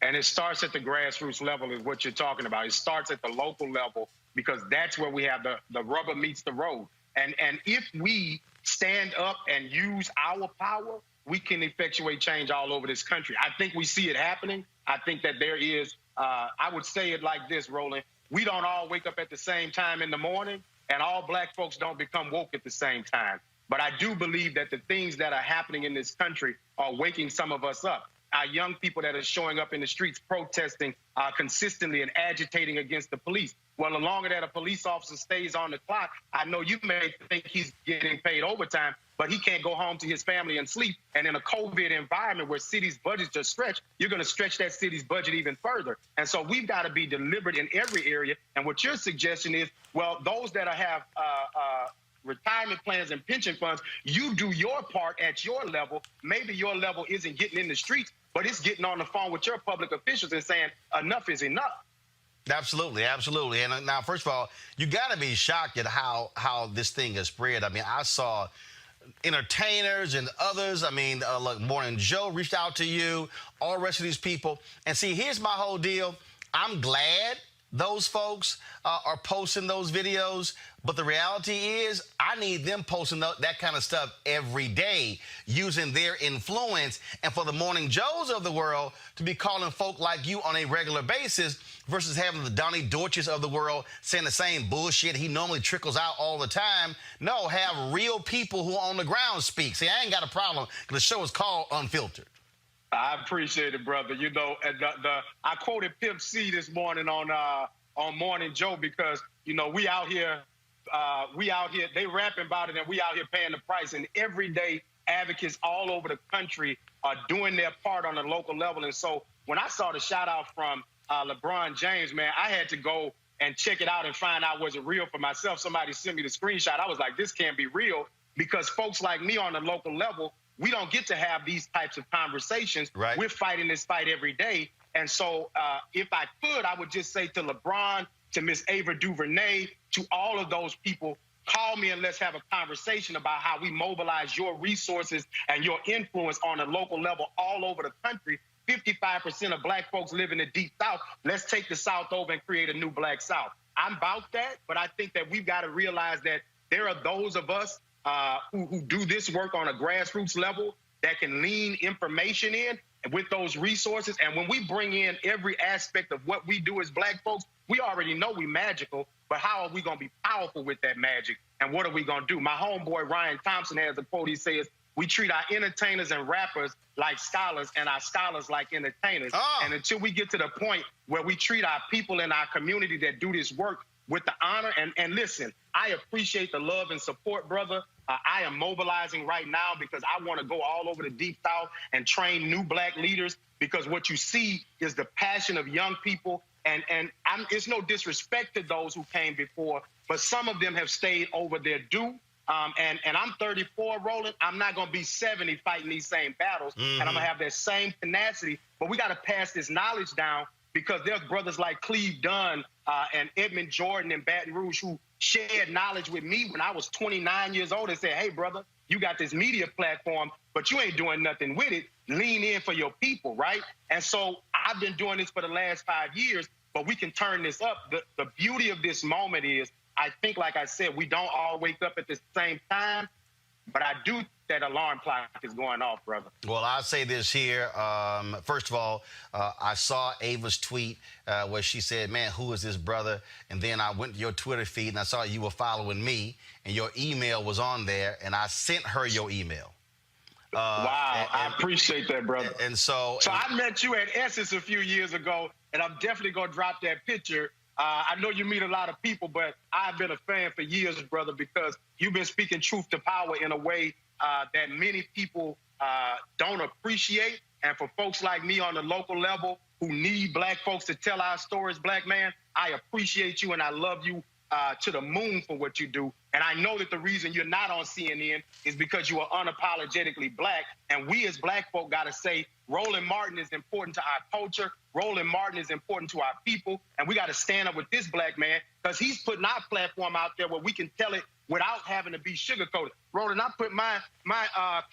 And it starts at the grassroots level is what you're talking about. It starts at the local level because that's where we have the rubber meets the road. And if we stand up and use our power, we can effectuate change all over this country. I think we see it happening. I think that there is, I would say it like this, Roland. We don't all wake up at the same time in the morning, and all black folks don't become woke at the same time. But I do believe that the things that are happening in this country are waking some of us up. Our young people that are showing up in the streets protesting consistently and agitating against the police. Well, the longer that a police officer stays on the clock, I know you may think he's getting paid overtime, but he can't go home to his family and sleep. And in a COVID environment where cities' budgets are stretched, you're going to stretch that city's budget even further. And so we've got to be deliberate in every area. And what your suggestion is, well, those that have retirement plans and pension funds, you do your part at your level. Maybe your level isn't getting in the streets, but it's getting on the phone with your public officials and saying enough is enough. Absolutely, absolutely. And now, first of all, you got to be shocked at how this thing has spread. I mean, I saw entertainers and others. I mean, like Morning Joe reached out to you, all the rest of these people. And see, here's my whole deal. I'm glad those folks are posting those videos, but the reality is I need them posting that kind of stuff every day, using their influence, and for the Morning Joes of the world to be calling folk like you on a regular basis versus having the Donnie Deutsches of the world saying the same bullshit he normally trickles out all the time. No, have real people who are on the ground speak. See, I ain't got a problem because the show is called Unfiltered. I appreciate it, brother. You know, I quoted Pimp C this morning on Morning Joe because, you know, we out here, they rapping about it and we out here paying the price. And everyday advocates all over the country are doing their part on the local level. And so when I saw the shout out from LeBron James, man, I had to go and check it out and find out was it real for myself. Somebody sent me the screenshot. I was like, this can't be real because folks like me on the local level, we don't get to have these types of conversations. Right. We're fighting this fight every day. And so if I could, I would just say to LeBron, to Miss Ava DuVernay, to all of those people, call me and let's have a conversation about how we mobilize your resources and your influence on a local level all over the country. 55% of black folks live in the Deep South. Let's take the South over and create a new Black South. I'm about that, but I think that we've got to realize that there are those of us who do this work on a grassroots level that can lean information in with those resources. And when we bring in every aspect of what we do as black folks, we already know we magical, but how are we going to be powerful with that magic? And what are we going to do? My homeboy Ryan Thompson has a quote. He says, we treat our entertainers and rappers like scholars and our scholars like entertainers. And until we get to the point where we treat our people in our community that do this work with the honor, and listen, I appreciate the love and support, brother. I am mobilizing right now because I want to go all over the Deep South and train new black leaders because what you see is the passion of young people. And it's no disrespect to those who came before, but some of them have stayed over their due. And I'm 34, Roland. I'm not going to be 70 fighting these same battles, and I'm going to have that same tenacity. But we got to pass this knowledge down because there's brothers like Cleve Dunn and Edmund Jordan in Baton Rouge who shared knowledge with me when I was 29 years old and said, hey, brother, you got this media platform, but you ain't doing nothing with it. Lean in for your people, right? And so I've been doing this for the last 5 years, but we can turn this up. The beauty of this moment is, I think, like I said, we don't all wake up at the same time, but I do that alarm clock is going off, brother. Well, I'll say this here. First of all, I saw Ava's tweet where she said, man, who is this brother? And then I went to your Twitter feed and I saw you were following me and your email was on there and I sent her your email. Wow, I appreciate that, brother. And so I met you at Essence a few years ago, and I'm definitely going to drop that picture. I know you meet a lot of people, but I've been a fan for years, brother, because you've been speaking truth to power in a way that many people don't appreciate. And for folks like me on the local level who need black folks to tell our stories, black man, I appreciate you and I love you to the moon for what you do. And I know that the reason you're not on CNN is because you are unapologetically black. And we as black folk got to say, Roland Martin is important to our culture. Roland Martin is important to our people. And we got to stand up with this black man because he's putting our platform out there where we can tell it without having to be sugarcoated. Roland, I put my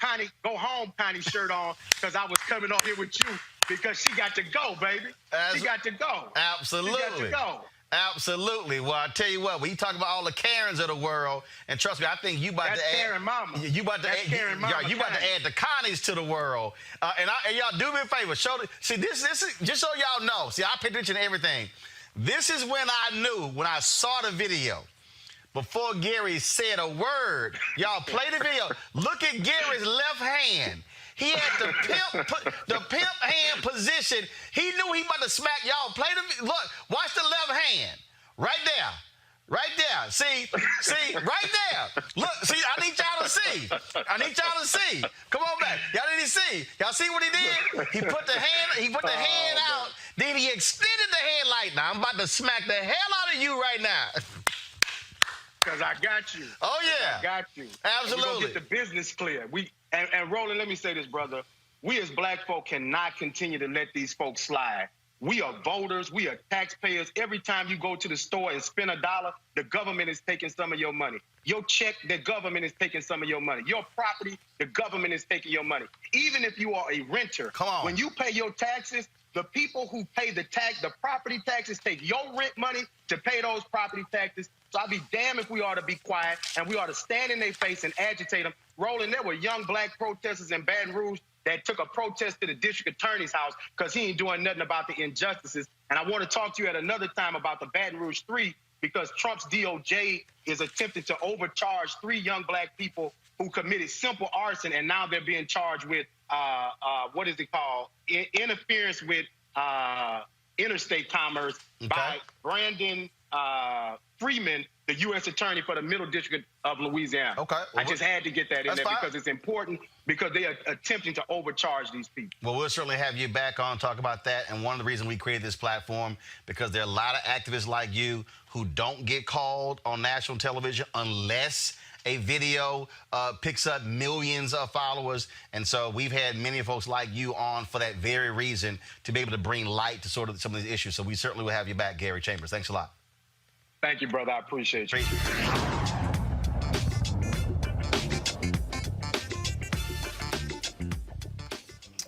Connie, go home Connie shirt on because I was coming on here with you because she got to go, baby. She got to go. Absolutely. She got to go. Absolutely. Well, I tell you what, when you talk about all the Karens of the world, and trust me, I think you about That's to add Karen Mama. You about to That's add, Karen Mama you about to add the Connies to the world. And y'all do me a favor. See, this is just so y'all know. See, I pay attention to everything. This is when I knew, when I saw the video. Before Gary said a word, y'all play the video. Look at Gary's left hand. He had the pimp hand position. He knew he about to smack y'all. Play the look. Watch the left hand, right there, right there. See, right there. Look, see. I need y'all to see. I need y'all to see. Come on back. Y'all need to see. Y'all see what he did? He put the hand. He put the hand out. Then he extended the hand like, now I'm about to smack the hell out of you right now. Because I got you. Oh, yeah. I got you. Absolutely. We're going to get the business clear. And Roland, let me say this, brother. We as black folk cannot continue to let these folks slide. We are voters. We are taxpayers. Every time you go to the store and spend $1, the government is taking some of your money. Your check, the government is taking some of your money. Your property, the government is taking your money. Even if you are a renter, when you pay your taxes, the people who pay the property taxes, take your rent money to pay those property taxes. So I'd be damned if we ought to be quiet and we ought to stand in their face and agitate them. Roland, there were young black protesters in Baton Rouge that took a protest to the district attorney's house because he ain't doing nothing about the injustices. And I want to talk to you at another time about the Baton Rouge 3 because Trump's DOJ is attempting to overcharge 3 young black people who committed simple arson, and now they're being charged with, what is it called? Interference with interstate commerce by Brandon Freeman, the U.S. Attorney for the Middle District of Louisiana. Okay. I just had to get that in there fine. because it's important because they are attempting to overcharge these people. Well, we'll certainly have you back on, talk about that. And one of the reasons we created this platform, because there are a lot of activists like you who don't get called on national television unless a video picks up millions of followers. And so we've had many folks like you on for that very reason, to be able to bring light to sort of some of these issues. So we certainly will have you back, Gary Chambers. Thanks a lot. Thank you, brother. I appreciate you.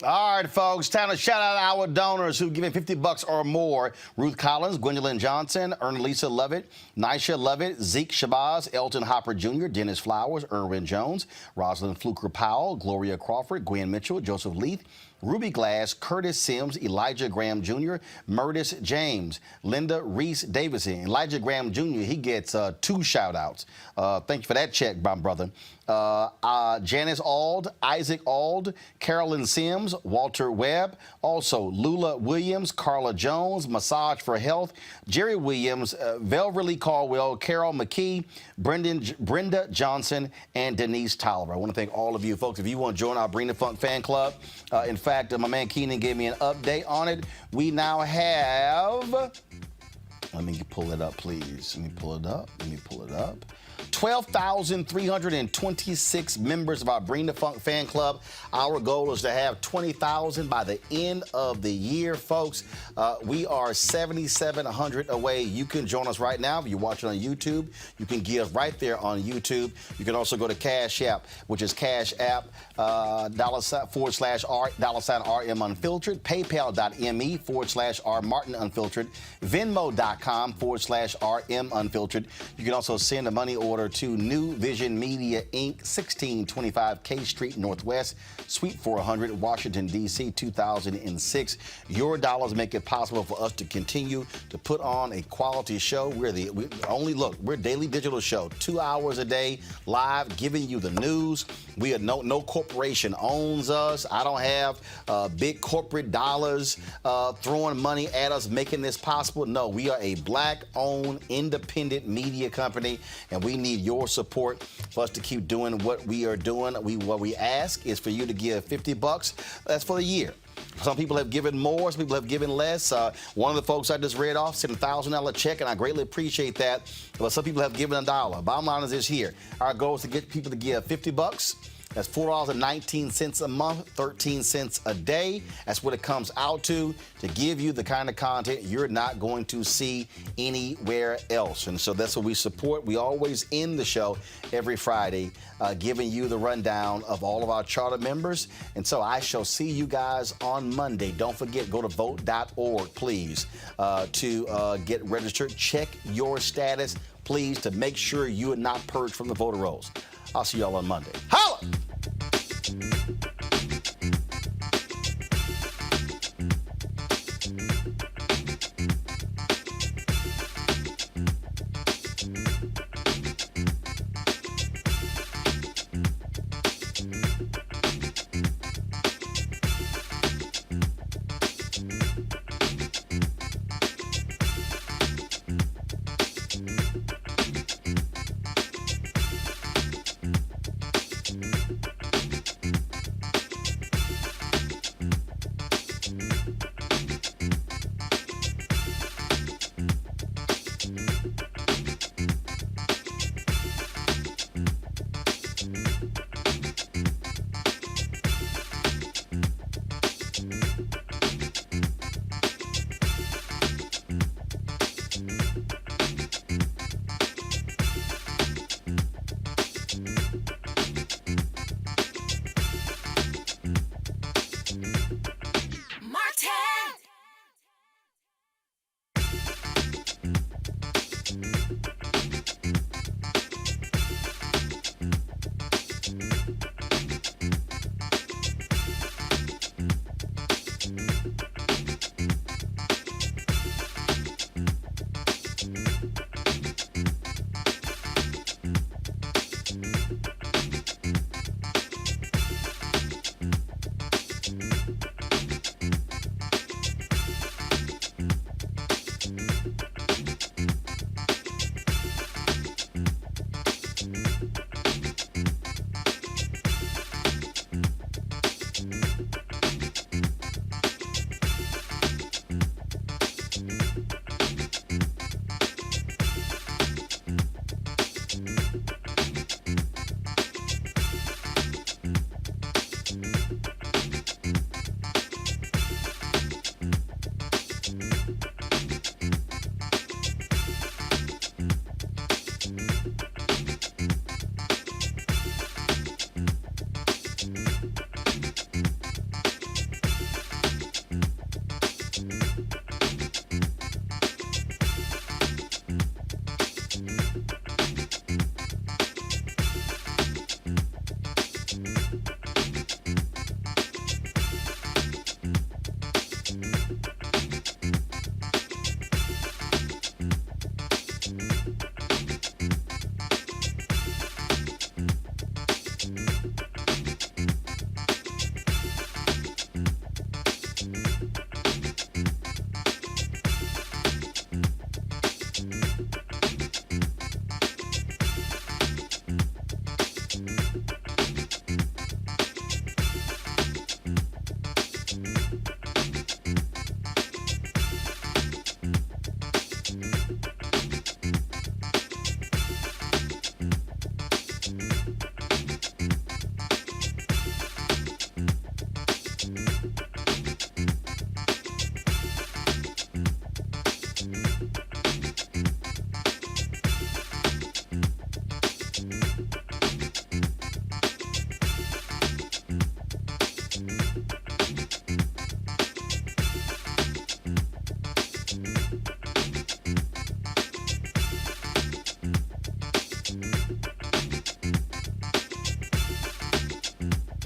All right, folks, time to shout out our donors who've given $50 or more. Ruth Collins, Gwendolyn Johnson, Ernalisa Lovett, Nisha Lovett, Zeke Shabazz, Elton Hopper Jr., Dennis Flowers, Erwin Jones, Rosalind Fluker Powell, Gloria Crawford, Gwen Mitchell, Joseph Leith, Ruby Glass, Curtis Sims, Elijah Graham Jr., Murtis James, Linda Reese Davison. Elijah Graham Jr., he gets 2 shout-outs. Thank you for that check, my brother. Janice Ald, Isaac Ald, Carolyn Sims, Walter Webb, also Lula Williams, Carla Jones, Massage for Health, Jerry Williams, Velverly Caldwell, Carol McKee, Brenda Johnson, and Denise Tolliver. I want to thank all of you folks. If you want to join our Bring the Funk fan club, in fact, my man Keenan gave me an update on it. We now have, let me pull it up, please. Let me pull it up. 12,326 members of our Bring the Funk fan club. Our goal is to have 20,000 by the end of the year, folks. We are 7,700 away. You can join us right now. If you're watching on YouTube, you can give right there on YouTube. You can also go to Cash App, which is Cash App /R $RM Unfiltered, PayPal.me /R Martin Unfiltered, Venmo.com /RM Unfiltered. You can also send a money order to New Vision Media, Inc., 1625 K Street Northwest, Suite 400, Washington, D.C., 2006. Your dollars make it possible for us to continue to put on a quality show. We're a daily digital show, 2 hours a day, live, giving you the news. We are no corporation owns us. I don't have big corporate dollars throwing money at us, making this possible. No, we are a black-owned, independent media company, and we need your support for us to keep doing what we are doing. What we ask is for you to give $50. That's for the year. Some people have given more, some people have given less. One of the folks I just read off sent a $1,000 check, and I greatly appreciate that. But some people have given $1. Bottom line is this here. Our goal is to get people to give $50. That's $4.19 a month, 13 cents a day. That's what it comes out to give you the kind of content you're not going to see anywhere else. And so that's what we support. We always end the show every Friday giving you the rundown of all of our charter members. And so I shall see you guys on Monday. Don't forget, go to vote.org, please, to get registered. Check your status, please, to make sure you are not purged from the voter rolls. I'll see y'all on Monday. Holla!